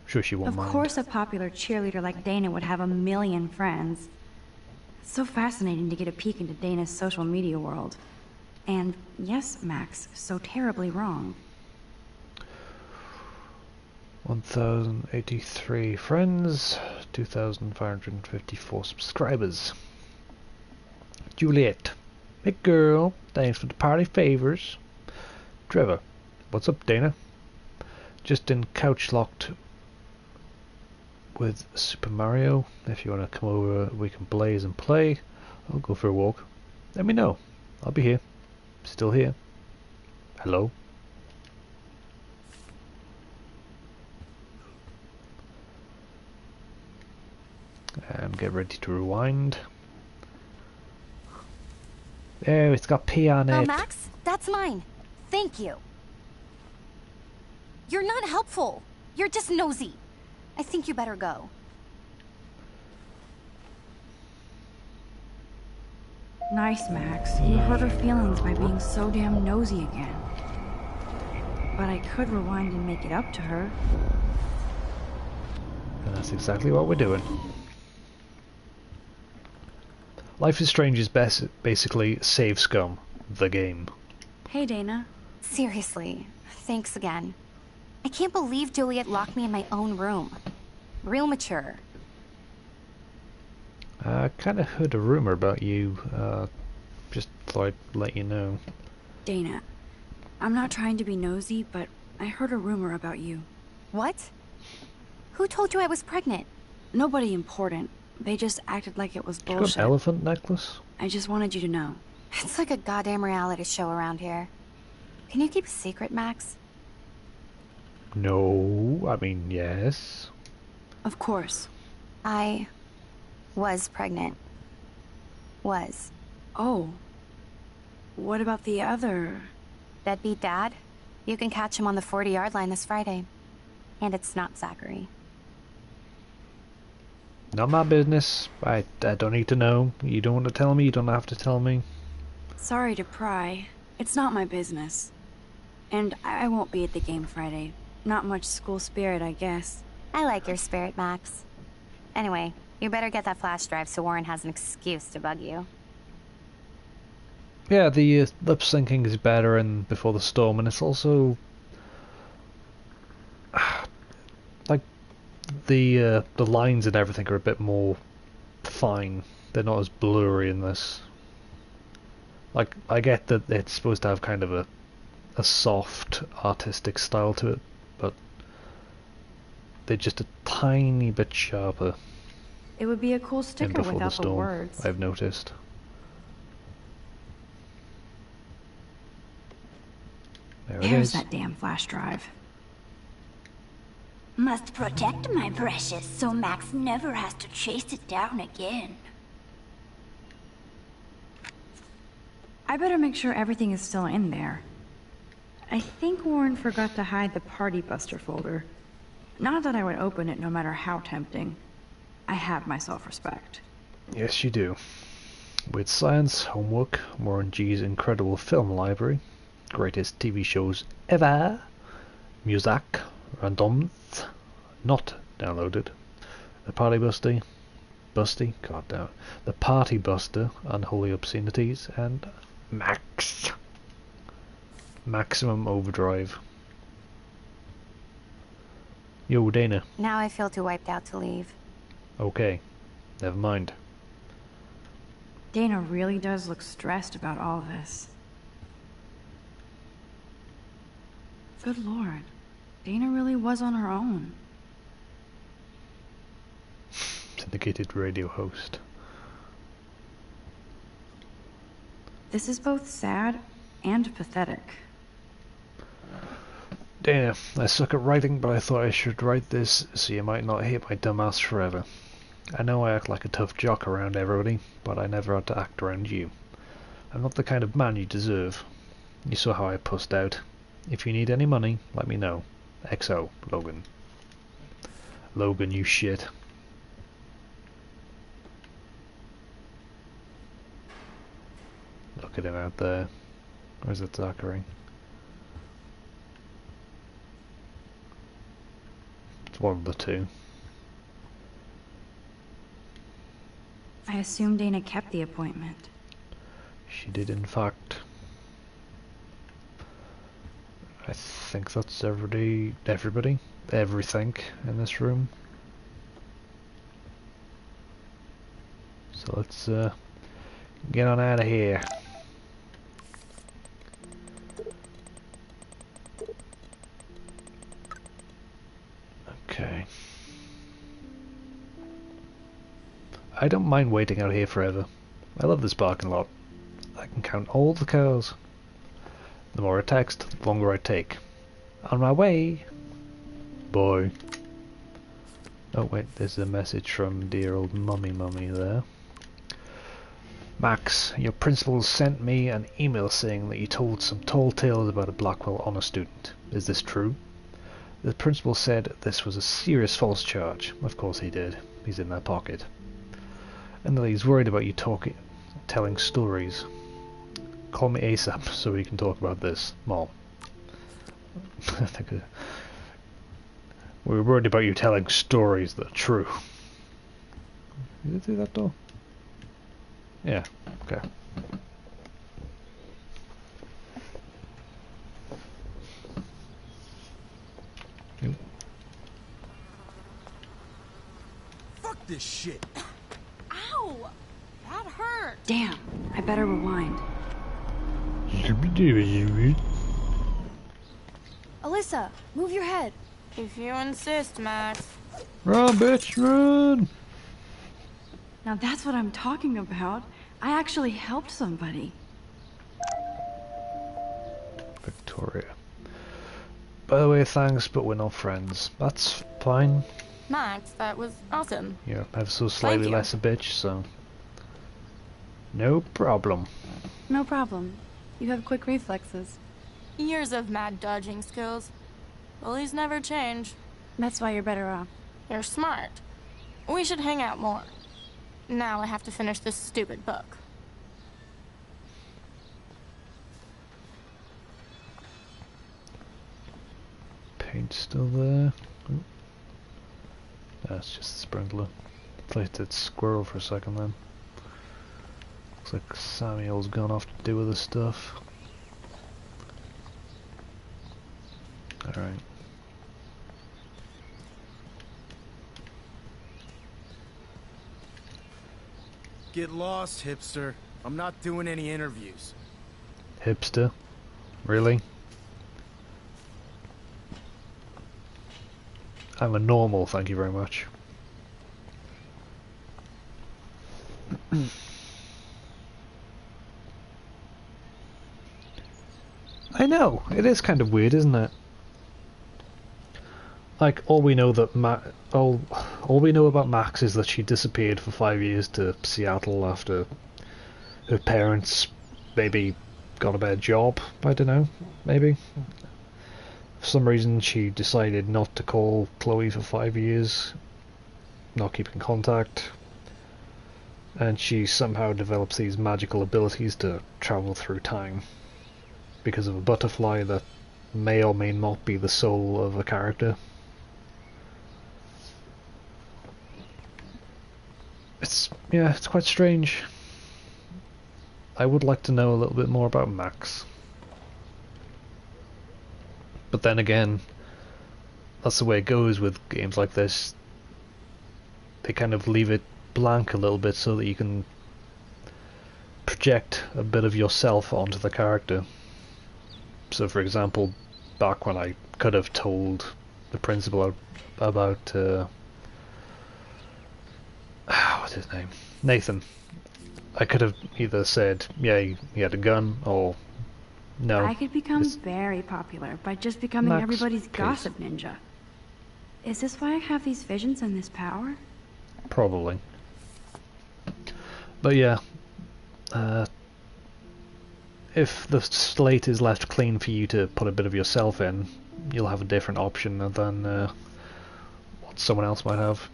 sure she won't Of mind. course a popular cheerleader like Dana would have a million friends. It's so fascinating to get a peek into Dana's social media world. And yes, Max, so terribly wrong. 1,083 friends, 2,554 subscribers. Juliet, big girl, thanks for the party favors. Trevor, what's up, Dana? Just in couch locked with Super Mario. If you want to come over, we can blaze and play. I'll go for a walk. Let me know. I'll be here. Still here. Hello. And get ready to rewind. Oh, it's got pee on Oh, it. Max, that's mine. Thank you. You're not helpful. You're just nosy. I think you better go. Nice, Max. You hurt her feelings by being so damn nosy again. But I could rewind and make it up to her. And that's exactly what we're doing. Life is Strange is basically Save Scum, the game. Hey, Dana. Seriously, thanks again. I can't believe Juliet locked me in my own room. Real mature. I kind of heard a rumor about you. Just thought I'd let you know. Dana, I'm not trying to be nosy, but I heard a rumor about you. What? Who told you I was pregnant? Nobody important. They just acted like it was You got bullshit. an elephant necklace? I just wanted you to know. It's like a goddamn reality show around here. Can you keep a secret, Max? No, I mean yes. Of course. I was pregnant. Was. Oh. What about the other? Deadbeat dad? You can catch him on the 40-yard line this Friday. And it's not Zachary. Not my business. I don't need to know. You don't want to tell me, you don't have to tell me. Sorry to pry. It's not my business. And I won't be at the game Friday. Not much school spirit, I guess. I like your spirit, Max. Anyway, you better get that flash drive so Warren has an excuse to bug you. Yeah, the lip syncing is better in Before the Storm, and it's also like the lines and everything are a bit more fine. They're not as blurry in this. Like, I get that it's supposed to have kind of a soft artistic style to it, but they're just a tiny bit sharper. It would be a cool In sticker Before the without the Storm, words. I've noticed. There it There's is. that damn flash drive. Must protect my precious so Max never has to chase it down again. I better make sure everything is still in there. I think Warren forgot to hide the Party Buster folder. Not that I would open it no matter how tempting. I have my self-respect. Yes, you do. With science, homework, Warren G's incredible film library, greatest TV shows ever, music, randoms, not downloaded, the Party Busty, god damn it, the Party Buster, unholy obscenities, and Max. Maximum Overdrive. Yo, Dana. Now I feel too wiped out to leave. Okay, never mind. Dana really does look stressed about all this. Good lord. Dana really was on her own. Syndicated radio host. This is both sad and pathetic. Dana, I suck at writing, but I thought I should write this so you might not hate my dumbass forever. I know I act like a tough jock around everybody, but I never had to act around you. I'm not the kind of man you deserve. You saw how I pussed out. If you need any money, let me know. XO, Logan. Logan, you shit. Look at him out there. Or is it Zachary? It's one of the two. I assume Dana kept the appointment. She did, in fact. I think that's everything in this room. So let's get on out of here. Okay. I don't mind waiting out here forever. I love this parking lot. I can count all the cars. The more I text, the longer I take. On my way! Boy. Oh wait, there's a message from dear old mummy there. Max, your principal sent me an email saying that you told some tall tales about a Blackwell honor student. Is this true? The principal said this was a serious false charge. Of course he did. He's in their pocket. And that he's worried about you telling stories. Call me ASAP so we can talk about this more. I think we're worried about you telling stories that are true. Did it do that door? Yeah, okay. Yep. Fuck this shit. Ow! That hurt. Damn, I better rewind. Alyssa, move your head. If you insist, Max. Run, bitch, run! Now that's what I'm talking about. I actually helped somebody. Victoria. By the way, thanks, but we're not friends. That's fine. Max, that was awesome. You're ever so slightly Thank you. less a bitch, so... No problem. No problem. You have quick reflexes. Years of mad dodging skills. Bullies never change. That's why you're better off. You're smart. We should hang out more. Now I have to finish this stupid book. Paint still there. Ooh. That's just the sprinkler. Thought that squirrel for a second then. Looks like Samuel's gone off to do other stuff. Alright. Get lost, hipster. I'm not doing any interviews. Hipster? Really? I'm a normal, thank you very much. I know, it is kind of weird, isn't it? Like, all we know we know about Max is that she disappeared for 5 years to Seattle after her parents maybe got a better job. I don't know, maybe. For some reason she decided not to call Chloe for 5 years, not keep in contact, and she somehow develops these magical abilities to travel through time because of a butterfly that may or may not be the soul of a character. It's quite strange. I would like to know a little bit more about Max. But then again, that's the way it goes with games like this. They kind of leave it blank a little bit so that you can project a bit of yourself onto the character. So for example, back when I could have told the principal about what's his name? Nathan. I could have either said, yeah, he had a gun, or no. I could become very popular by just becoming Max, everybody's please. gossip ninja. Is this why I have these visions and this power? Probably. But yeah, if the slate is left clean for you to put a bit of yourself in, you'll have a different option than what someone else might have.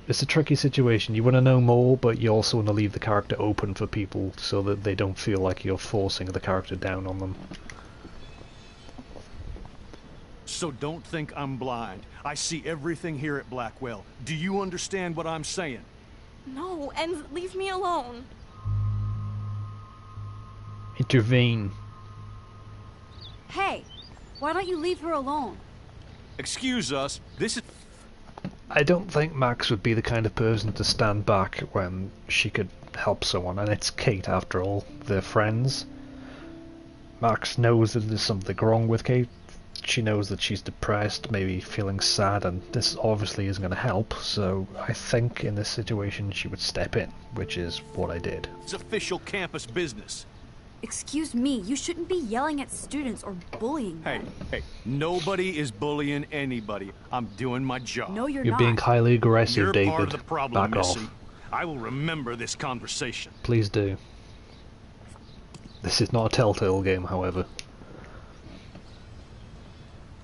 It's a tricky situation. You want to know more, but you also want to leave the character open for people so that they don't feel like you're forcing the character down on them. So don't think I'm blind. I see everything here at Blackwell. Do you understand what I'm saying? No, and leave me alone. Intervene. Hey, why don't you leave her alone? Excuse us, this is... I don't think Max would be the kind of person to stand back when she could help someone, and it's Kate after all. They're friends. Max knows that there's something wrong with Kate. She knows that she's depressed, maybe feeling sad, and this obviously isn't going to help, so I think in this situation she would step in, which is what I did. It's official campus business. Excuse me, you shouldn't be yelling at students or bullying them. Hey, nobody is bullying anybody. I'm doing my job. No, you're You're not. being highly aggressive, You're David. part of the problem, Back Missy. off. I will remember this conversation. Please do. This is not a Telltale game, however.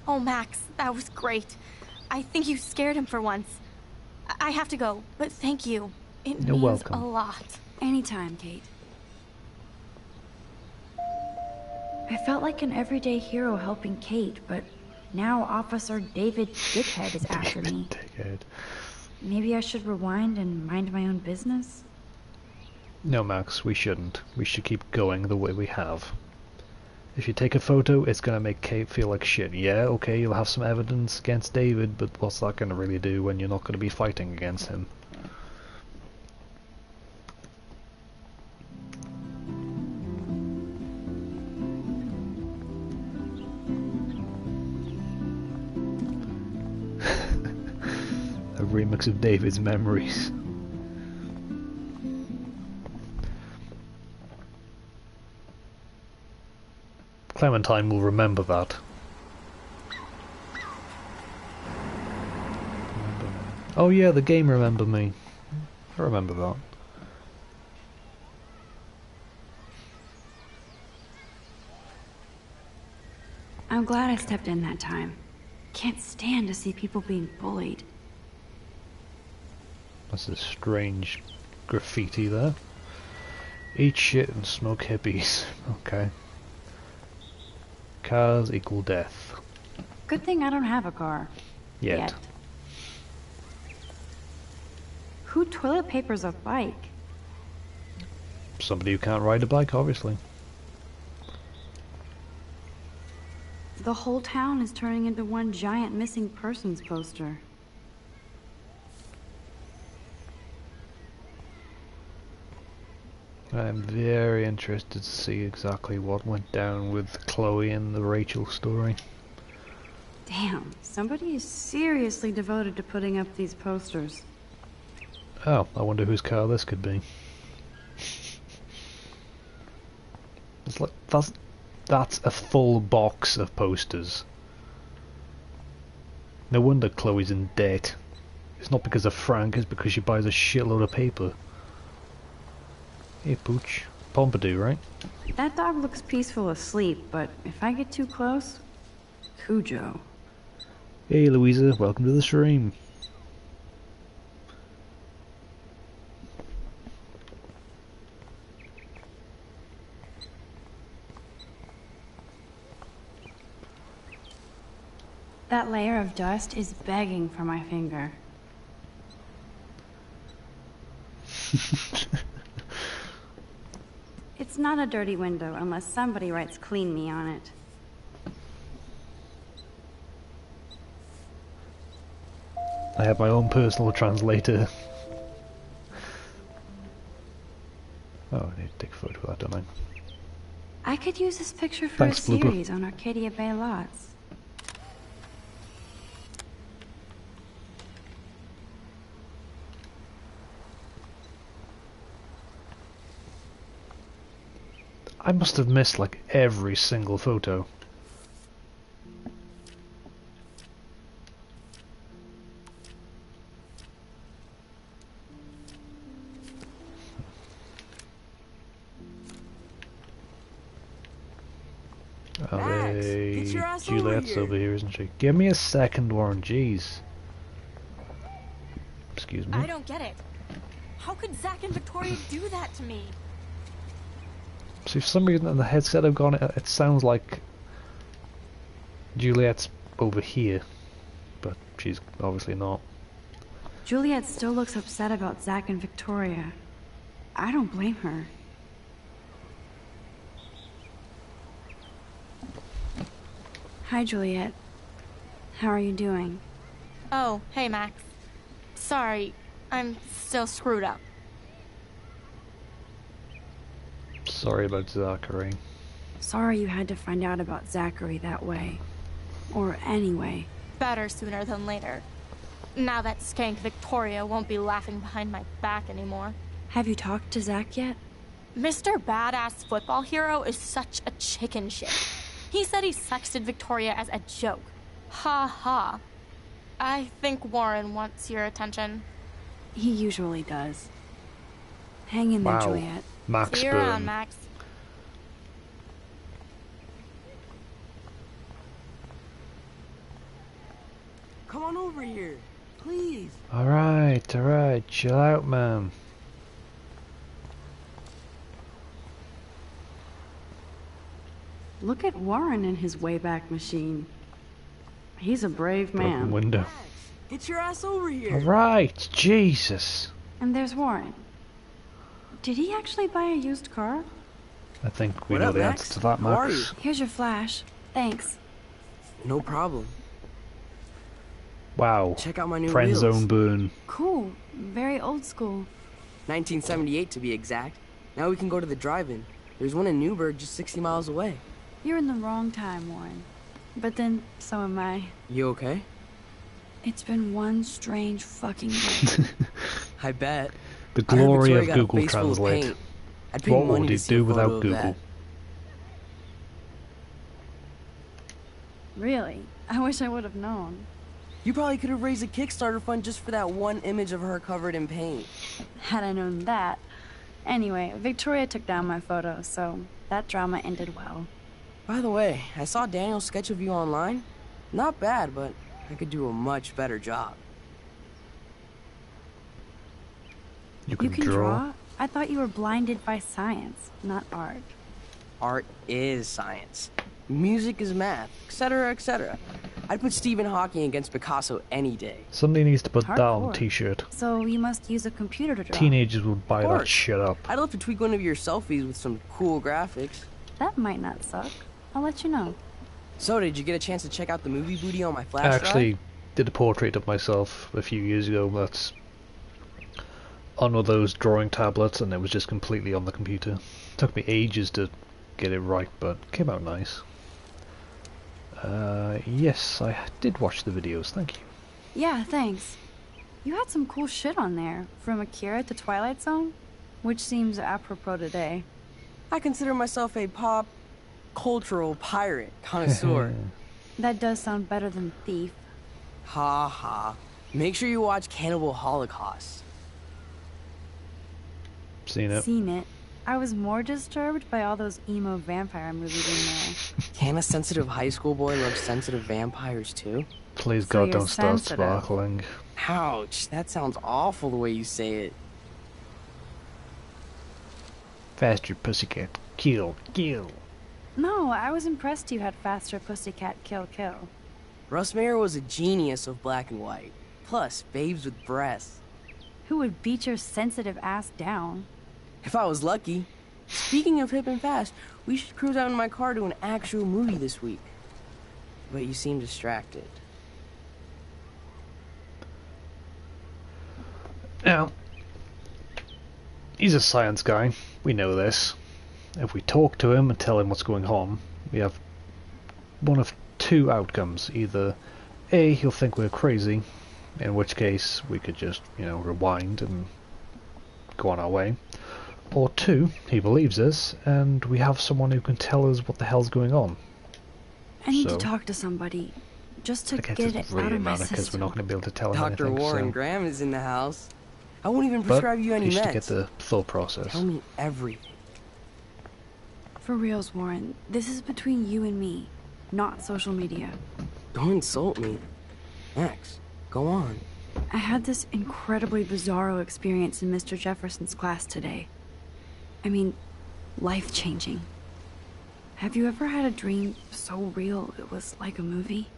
Oh, Max, that was great. I think you scared him for once. I have to go, but thank you. It You're means welcome. a lot. Anytime, Kate. I felt like an everyday hero helping Kate, but now Officer David Dickhead is after me. Dickhead. Maybe I should rewind and mind my own business? No, Max, we shouldn't. We should keep going the way we have. If you take a photo, it's gonna make Kate feel like shit. Yeah, okay, you'll have some evidence against David, but what's that gonna really do when you're not gonna be fighting against him? A remix of David's memories. Clementine will remember that. Oh yeah, the game Remember Me. I remember that. I'm glad I stepped in that time. Can't stand to see people being bullied. That's a strange graffiti there. Eat shit and smoke hippies. Okay. Cars equal death. Good thing I don't have a car. Yet. Who toilet papers a bike? Somebody who can't ride a bike, obviously. The whole town is turning into one giant missing persons poster. I'm very interested to see exactly what went down with Chloe and the Rachel story. Damn, somebody is seriously devoted to putting up these posters. Oh, I wonder whose car this could be. It's like, that's a full box of posters. No wonder Chloe's in debt. It's not because of Frank, it's because she buys a shitload of paper. Hey, Pooch. Pompidou, right? That dog looks peaceful asleep, but if I get too close, Cujo. Hey, Louisa. Welcome to the stream. That layer of dust is begging for my finger. It's not a dirty window unless somebody writes "clean me" on it. I have my own personal translator. Oh, I need to take a photo of that, don't I? I could use this picture for Thanks, a Blooper. series on Arcadia Bay lots. I must have missed like every single photo. Max, get your ass Juliet's over over here, isn't she? Give me a second, Warren. Jeez. Excuse me. I don't get it. How could Zach and Victoria do that to me? See, for some reason in the headset I've got, it sounds like Juliet's over here, but she's obviously not. Juliet still looks upset about Zach and Victoria. I don't blame her. Hi, Juliet. How are you doing? Oh, hey, Max. Sorry, I'm still screwed up. Sorry about Zachary. Sorry you had to find out about Zachary that way. Or anyway. Better sooner than later. Now that skank Victoria won't be laughing behind my back anymore. Have you talked to Zach yet? Mr. Badass Football Hero is such a chicken shit. He said he sexted Victoria as a joke. Ha ha. I think Warren wants your attention. He usually does. Hang in there, Wow. Juliet. Max See you around, burn. Max. Come on over here, please. Alright, chill out, man. Look at Warren in his Wayback Machine. He's a brave Broken man. window. Get your ass over here. Alright, Jesus. And there's Warren. Did he actually buy a used car? I think we What know up, the Max? answer to that, How are Max. Here's your flash. Thanks. No problem. Wow. Check out my new Friend wheels. zone burn. Cool. Very old school. 1978 to be exact. Now we can go to the drive-in. There's one in Newburgh just 60 miles away. You're in the wrong time, Warren. But then, so am I. You okay? It's been one strange fucking day. I bet. The I heard glory Victoria of got a Google face full of Translate. paint. I'd pay What money would to it see a do photo without of Google? that. Really? I wish I would have known. You probably could have raised a Kickstarter fund just for that one image of her covered in paint. Had I known that. Anyway, Victoria took down my photo, so that drama ended well. By the way, I saw Daniel's sketch of you online. Not bad, but I could do a much better job. You can, draw? I thought you were blinded by science, not art. Art is science. Music is math, etc., etc. I'd put Stephen Hawking against Picasso any day. Somebody needs to put that on a Hardcore. t-shirt. So you must use a computer to draw. Teenagers would buy that course. shit up. I'd love to tweak one of your selfies with some cool graphics. That might not suck. I'll let you know. So, did you get a chance to check out the movie booty on my I flash actually drive? did a portrait of myself a few years ago that's on one of those drawing tablets, and it was just completely on the computer. Took me ages to get it right, but it came out nice. Yes, I did watch the videos, thank you. Yeah, thanks. You had some cool shit on there, from Akira to Twilight Zone, which seems apropos today. I consider myself a pop cultural pirate connoisseur. That does sound better than thief. Ha ha. Make sure you watch Cannibal Holocaust. Seen it. Seen it. I was more disturbed by all those emo vampire movies in there. Can a sensitive high school boy love sensitive vampires too? Please So God, you're don't start sensitive. sparkling. Ouch, that sounds awful the way you say it. Faster, pussycat. Kill, kill. No, I was impressed you had faster pussycat kill kill. Russ Meyer was a genius of black and white. Plus, babes with breasts. Who would beat your sensitive ass down? If I was lucky. Speaking of hip and fast, we should cruise out in my car to an actual movie this week. But you seem distracted. Now, he's a science guy. We know this. If we talk to him and tell him what's going on, we have one of two outcomes. Either A, he'll think we're crazy, in which case we could just, rewind and go on our way. Or two, he believes us, and we have someone who can tell us what the hell's going on. I need So, to talk to somebody, just to I guess get it's it really out of my matter because we're not system. going to be able to tell him Dr. anything. Warren so. Graham is in the house. I won't even But prescribe you any you should meds. get the thought process. Tell me everything. For reals, Warren, this is between you and me, not social media. Don't insult me. Max, go on. I had this incredibly bizarro experience in Mr. Jefferson's class today. I mean, life-changing. Have you ever had a dream so real it was like a movie?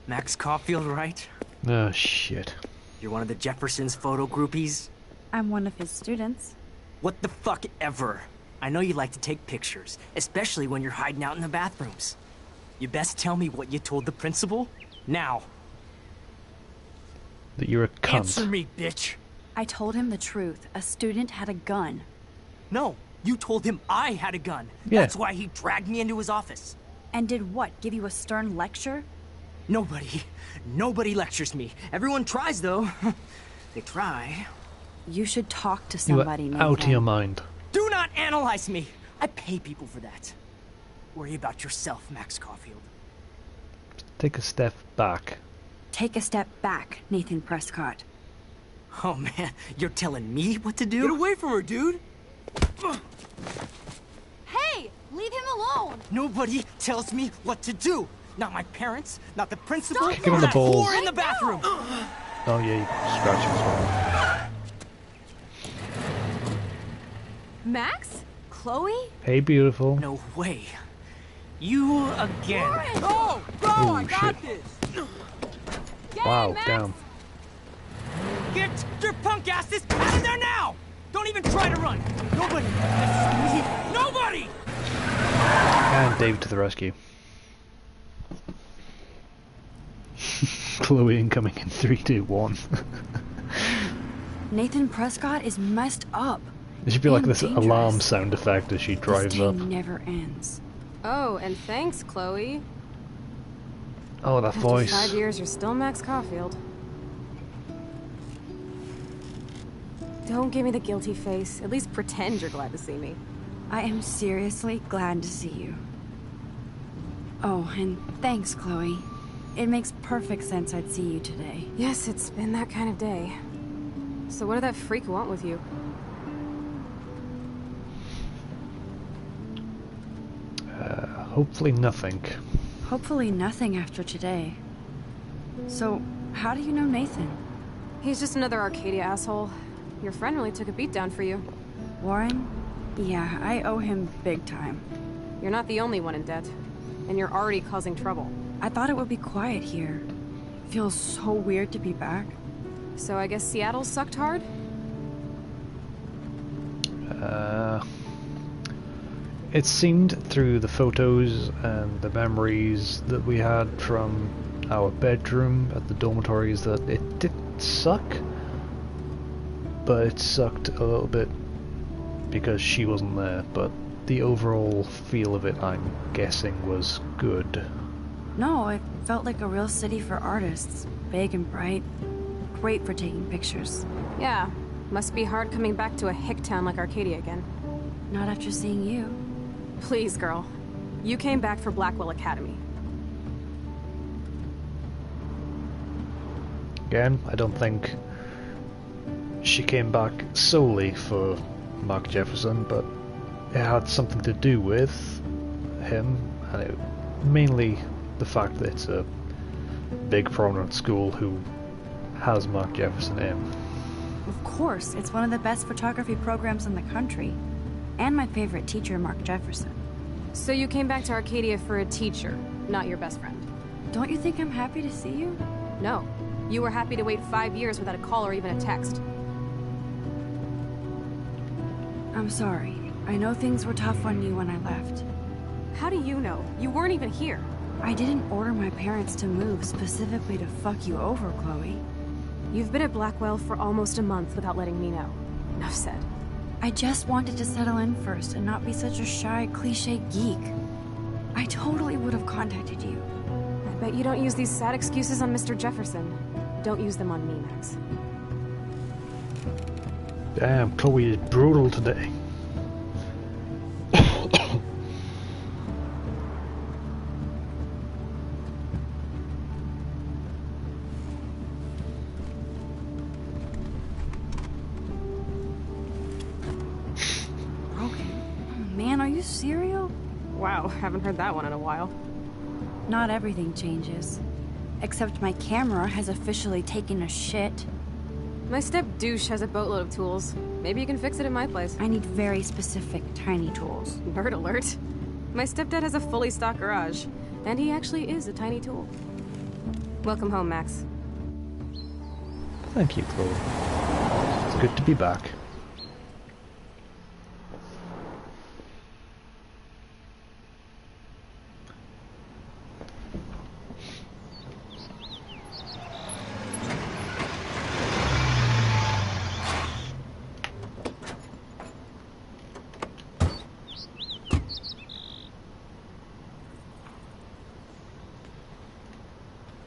Max Caulfield, right? Oh, shit. You're one of the Jefferson's photo groupies? I'm one of his students. What the fuck ever. I know you like to take pictures, especially when you're hiding out in the bathrooms. You best tell me what you told the principal, now. That you're a cunt. Answer me, bitch. I told him the truth. A student had a gun. No, you told him I had a gun. Yeah. That's why he dragged me into his office. And did what? Give you a stern lecture? Nobody lectures me. Everyone tries, though. They try. You should talk to You somebody, are out of your Nathan. mind. Do not analyze me. I pay people for that. Worry about yourself, Max Caulfield. Take a step back. Take a step back, Nathan Prescott. Oh man, you're telling me what to do? Get away from her, dude! Hey, leave him alone. Nobody tells me what to do. Not my parents, not the principal, Kick him or in the that balls. whore in the bathroom. Oh yeah, you can scratch him as well. Max? Chloe? Hey, beautiful. No way. You again. Oh, bro, Ooh, I got shit. this! Wow, damn. Get your punk asses out of there now! Don't even try to run! Nobody! Nobody! And Dave to the rescue. Chloe incoming in 3, 2, 1. Nathan Prescott is messed up. It should be like and this dangerous. alarm sound effect as she drives This day up. never ends. Oh, and thanks, Chloe. Oh, that After voice. 5 years, you're still Max Caulfield. Don't give me the guilty face. At least pretend you're glad to see me. I am seriously glad to see you. Oh, and thanks, Chloe. It makes perfect sense I'd see you today. Yes, it's been that kind of day. So what did that freak want with you? Hopefully nothing. Hopefully nothing after today. So, how do you know Nathan? He's just another Arcadia asshole. Your friend really took a beat down for you. Warren? Yeah, I owe him big time. You're not the only one in debt. And you're already causing trouble. I thought it would be quiet here. Feels so weird to be back. So I guess Seattle sucked hard? It seemed through the photos and the memories that we had from our bedroom at the dormitories that it didn't suck, but it sucked a little bit because she wasn't there, but the overall feel of it, I'm guessing, was good. No, it felt like a real city for artists. Big and bright. Great for taking pictures. Yeah. Must be hard coming back to a hick town like Arcadia again. Not after seeing you. Please, girl. You came back for Blackwell Academy. Again, I don't think she came back solely for Mark Jefferson, but it had something to do with him, and it, mainly the fact that it's a big prominent school who has Mark Jefferson in. Of course, it's one of the best photography programs in the country. And my favorite teacher, Mark Jefferson. So you came back to Arcadia for a teacher, not your best friend. Don't you think I'm happy to see you? No. You were happy to wait 5 years without a call or even a text. I'm sorry. I know things were tough on you when I left. How do you know? You weren't even here. I didn't order my parents to move specifically to fuck you over, Chloe. You've been at Blackwell for almost a month without letting me know. Enough said. I just wanted to settle in first and not be such a shy, cliche geek. I totally would have contacted you. I bet you don't use these sad excuses on Mr. Jefferson. Don't use them on me, Max. Damn, Chloe is brutal today. Man, are you serial? Wow, haven't heard that one in a while. Not everything changes. Except my camera has officially taken a shit. My step douche has a boatload of tools. Maybe you can fix it in my place. I need very specific, tiny tools. Nerd alert. My stepdad has a fully stocked garage, and he actually is a tiny tool. Welcome home, Max. Thank you, Chloe. It's good to be back.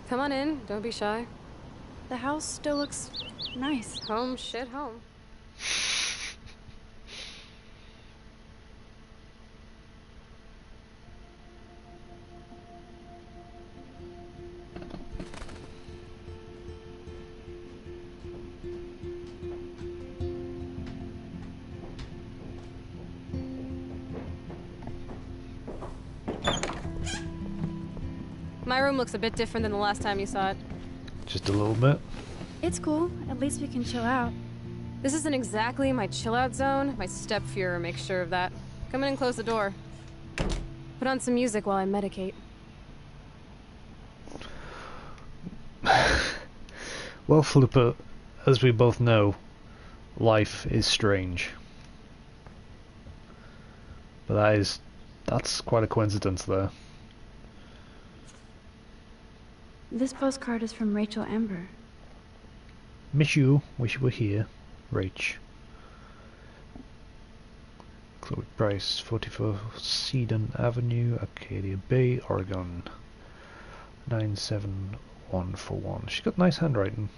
Come on in, don't be shy. The house still looks nice. Home shit home. My room looks a bit different than the last time you saw it. Just a little bit. It's cool. At least we can chill out. This isn't exactly my chill-out zone. My stepfuhrer makes sure of that. Come in and close the door. Put on some music while I medicate. Well, Flipper, as we both know, life is strange. But that's quite a coincidence there. This postcard is from Rachel Ember. Miss you, wish you were here, Rach. Chloe Price, 44 Cedar Avenue, Arcadia Bay, Oregon. 97141. She's got nice handwriting.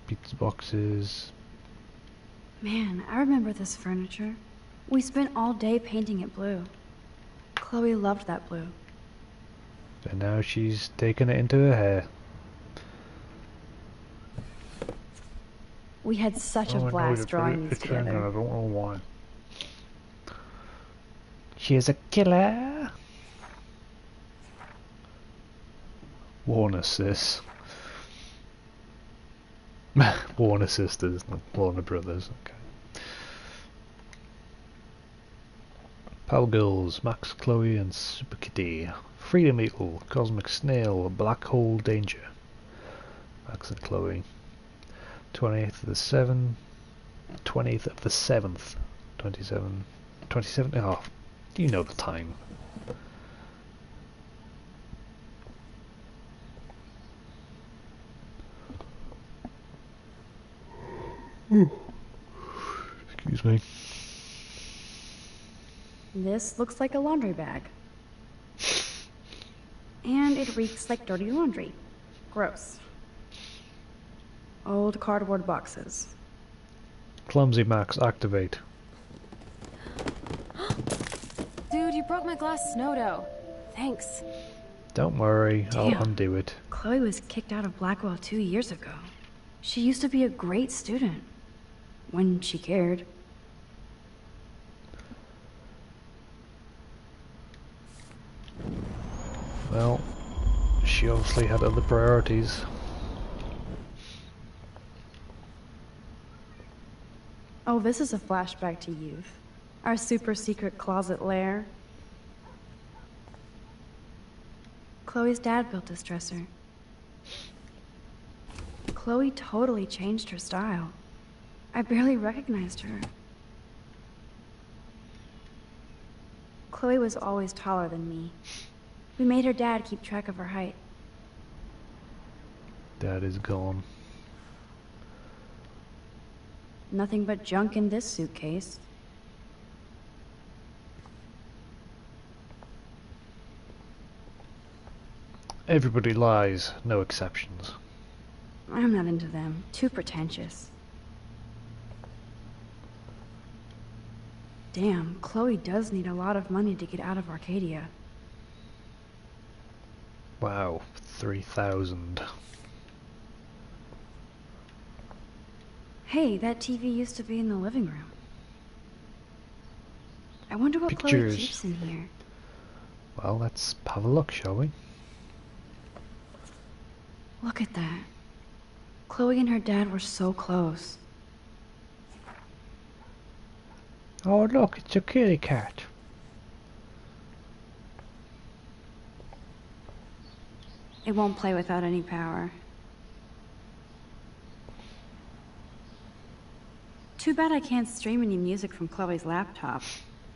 Pizza boxes. Man, I remember this furniture. We spent all day painting it blue. Chloe loved that blue. And now she's taken it into her hair. We had such a blast drawing these together. I don't know why. She is a killer. Warner sis. Warner sisters, not Warner brothers. Okay. Power Girls, Max, Chloe, and Super Kitty. Freedom Eagle, Cosmic Snail, Black Hole Danger. Max and Chloe. 28th of the 7th. 20th of the 7th. 27. Oh, you know the time. Excuse me. This looks like a laundry bag. And it reeks like dirty laundry. Gross. Old cardboard boxes. Clumsy Max, activate. Dude, you broke my glass snow dough. Thanks. Don't worry, Damn. I'll undo it. Chloe was kicked out of Blackwell 2 years ago. She used to be a great student. When she cared. Well, she obviously had other priorities. Oh, this is a flashback to youth. Our super secret closet lair. Chloe's dad built this dresser. Chloe totally changed her style. I barely recognized her. Chloe was always taller than me. We made her dad keep track of her height. Dad is gone. Nothing but junk in this suitcase. Everybody lies, no exceptions. I'm not into them. Too pretentious. Damn, Chloe does need a lot of money to get out of Arcadia. Wow, 3,000. Hey, that TV used to be in the living room. I wonder what Chloe Pictures. keeps in here. Well, let's have a look, shall we? Look at that. Chloe and her dad were so close. Oh look, it's a kitty cat. It won't play without any power. Too bad I can't stream any music from Chloe's laptop.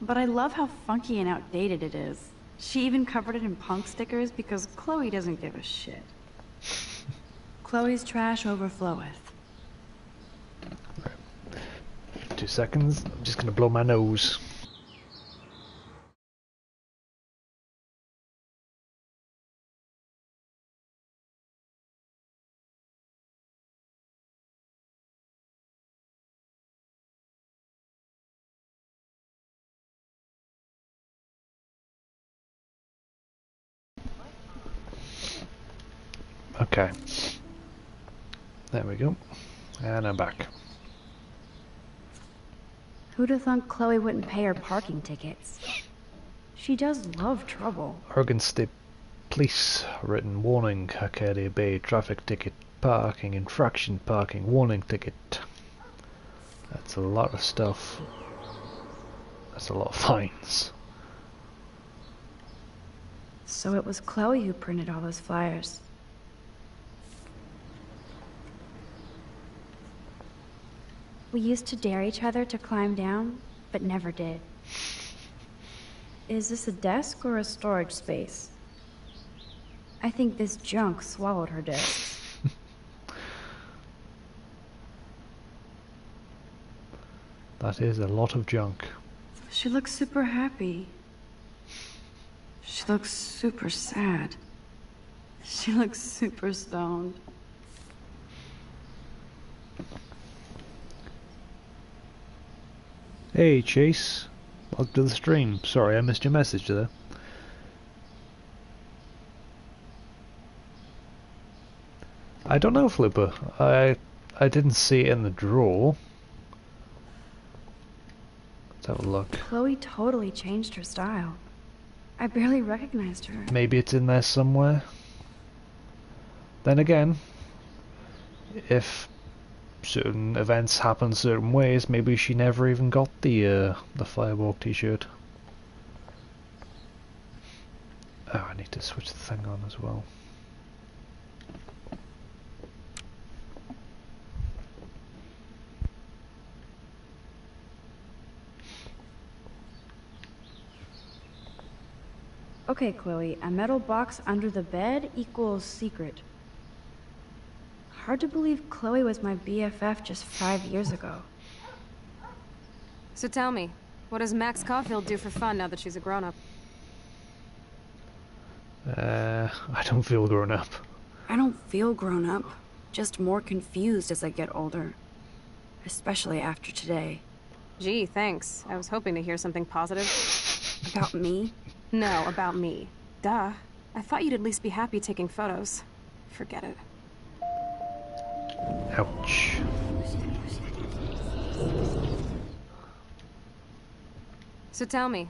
But I love how funky and outdated it is. She even covered it in punk stickers because Chloe doesn't give a shit. Chloe's trash overfloweth. 2 seconds, I'm just gonna blow my nose. Okay. There we go. And I'm back. Who'd have thought Chloe wouldn't pay her parking tickets? She does love trouble. Oregon State Police written warning, Arcadia Bay traffic ticket, parking infraction, parking warning ticket. That's a lot of stuff. That's a lot of fines. So it was Chloe who printed all those flyers. We used to dare each other to climb down, but never did. Is this a desk or a storage space? I think this junk swallowed her discs. That is a lot of junk. She looks super happy. She looks super sad. She looks super stoned. Hey Chase, welcome to the stream. Sorry I missed your message there. I don't know, Flipper. I didn't see it in the drawer. Let's have a look. Chloe totally changed her style. I barely recognized her. Maybe it's in there somewhere. Then again, if certain events happen certain ways, maybe she never even got the Firewalk t-shirt. Oh, I need to switch the thing on as well. Okay, Chloe, a metal box under the bed equals secret. Hard to believe Chloe was my BFF just 5 years ago. So tell me, what does Max Caulfield do for fun now that she's a grown-up? I don't feel grown up. I don't feel grown up, just more confused as I get older. Especially after today. Gee, thanks. I was hoping to hear something positive. About me? No, about me. Duh. I thought you'd at least be happy taking photos. Forget it. Ouch. So tell me.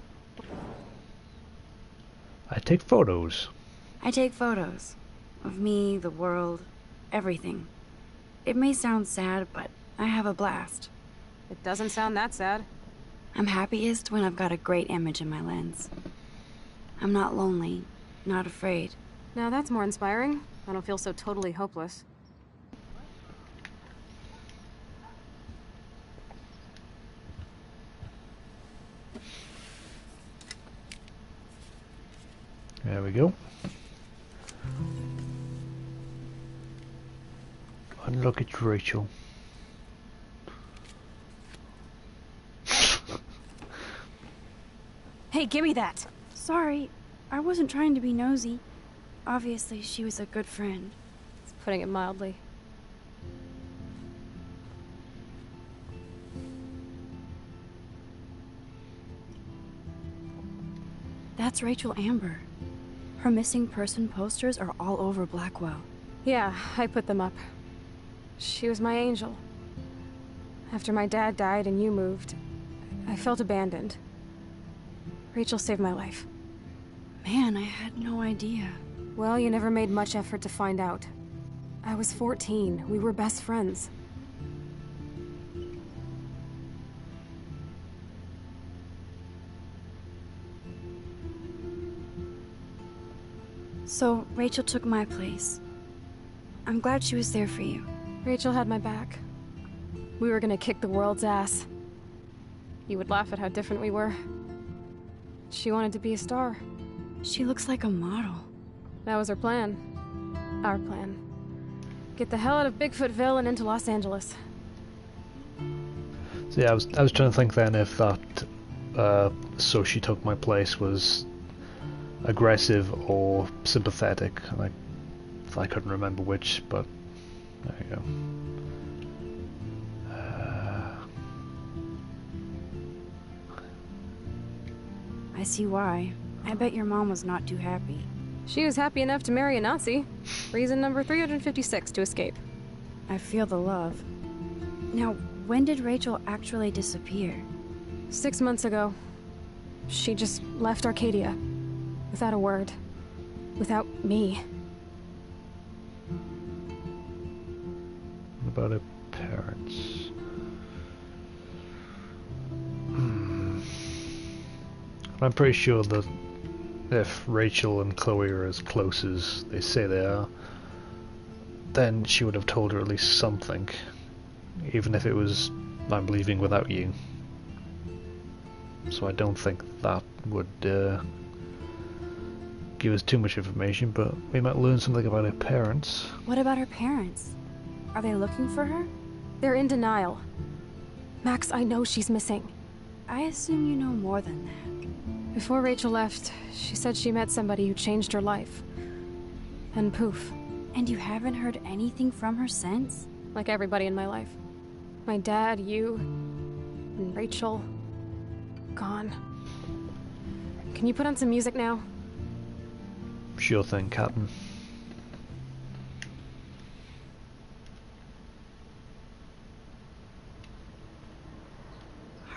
I take photos. I take photos. Of me, the world, everything. It may sound sad, but I have a blast. It doesn't sound that sad. I'm happiest when I've got a great image in my lens. I'm not lonely, not afraid. Now that's more inspiring. I don't feel so totally hopeless. There we go. And look at Rachel. Hey, give me that! Sorry, I wasn't trying to be nosy. Obviously, she was a good friend. It's putting it mildly. That's Rachel Amber. Her missing person posters are all over Blackwell. Yeah, I put them up. She was my angel. After my dad died and you moved, I felt abandoned. Rachel saved my life. Man, I had no idea. Well, you never made much effort to find out. I was 14. We were best friends. So, Rachel took my place. I'm glad she was there for you. Rachel had my back. We were gonna kick the world's ass. You would laugh at how different we were. She wanted to be a star. She looks like a model. That was her plan. Our plan. Get the hell out of Bigfootville and into Los Angeles. So yeah, I was trying to think then if that so she took my place was aggressive or sympathetic, and I couldn't remember which, but there you go. I see why. I bet your mom was not too happy. She was happy enough to marry a Nazi. Reason number 356 to escape. I feel the love. Now, when did Rachel actually disappear? 6 months ago. She just left Arcadia. Without a word. Without me. What about her parents? I'm pretty sure that if Rachel and Chloe are as close as they say they are, then she would have told her at least something, even if it was, I'm leaving without you. So I don't think that would give us too much information, but we might learn something about her parents. What about her parents? Are they looking for her? They're in denial. Max, I know she's missing. I assume you know more than that. Before Rachel left, she said she met somebody who changed her life. And poof. And you haven't heard anything from her since? Like everybody in my life. My dad, you, and Rachel. Gone. Can you put on some music now? Sure thing, Captain.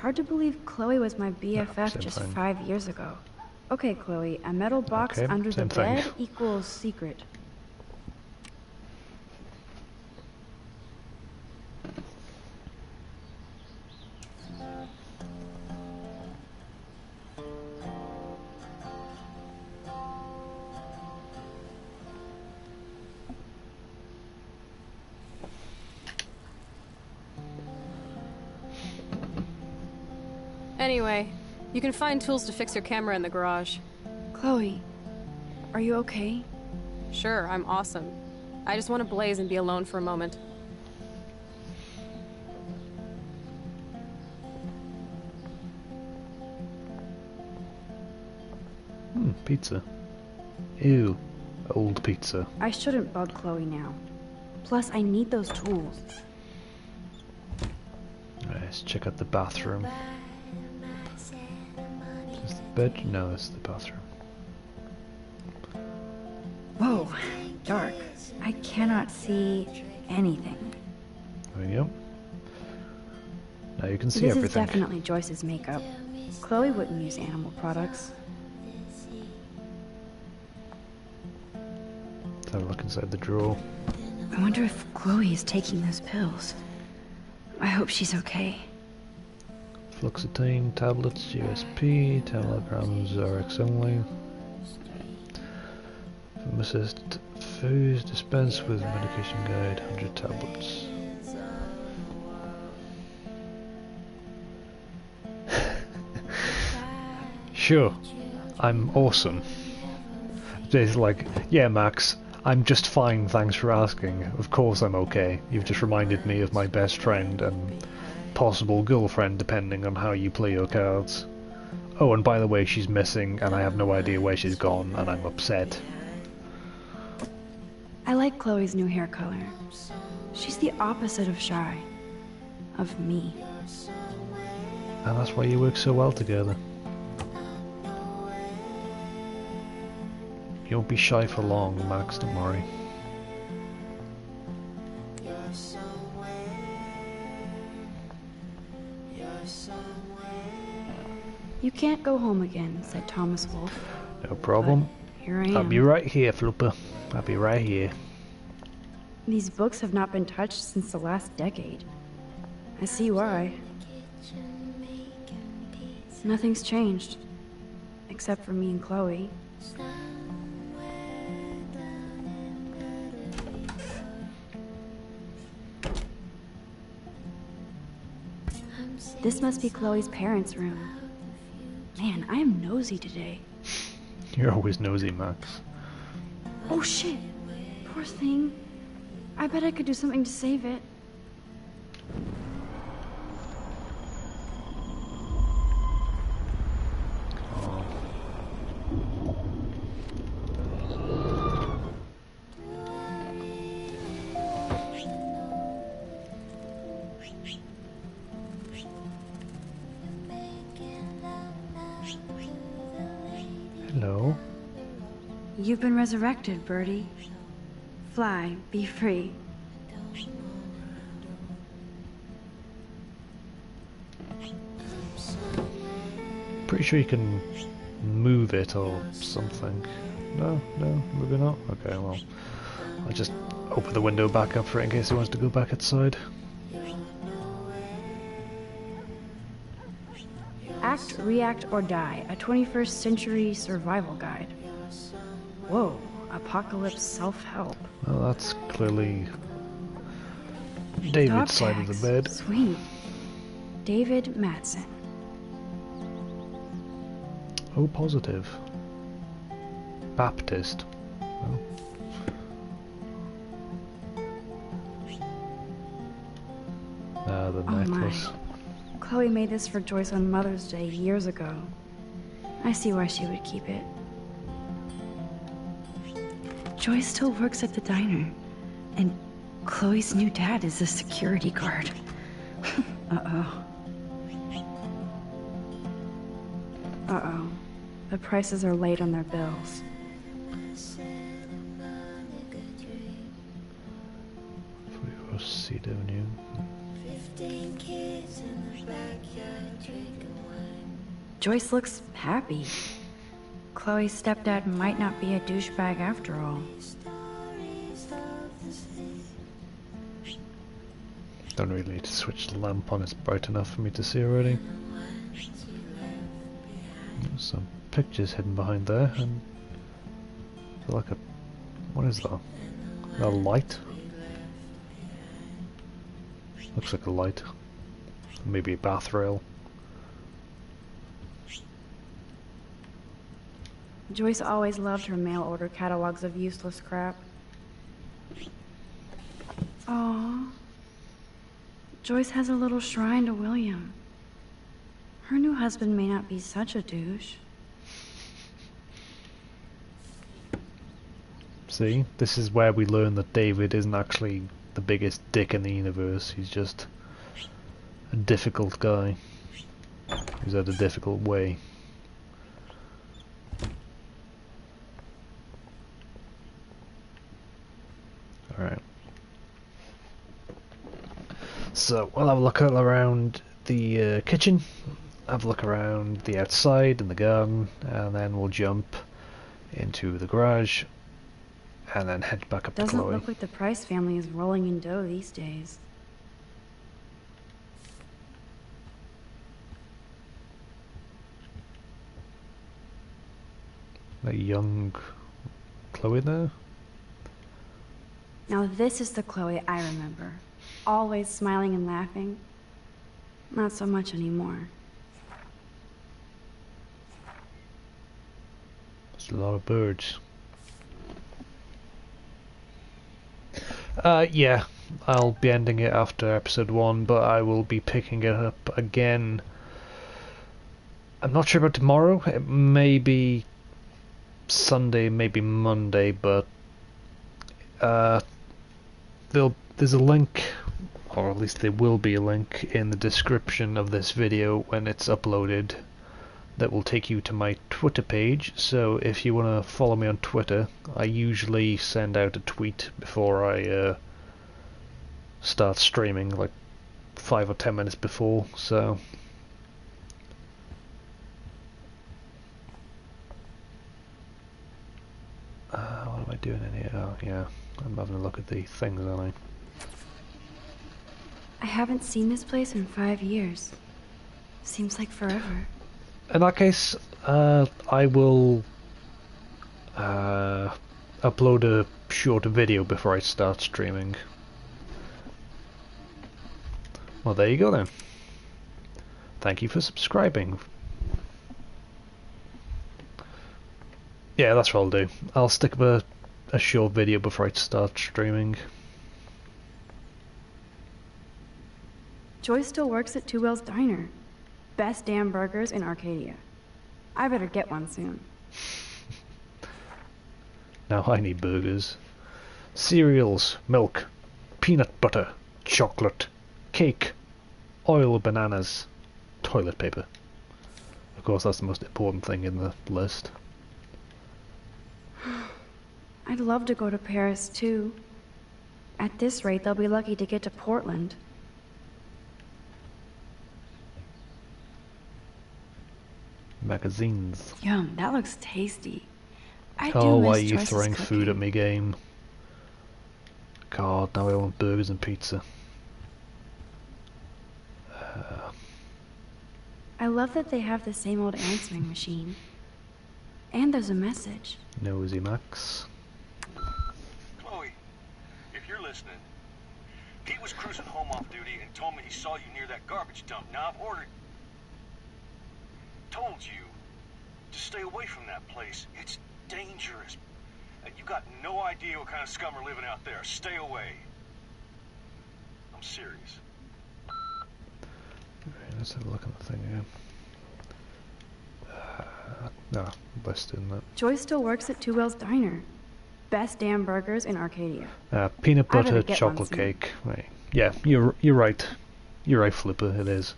Hard to believe Chloe was my BFF Same just thing. 5 years ago. Okay, Chloe, a metal box Okay, under the same thing. bed equals secret. Anyway, you can find tools to fix your camera in the garage. Chloe, are you okay? Sure, I'm awesome. I just want to blaze and be alone for a moment. Pizza. Ew, old pizza. I shouldn't bug Chloe now. Plus, I need those tools. Right, let's check out the bathroom. Is the bed? No, it's the bathroom. Whoa, dark. I cannot see anything. There we go. Now you can see This everything. is definitely Joyce's makeup. Chloe wouldn't use animal products. Let's have a look inside the drawer. I wonder if Chloe is taking those pills. I hope she's okay. Fluoxetine tablets, USP, 10 milligrams RX only. Pharmacist foods dispense with medication guide, 100 tablets. Sure, I'm awesome. It's like, yeah, Max, I'm just fine, thanks for asking. Of course I'm okay. You've just reminded me of my best friend and possible girlfriend, depending on how you play your cards. Oh, and by the way, she's missing, and I have no idea where she's gone, and I'm upset. I like Chloe's new hair color. She's the opposite of shy. Of me. And that's why you work so well together. You won't be shy for long, Max, don't worry. You can't go home again, said Thomas Wolfe. No problem. But here I am. I'll be right here, Flooper. I'll be right here. These books have not been touched since the last decade. I see why. Nothing's changed. Except for me and Chloe. This must be Chloe's parents' room. Man, I am nosy today. You're always nosy, Max. Oh shit! Poor thing. I bet I could do something to save it. Hello. You've been resurrected, Birdie. Fly, be free. Pretty sure you can move it or something. No, maybe not. Okay, well, I'll just open the window back up for it in case he wants to go back outside. Act, React, or Die, a 21st century survival guide. Whoa, apocalypse self-help. Well, that's clearly David's side of the bed. Sweet. David Madsen. Oh, positive. Baptist. Oh. The necklace. My. Chloe made this for Joyce on Mother's Day years ago. I see why she would keep it. Joyce still works at the diner, and Chloe's new dad is a security guard. Uh-oh. Uh-oh. The prices are late on their bills. Seed Avenue. Joyce looks happy. Chloe's stepdad might not be a douchebag after all. Don't really need to switch the lamp on, it's bright enough for me to see already. There's some pictures hidden behind there, and like a... what is that? A light? Looks like a light. Maybe a bath rail. Joyce always loved her mail order catalogs of useless crap. Aww. Joyce has a little shrine to William. Her new husband may not be such a douche. See, this is where we learn that David isn't actually the biggest dick in the universe. He's just a difficult guy. He's had a difficult way. Alright. So, we'll have a look around the kitchen, have a look around the outside and the garden, and then we'll jump into the garage, and then head back up to Chloe. Doesn't look like the Price family is rolling in dough these days. A young Chloe there? Now this is the Chloe I remember. Always smiling and laughing. Not so much anymore. There's a lot of birds. Yeah, I'll be ending it after episode 1, but I will be picking it up again. I'm not sure about tomorrow. It may be Sunday, maybe Monday, but there's a link, or at least there will be a link in the description of this video when it's uploaded that will take you to my Twitter page. So if you want to follow me on Twitter, I usually send out a tweet before I start streaming, like 5 or 10 minutes before, so what am I doing in here? Oh yeah, I'm having a look at the things, aren't I haven't seen this place in 5 years. Seems like forever. In that case, I will upload a short video before I start streaming. Well, there you go then. Thank you for subscribing. Yeah, that's what I'll do. I'll stick up a short video before I start streaming. Joyce still works at Two Whales Diner. Best damn burgers in Arcadia. I better get one soon. Now I need burgers. Cereals, milk, peanut butter, chocolate, cake, oil, bananas, toilet paper. Of course, that's the most important thing in the list. I'd love to go to Paris too. At this rate, they'll be lucky to get to Portland. magazines. Yum, that looks tasty. I do Oh, why are miss you Joyce's throwing cooking. food at me, game? God, now I want burgers and pizza. I love that they have the same old answering machine. And there's a message. Nosy Max. Chloe, if you're listening, Pete was cruising home off duty and told me he saw you near that garbage dump. Now I've told you to stay away from that place. It's dangerous. And you got no idea what kind of scum are living out there. Stay away. I'm serious. Let's have a look at the thing again. No, West, isn't it? Joyce still works at Two Whales Diner. Best damn burgers in Arcadia. Peanut I better butter get chocolate one soon. cake. Right. Yeah, you're right. You're right, Flipper. It is.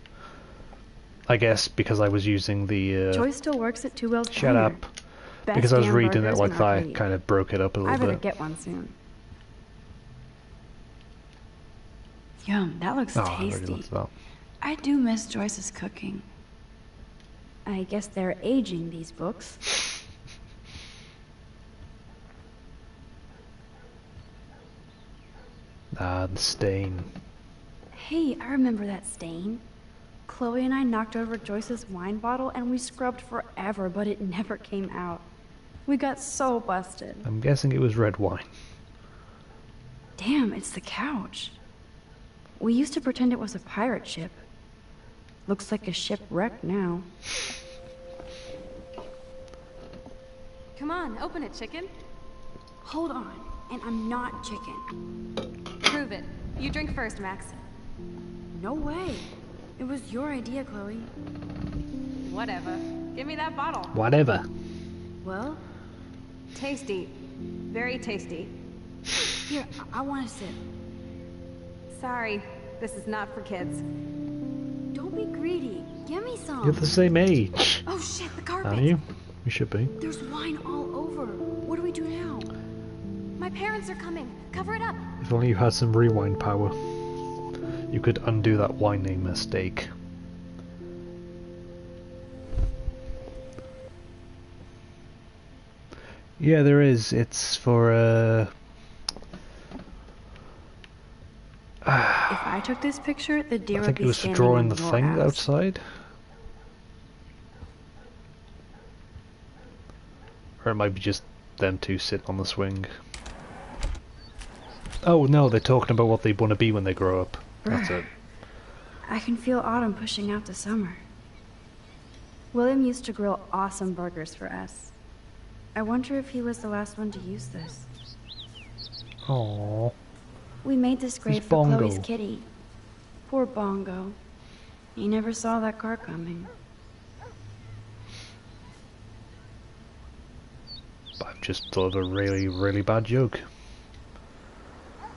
I guess because I was using the. Joyce still works at Two Whales Diner. Shut up. Best Because I was damn reading it burgers like in that, I Arcadia. kind of broke it up a I little better bit. get one soon. Yum, that looks Oh, I really tasty. loved that. I do miss Joyce's cooking. I guess they're aging these books. Ah, the stain. Hey, I remember that stain. Chloe and I knocked over Joyce's wine bottle and we scrubbed forever, but it never came out. We got so busted. I'm guessing it was red wine. Damn, it's the couch. We used to pretend it was a pirate ship. Looks like a shipwreck now. Come on, open it, chicken. Hold on, and I'm not chicken. Prove it. You drink first, Max. No way. It was your idea, Chloe. Whatever. Give me that bottle. Whatever. Well, Tasty. Very tasty. here, I want to sip. Sorry, this is not for kids. Don't be greedy. Give me some. You're the same age. Oh shit, the carpet. Aren't you? You should be. There's wine all over. What do we do now? My parents are coming. Cover it up. If only you had some rewind power. You could undo that wine name mistake. Yeah, there is. It's for If I took this picture, the deer I would think be it was for standing drawing in the your thing house. outside. Or it might be just them two sitting on the swing. Oh no, they're talking about what they want to be when they grow up. That's it. I can feel autumn pushing out the summer. William used to grill awesome burgers for us. I wonder if he was the last one to use this. Aww. We made this grave for Bongo. Chloe's kitty. Poor Bongo. He never saw that car coming. I've just thought of a really, really bad joke.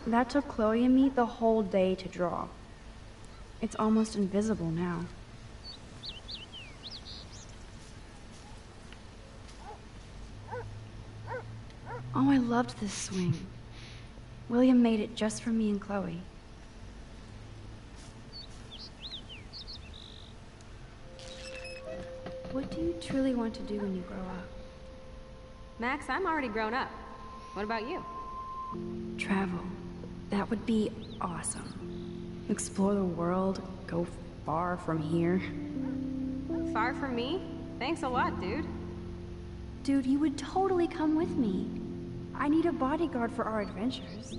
That took Chloe and me the whole day to draw. It's almost invisible now. Oh, I loved this swing. William made it just for me and Chloe. What do you truly want to do when you grow up? Max, I'm already grown up. What about you? Travel. That would be awesome. Explore the world, go far from here. Far from me? Thanks a lot, dude. Dude, you would totally come with me. I need a bodyguard for our adventures.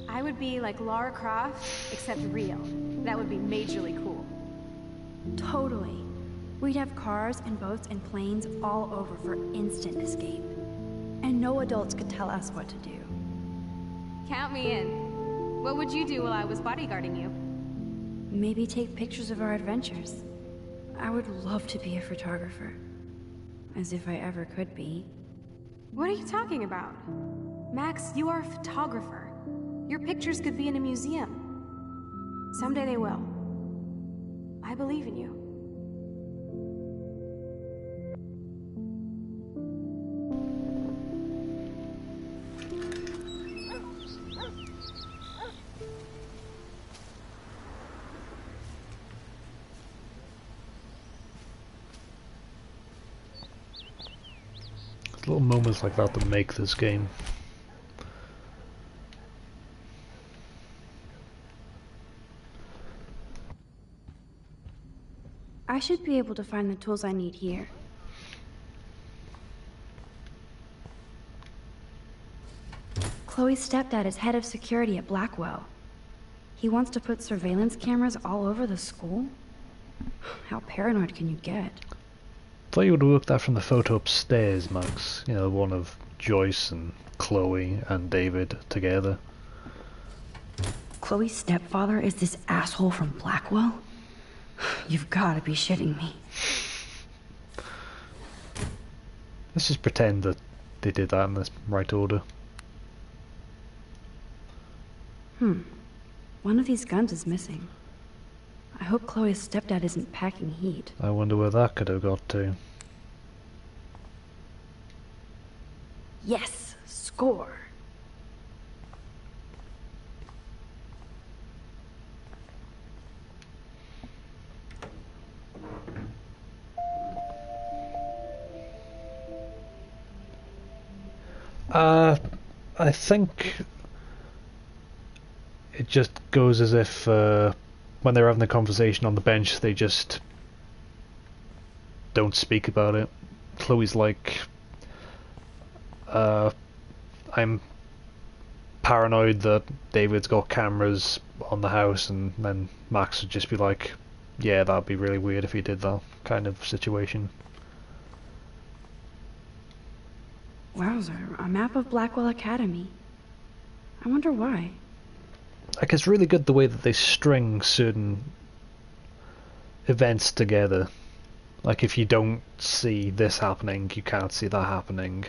I would be like Lara Croft, except real. That would be majorly cool. Totally. We'd have cars and boats and planes all over for instant escape. And no adults could tell us what to do. Count me in. What would you do while I was bodyguarding you? Maybe take pictures of our adventures. I would love to be a photographer. As if I ever could be. What are you talking about? Max, you are a photographer. Your pictures could be in a museum. Someday they will. I believe in you. little moments like that that make this game. I should be able to find the tools I need here. Chloe's stepdad is head of security at Blackwell. He wants to put surveillance cameras all over the school? How paranoid can you get? Thought you would have worked that from the photo upstairs, Max. You know, the one of Joyce and Chloe and David together. Chloe's stepfather is this asshole from Blackwell? You've gotta be shitting me. Let's just pretend that they did that in the right order. One of these guns is missing. I hope Chloe's stepdad isn't packing heat. I wonder where that could have got to. Yes! Score! I think it just goes as if when they're having the conversation on the bench, they just don't speak about it. Chloe's like, I'm paranoid that David's got cameras on the house, and then Max would just be like, yeah, that'd be really weird if he did that kind of situation. Wowzer, a map of Blackwell Academy. I wonder why. Like, it's really good the way that they string certain events together. Like, if you don't see this happening, you can't see that happening.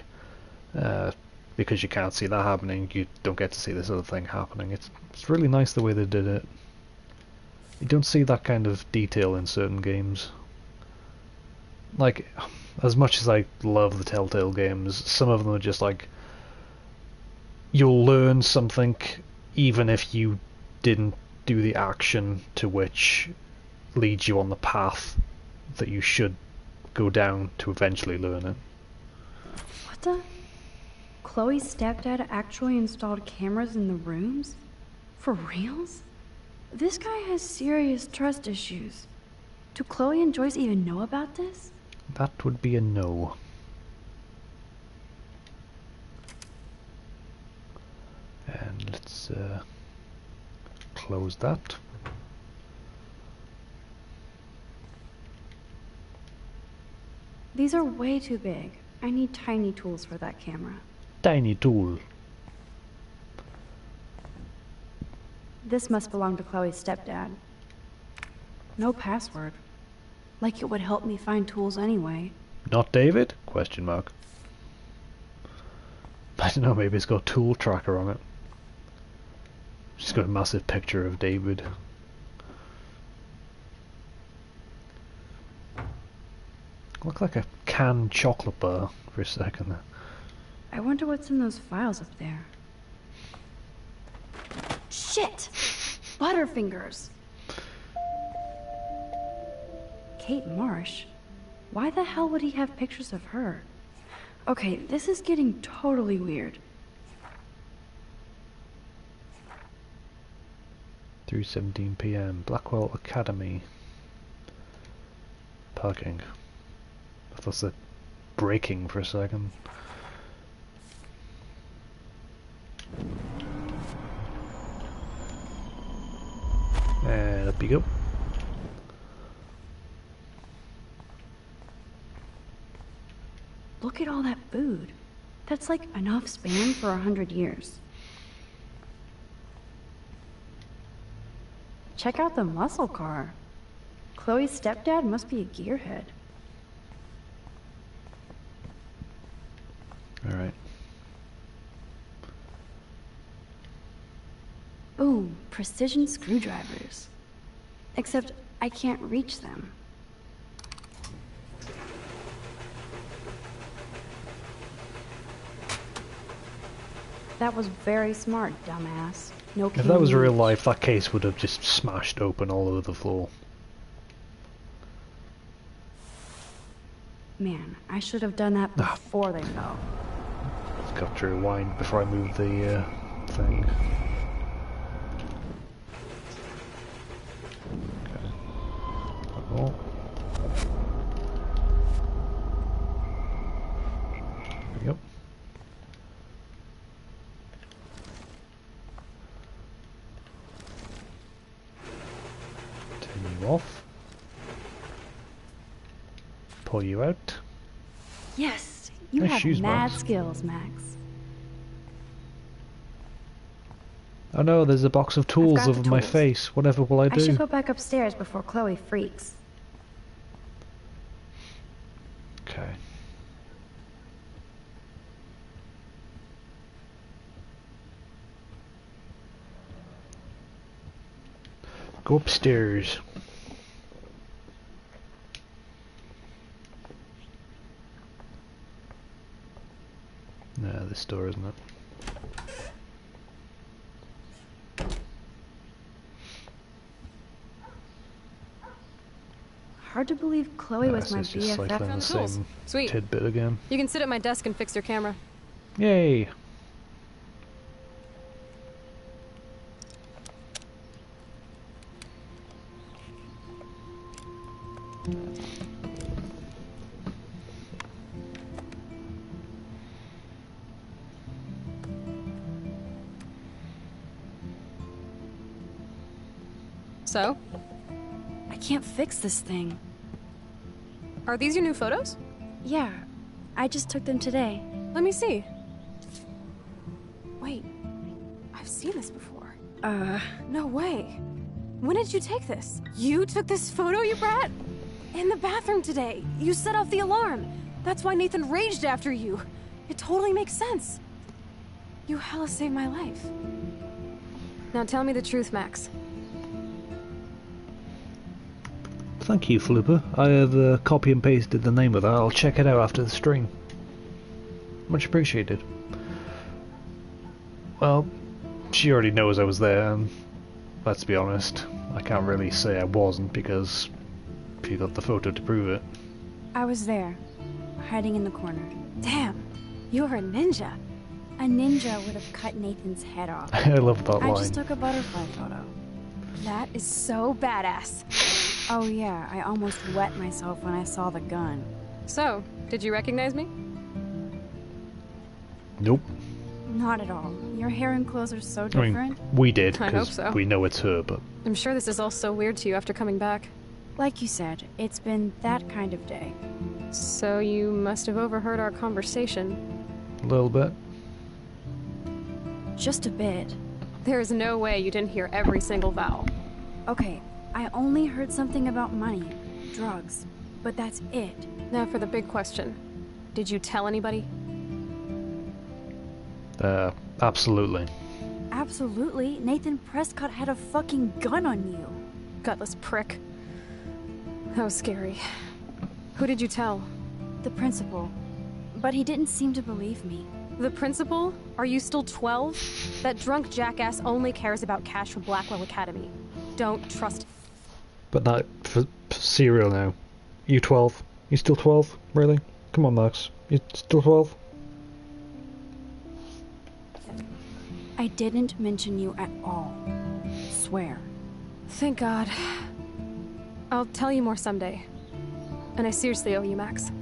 Because you can't see that happening, you don't get to see this other thing happening. It's really nice the way they did it. You don't see that kind of detail in certain games. Like, as much as I love the Telltale games, some of them are just like, you'll learn something even if you didn't do the action to which leads you on the path that you should go down to eventually learn it. What the? Chloe's stepdad actually installed cameras in the rooms? For reals? This guy has serious trust issues. Do Chloe and Joyce even know about this? That would be a no. And let's close that. These are way too big. I need tiny tools for that camera. Tiny tool. This must belong to Chloe's stepdad. No password. Like it would help me find tools anyway. Not David? Question mark. I don't know, maybe it's got a tool tracker on it. She's got a massive picture of David. Looked like a canned chocolate bar for a second. I wonder what's in those files up there. Shit! Butterfingers! Kate Marsh? Why the hell would he have pictures of her? Okay, this is getting totally weird. 3:17 PM, Blackwell Academy. Parking. I thought it said braking for a second. And up you go. Look at all that food. That's like enough spam for 100 years. Check out the muscle car. Chloe's stepdad must be a gearhead. Alright. Ooh, precision screwdrivers. Except I can't reach them. That was very smart, dumbass. No If that was real life, that case would have just smashed open all over the floor. Man, I should have done that before they fell. Got to rewind before I move the thing. Okay. Oh. There we go. Turn you off. Pull you out. Yes, you Nice have shoes, mad Max. skills, Max. Oh no, there's a box of tools got the over my tools. face. Whatever will I I do? should go back upstairs before Chloe freaks. Okay. Go upstairs. No, this door isn't it? Hard to believe Chloe was my It's just cycling the BFF. same Sweet. tidbit again. You can sit at my desk and fix your camera. Yay! So? I can't fix this thing. Are these your new photos? Yeah, I just took them today. Let me see. Wait, I've seen this before. No way. When did you take this? You took this photo, you brat? In the bathroom today. You set off the alarm. That's why Nathan raged after you. It totally makes sense. You hella saved my life. Now tell me the truth, Max. Thank you, Flooper. I have copy and pasted the name of that. I'll check it out after the stream. Much appreciated. Well, she already knows I was there, and let's be honest, I can't really say I wasn't because she got the photo to prove it. I was there, hiding in the corner. Damn, you are a ninja. A ninja would have cut Nathan's head off. I love that I line. just took a butterfly photo. That is so badass. Oh yeah, I almost wet myself when I saw the gun. So, did you recognize me? Nope. Not at all. Your hair and clothes are so I different. mean, we did, I hope because so. we know it's her, but... I'm sure this is all so weird to you after coming back. Like you said, it's been that kind of day. So you must have overheard our conversation. A little bit. Just a bit. There is no way you didn't hear every single vowel. Okay, I only heard something about money, drugs, but that's it. Now for the big question. Did you tell anybody? Absolutely. Absolutely. Nathan Prescott had a fucking gun on you. Gutless prick. That was scary. Who did you tell? The principal. But he didn't seem to believe me. The principal? Are you still 12? That drunk jackass only cares about cash for Blackwell Academy. Don't trust him. But not for serial now. You 12? You still 12? Really? Come on, Max. You still 12? I didn't mention you at all. Swear. Thank God. I'll tell you more someday. And I seriously owe you, Max.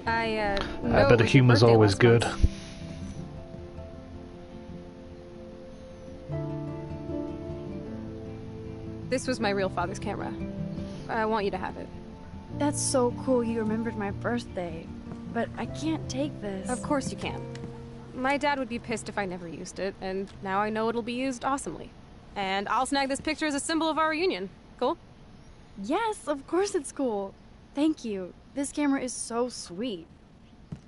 I bet the humor's always good. This was my real father's camera. I want you to have it. That's so cool you remembered my birthday. But I can't take this. Of course you can. My dad would be pissed if I never used it, and now I know it'll be used awesomely. And I'll snag this picture as a symbol of our reunion. Cool? Yes, of course it's cool. Thank you. This camera is so sweet.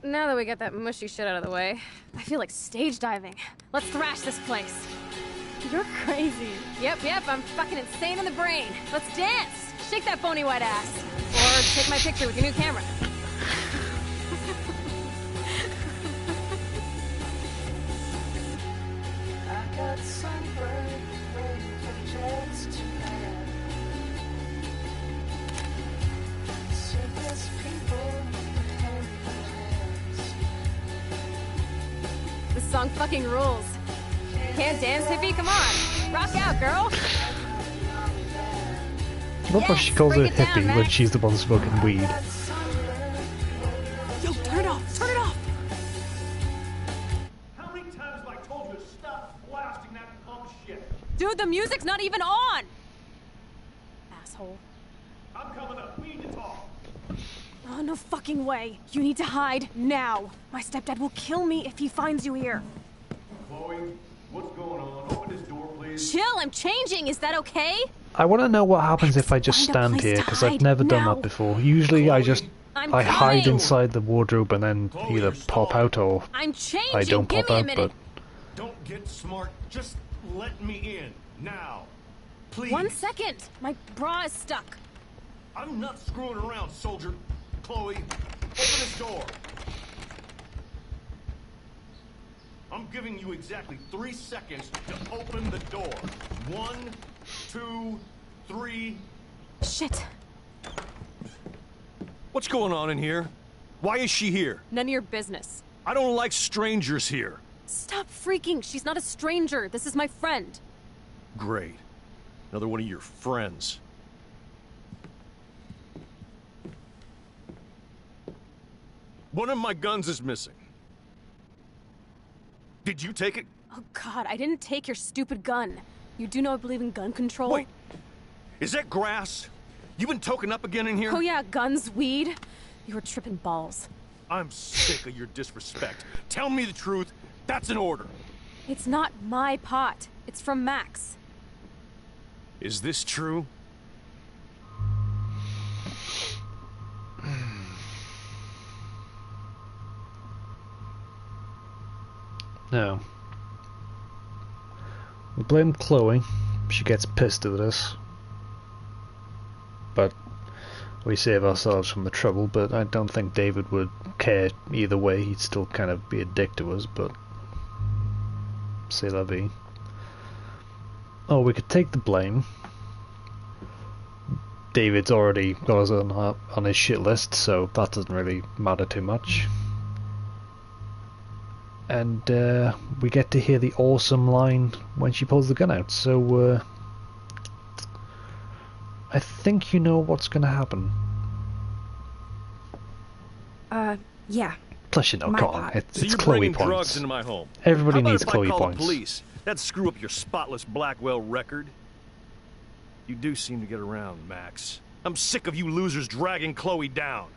Now that we got that mushy shit out of the way, I feel like stage diving. Let's thrash this place. You're crazy. Yep, I'm fucking insane in the brain. Let's dance! Shake that bony white ass. Or take my picture with your new camera. song fucking rules. Can't dance, hippie? Come on. Rock out, girl. I love how she calls her hippie when she's the one smoking weed. Yo, turn it off! Turn it off! How many times have I told you to stop blasting that pump shit? Dude, the music's not even on! Asshole. I'm coming up. We need to talk. Oh, no fucking way. You need to hide now. My stepdad will kill me if he finds you here. Chloe, what's going on? Open this door, please. Chill, I'm changing. Is that okay? I want to know what happens if I just stand here, because I've never done that before. Usually I hide inside the wardrobe and then either pop out or I don't pop out, but... Don't get smart. Just let me in. Now. Please. 1 second. My bra is stuck. I'm not screwing around, soldier. Chloe, open this door. I'm giving you exactly 3 seconds to open the door. 1, 2, 3. Shit. What's going on in here? Why is she here? None of your business. I don't like strangers here. Stop freaking. She's not a stranger. This is my friend. Great. Another one of your friends. One of my guns is missing. Did you take it? Oh god, I didn't take your stupid gun. You do know I believe in gun control? Wait. Is that grass? You been token up again in here? Oh yeah, guns, weed. You were tripping balls. I'm sick of your disrespect. Tell me the truth. That's an order. It's not my pot. It's from Max. Is this true? No. We blame Chloe. She gets pissed at us. But we save ourselves from the trouble, but I don't think David would care either way. He'd still kind of be a dick to us, but... c'est la vie. Oh, we could take the blame. David's already got us on his shit list, so that doesn't really matter too much. And we get to hear the awesome line when she pulls the gun out, so I think you know what's gonna happen. Yeah. Plus you know, come on, it's you're Chloe bringing points. drugs into my home. Everybody How about needs if I Chloe call points. The police? That'd screw up your spotless Blackwell record. You do seem to get around, Max. I'm sick of you losers dragging Chloe down.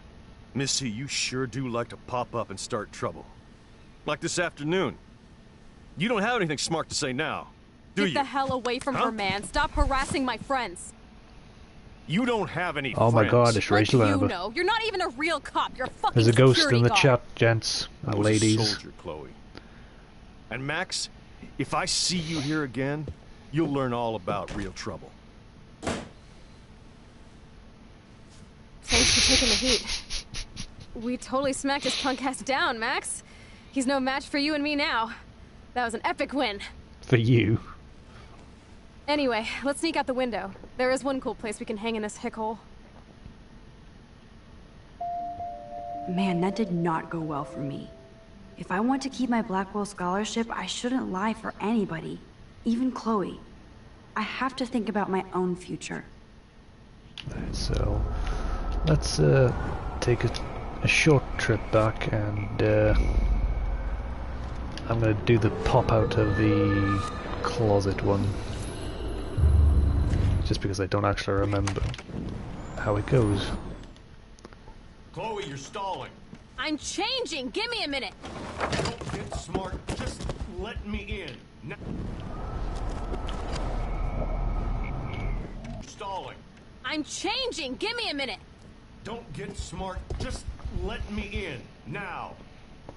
Missy, you sure do like to pop up and start trouble. Like this afternoon. You don't have anything smart to say now, do you? Get the hell away from her, man. Stop harassing my friends. You don't have any Oh my friends. god, it's Rachel You Amber. know, you're not even a real cop. You're a fucking There's a ghost security in the guard. chat, gents and I was ladies. a soldier, Chloe. And Max, if I see you here again, you'll learn all about real trouble. Thanks for taking the heat. We totally smacked his punk ass down, Max. He's no match for you and me now. That was an epic win. For you. Anyway, let's sneak out the window. There is one cool place we can hang in this hick hole. Man, that did not go well for me. If I want to keep my Blackwell scholarship, I shouldn't lie for anybody, even Chloe. I have to think about my own future. So, let's take a short trip back, and I'm gonna do the pop out of the closet one. Just because I don't actually remember how it goes. Chloe, you're stalling. I'm changing! Give me a minute! Don't get smart. Just let me in. Now. Stalling. I'm changing! Give me a minute! Don't get smart. Just let me in. Now.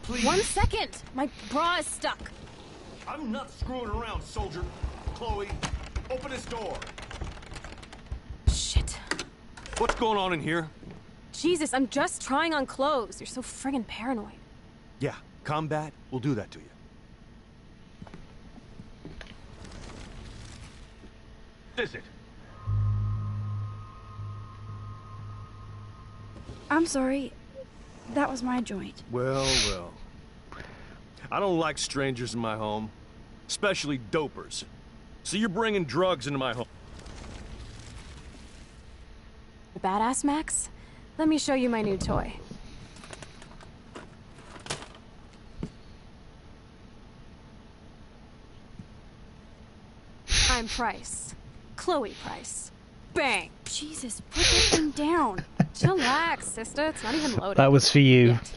Please. 1 second! My bra is stuck. I'm not screwing around, soldier. Chloe, open this door. Shit. What's going on in here? Jesus, I'm just trying on clothes. You're so friggin' paranoid. Yeah, combat will do that to you. Is it? I'm sorry. That was my joint. Well, well. I don't like strangers in my home, especially dopers. So you're bringing drugs into my home. Badass, Max? Let me show you my new toy. I'm Price. Chloe Price. Bang! Jesus, put that thing down. Chillax, sister. It's not even loaded. That was for you. Yet.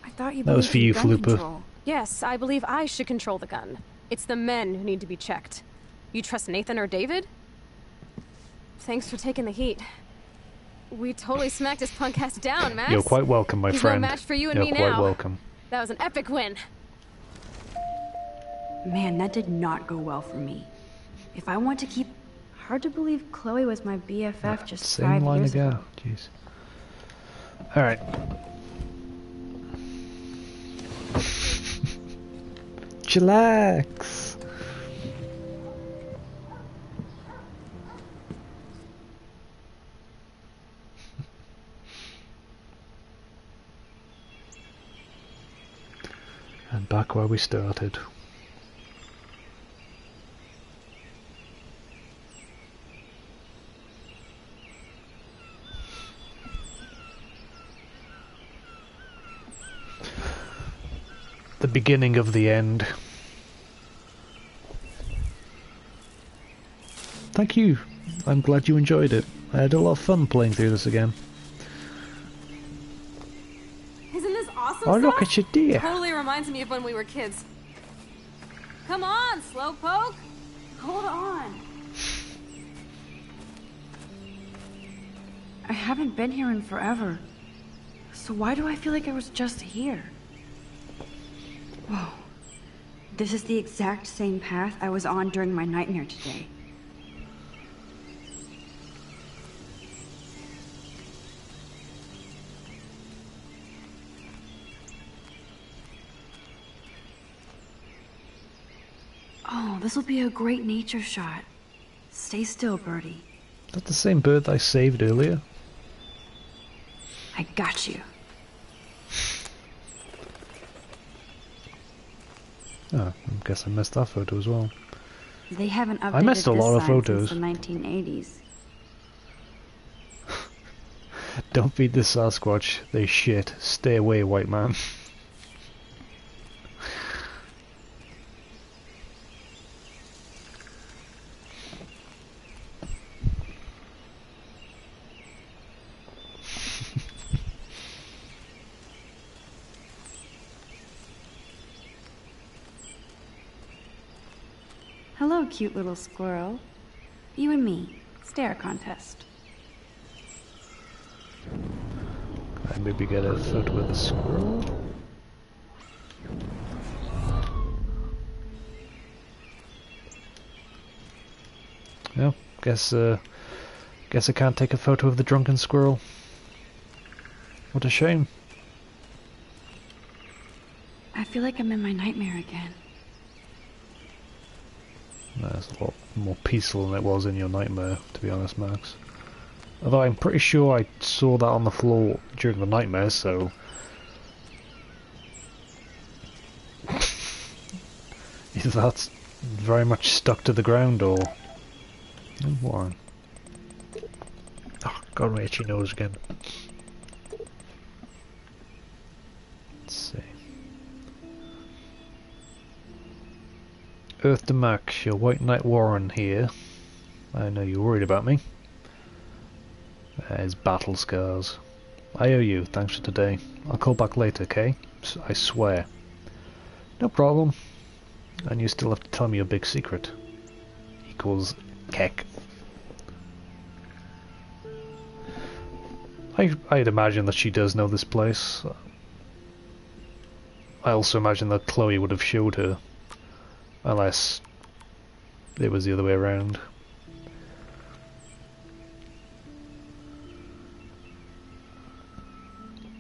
I thought you That was for you, believed in gun Flooper. control. Yes, I believe I should control the gun. It's the men who need to be checked. You trust Nathan or David? Thanks for taking the heat. We totally smacked his punk ass down, Max. You're quite welcome, my He's friend. no match for you and You're me quite now. welcome. That was an epic win. Man, that did not go well for me. If I want to keep... Hard to believe Chloe was my BFF just Same 5 line years ago. ago. Jeez. Alright. Chillax. And back where we started. The beginning of the end. Thank you. I'm glad you enjoyed it. I had a lot of fun playing through this again. Isn't this awesome? Oh, look stuff? at your deer. Totally reminds me of when we were kids. Come on, Slowpoke. Hold on. I haven't been here in forever. So why do I feel like I was just here? Whoa. This is the exact same path I was on during my nightmare today. Oh, this will be a great nature shot. Stay still, birdie. Is that the same bird I saved earlier? I got you. Oh, I guess I missed that photo as well. They haven't updated I missed a this lot of sign photos. since the 1980s. Don't feed the Sasquatch. They shit. Stay away, white man. Hello, cute little squirrel. You and me. Stare contest. I maybe get a photo with a squirrel. Yeah, guess I can't take a photo of the drunken squirrel. What a shame. I feel like I'm in my nightmare again. That's a lot more peaceful than it was in your nightmare, to be honest, Max. Although I'm pretty sure I saw that on the floor during the nightmare, so... Either that's very much stuck to the ground, or... Oh, Warren. Oh, got my itchy nose again. Let's see. Earth to Max, your White Knight Warren here. I know you're worried about me. His battle scars. I owe you, thanks for today. I'll call back later, okay? I swear. No problem. And you still have to tell me your big secret. Equals Keck. I'd imagine that she does know this place. I also imagine that Chloe would have showed her. Unless it was the other way around.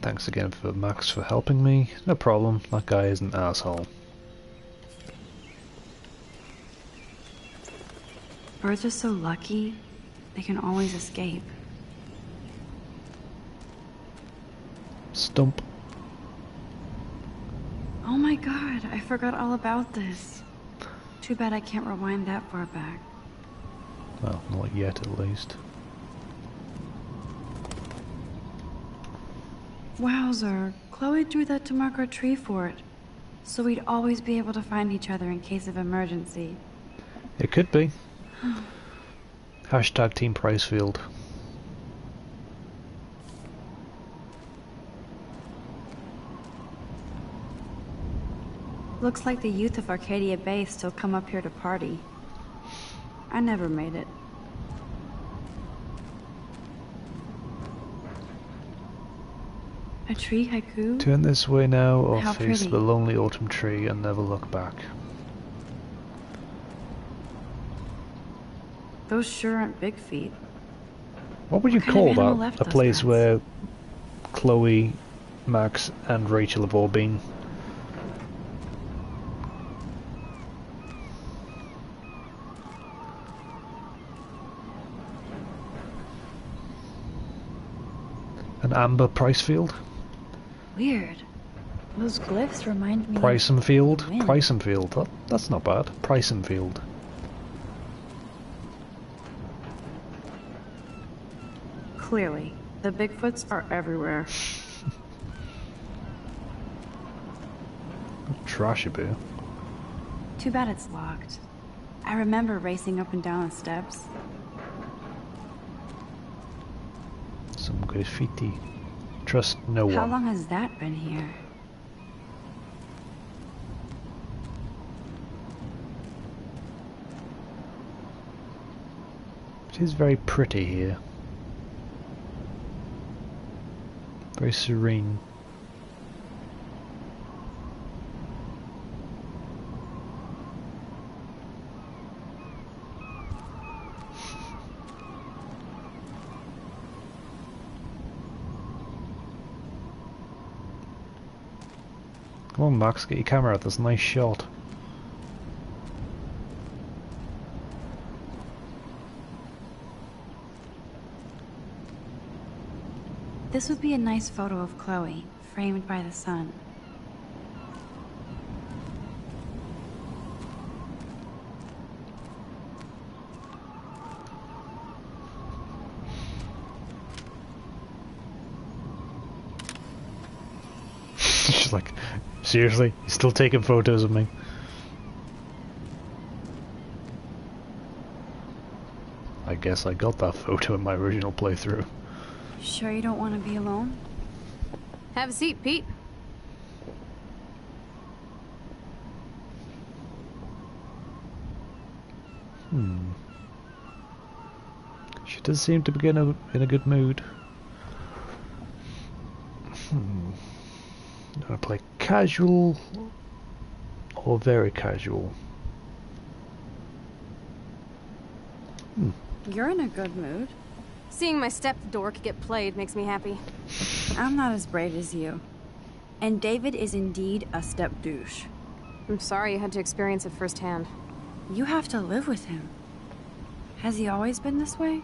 Thanks again for Max for helping me. No problem, that guy is an asshole. Birds are so lucky, they can always escape. Stump. Oh my god, I forgot all about this. Too bad I can't rewind that far back. Well, not yet at least. Wowzer, Chloe drew that to mark our tree fort. So we'd always be able to find each other in case of emergency. It could be. Hashtag Team Pricefield. Looks like the youth of Arcadia Bay still come up here to party. I never made it. A tree haiku? Turn this way now or How face pretty. the lonely autumn tree and never look back. Those sure aren't big feet. What would you What kind of call animal that? left A those place guys? where Chloe, Max and Rachel have all been. An amber Pricefield? Weird. Those glyphs remind me Pricefield? of wind. Pricefield. That's not bad. Pricefield. Clearly, the Bigfoots are everywhere. Trashy boo. Too bad it's locked. I remember racing up and down the steps. Some graffiti. Trust no How one. long has that been here? It is very pretty here. Very serene. Come on, Max, get your camera out. That's a nice shot. This would be a nice photo of Chloe, framed by the sun. She's like, seriously? You're still taking photos of me? I guess I got that photo in my original playthrough. Sure you don't want to be alone? Have a seat, Pete. She does seem to be in a good mood. Do I play casual or very casual? You're in a good mood. Seeing my step dork get played makes me happy. I'm not as brave as you. And David is indeed a step douche. I'm sorry you had to experience it firsthand. You have to live with him. Has he always been this way?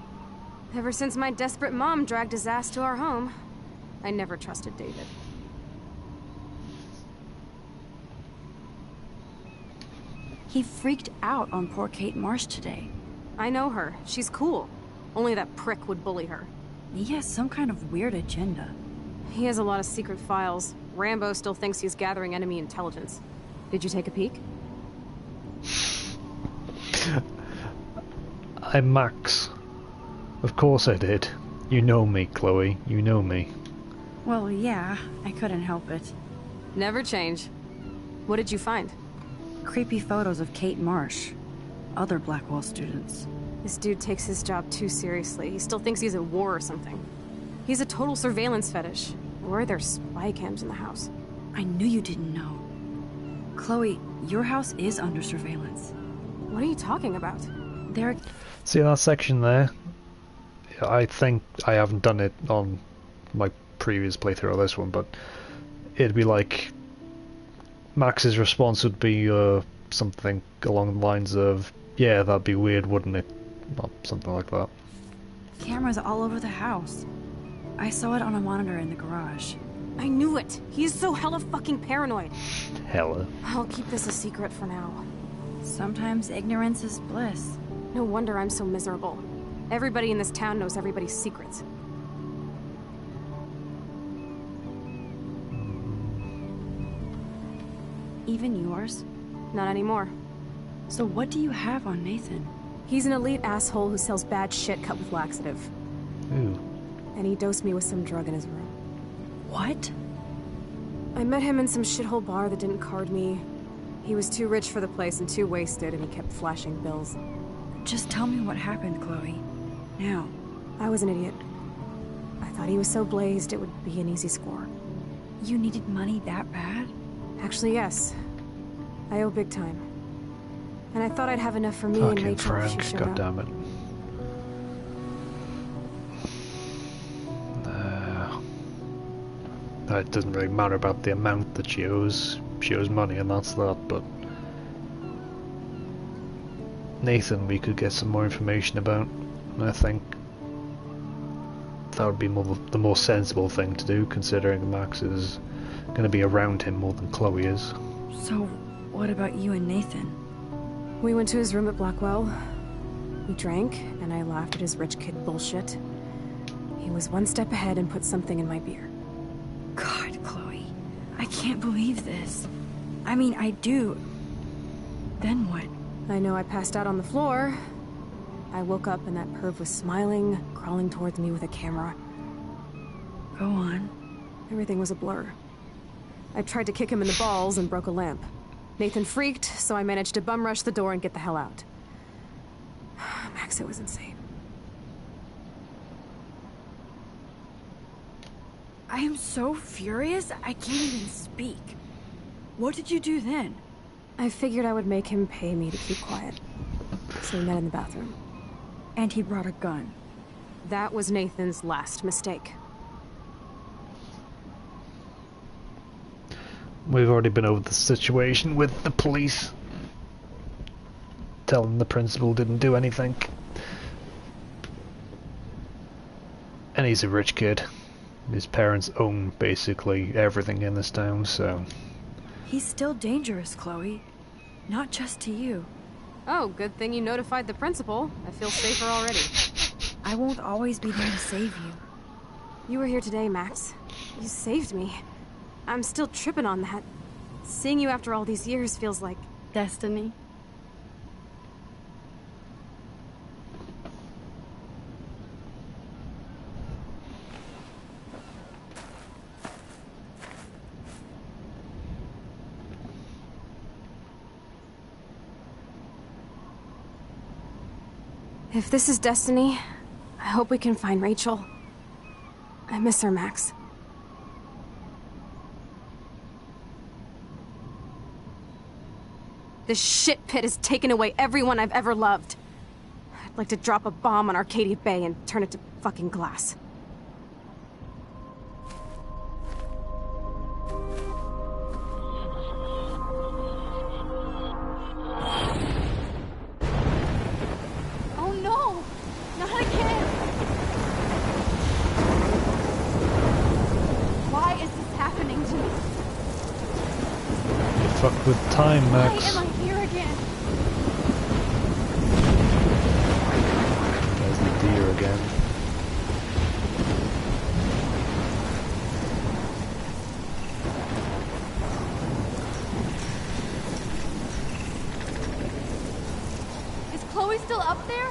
Ever since my desperate mom dragged his ass to our home, I never trusted David. He freaked out on poor Kate Marsh today. I know her. She's cool. Only that prick would bully her. He has some kind of weird agenda. He has a lot of secret files. Rambo still thinks he's gathering enemy intelligence. Did you take a peek? I'm Max. Of course I did. You know me, Chloe. You know me. Well, yeah, I couldn't help it. Never change. What did you find? Creepy photos of Kate Marsh. Other Blackwell students. This dude takes his job too seriously. He still thinks he's at war or something. He's a total surveillance fetish. Or are there spy cams in the house? I knew you didn't know. Chloe, your house is under surveillance. What are you talking about? There. See that section there? I think I haven't done it on my previous playthrough of this one, but it'd be like Max's response would be something along the lines of, "Yeah, that'd be weird, wouldn't it?" Or something like that. Cameras all over the house. I saw it on a monitor in the garage. I knew it. He is so hella fucking paranoid. Hella. I'll keep this a secret for now. Sometimes ignorance is bliss. No wonder I'm so miserable. Everybody in this town knows everybody's secrets. Even yours? Not anymore. So what do you have on Nathan? He's an elite asshole who sells bad shit cut with laxative. Ooh. And he dosed me with some drug in his room. What? I met him in some shithole bar that didn't card me. He was too rich for the place and too wasted, and he kept flashing bills. Just tell me what happened, Chloe. Now. I was an idiot. I thought he was so blazed it would be an easy score. You needed money that bad? Actually, yes. I owe big time. And I thought I'd have enough for me and Fucking Rachel if she Frank, showed up. goddammit. It doesn't really matter about the amount that she owes. She owes money and that's that, but... Nathan we could get some more information about, and I think that would be the more sensible thing to do, considering Max is going to be around him more than Chloe is. So, what about you and Nathan? We went to his room at Blackwell. We drank, and I laughed at his rich kid bullshit. He was one step ahead and put something in my beer. God, Chloe. I can't believe this. I mean, I do. Then what? I know I passed out on the floor. I woke up and that perv was smiling, crawling towards me with a camera. Go on. Everything was a blur. I tried to kick him in the balls and broke a lamp. Nathan freaked, so I managed to bum rush the door and get the hell out. Max, it was insane. I am so furious, I can't even speak. What did you do then? I figured I would make him pay me to keep quiet. So we met in the bathroom. And he brought a gun. That was Nathan's last mistake. We've already been over the situation with the police. Telling the principal didn't do anything. And he's a rich kid. His parents own basically everything in this town, so... He's still dangerous, Chloe. Not just to you. Oh, good thing you notified the principal. I feel safer already. I won't always be there to save you. You were here today, Max. You saved me. I'm still tripping on that. Seeing you after all these years feels like... destiny. If this is destiny, I hope we can find Rachel. I miss her, Max. This shit pit has taken away everyone I've ever loved. I'd like to drop a bomb on Arcadia Bay and turn it to fucking glass. Oh no! Not again! Why is this happening to me? You fucked with time, Max. Why am I here again? There's the deer again. Is Chloe still up there?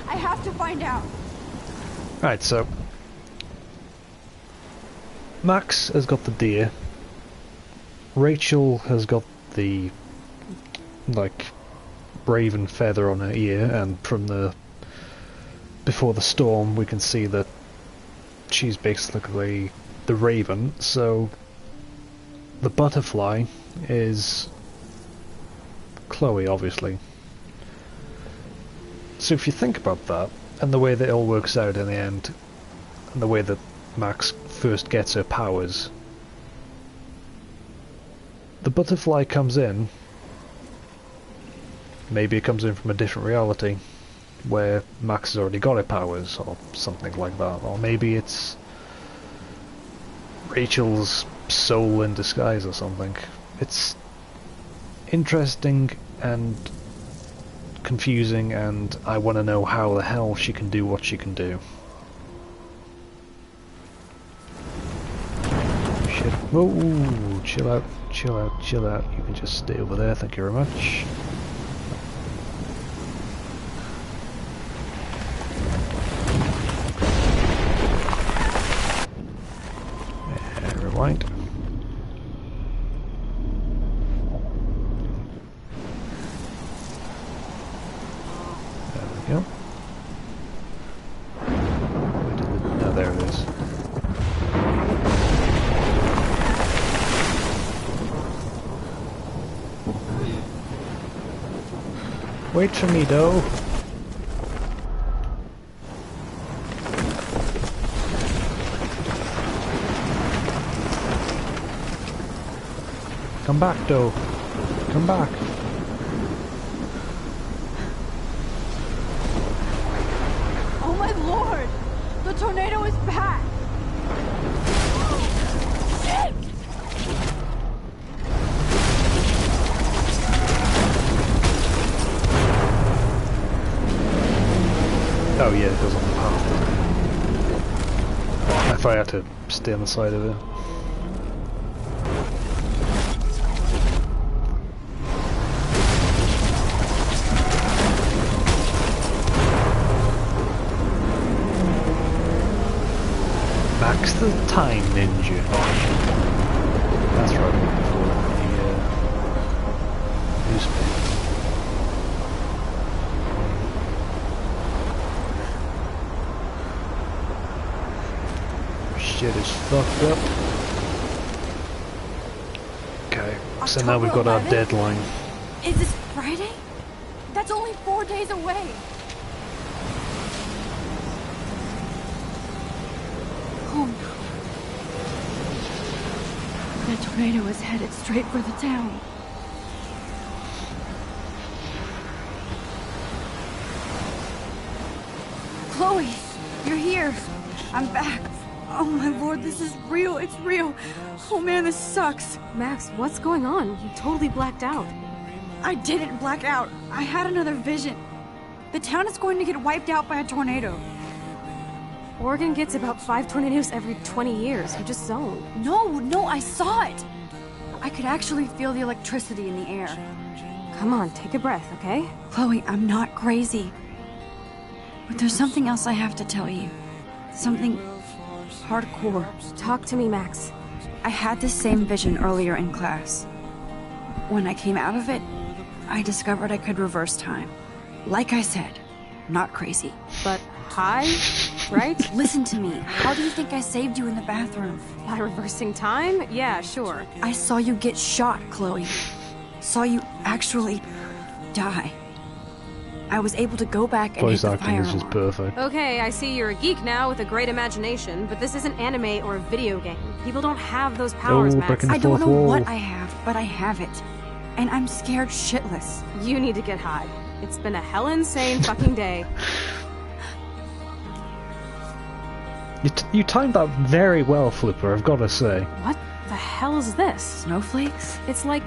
I have to find out. Right, so... Max has got the deer. Rachel has got the... like... raven feather on her ear, and from the... before the storm we can see that she's basically the raven, so... the butterfly is... Chloe, obviously. So if you think about that, and the way that it all works out in the end, and the way that Max first gets her powers, the butterfly comes in, maybe it comes in from a different reality, where Max has already got her powers, or something like that, or maybe it's Rachel's soul in disguise or something. It's interesting and confusing, and I want to know how the hell she can do what she can do. Shit. Whoa, chill out, chill out, chill out. You can just stay over there, thank you very much. Rewind. There we go. Now there it is. Wait for me, though. Come back, though. Come back. Oh my lord! The tornado is back! Shit! Oh yeah, it goes on the path. I thought I had to stay on the side of it. Max the Time Ninja. That's right, I'm looking for the newspaper. Shit is fucked up. Okay, so now we've got our deadline. Is this Friday? That's only 4 days away. Oh no. That tornado is headed straight for the town. Chloe, you're here. I'm back. Oh my lord, this is real. It's real. Oh man, this sucks. Max, what's going on? You totally blacked out. I didn't black out. I had another vision. The town is going to get wiped out by a tornado. Oregon gets about 5 tornadoes every 20 years. You just zoned. No, I saw it. I could actually feel the electricity in the air. Come on, take a breath, okay? Chloe, I'm not crazy. But there's something else I have to tell you. Something hardcore. Talk to me, Max. I had this same vision earlier in class. When I came out of it, I discovered I could reverse time. Like I said, not crazy. But high, right? Listen to me. How do you think I saved you in the bathroom? By reversing time? Yeah, sure. I saw you get shot, Chloe. Saw you actually die. I was able to go back and hit the fire is just alarm. perfect. Okay, I see you're a geek now with a great imagination, but this isn't anime or a video game. People don't have those powers, Max. I don't know what I have, but I have it. And I'm scared shitless. You need to get high. It's been a hell insane fucking day. You timed that very well, Flipper, I've got to say. What the hell is this? Snowflakes? It's like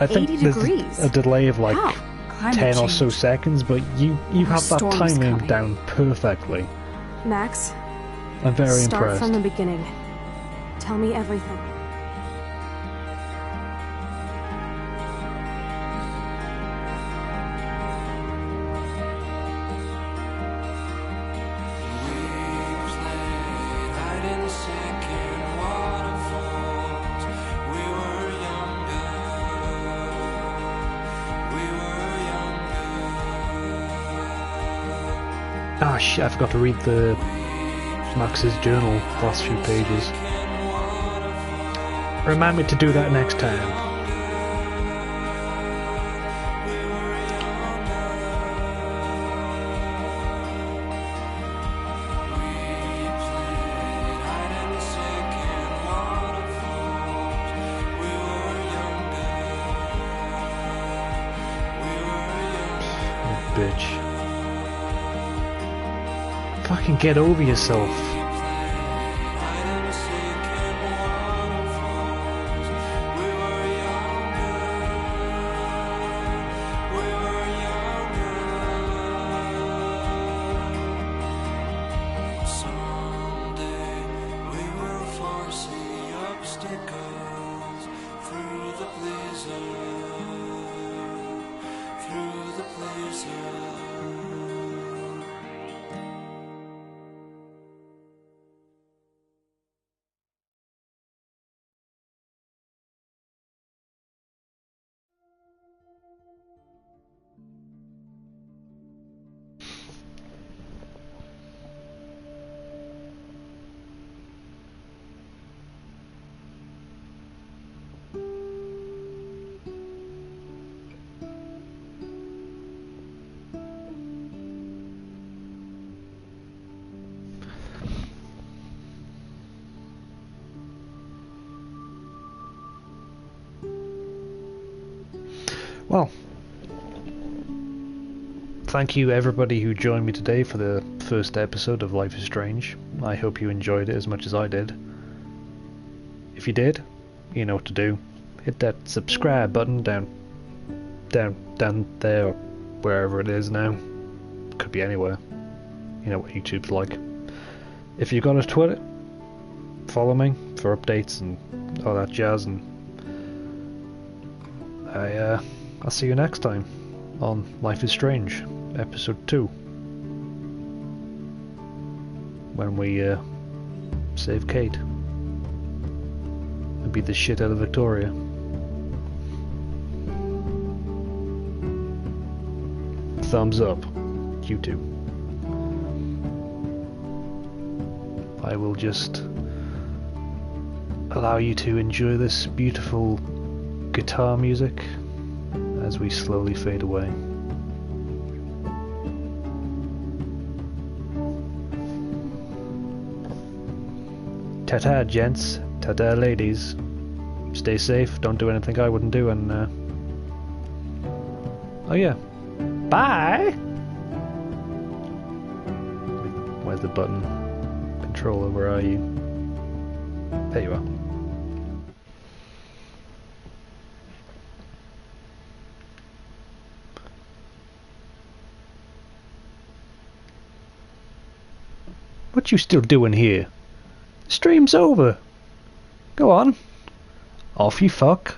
I think 80 there's degrees. a delay of like How? 10 or so seconds, but you have that timing down perfectly. Max, I'm very start impressed. from the beginning. Tell me everything. Ah shit, I forgot to read the Max's journal, last few pages. Remind me to do that next time. Bitch. Fucking get over yourself. obstacles through the blizzard, through the blizzard. Well, thank you everybody who joined me today for the first episode of Life is Strange. I hope you enjoyed it as much as I did. If you did, you know what to do. Hit that subscribe button down there, or wherever it is now. Could be anywhere. You know what YouTube's like. If you got a Twitter, follow me for updates and all that jazz, and I'll see you next time on Life is Strange, episode 2, when we save Kate and beat the shit out of Victoria. Thumbs up, YouTube. I will just allow you to enjoy this beautiful guitar music as we slowly fade away. Ta-ta, gents. Ta-ta, ladies. Stay safe, don't do anything I wouldn't do, and oh yeah, bye! Where's the button? Controller, where are you? There you are. What you still doing here? The stream's over. Go on. Off you fuck.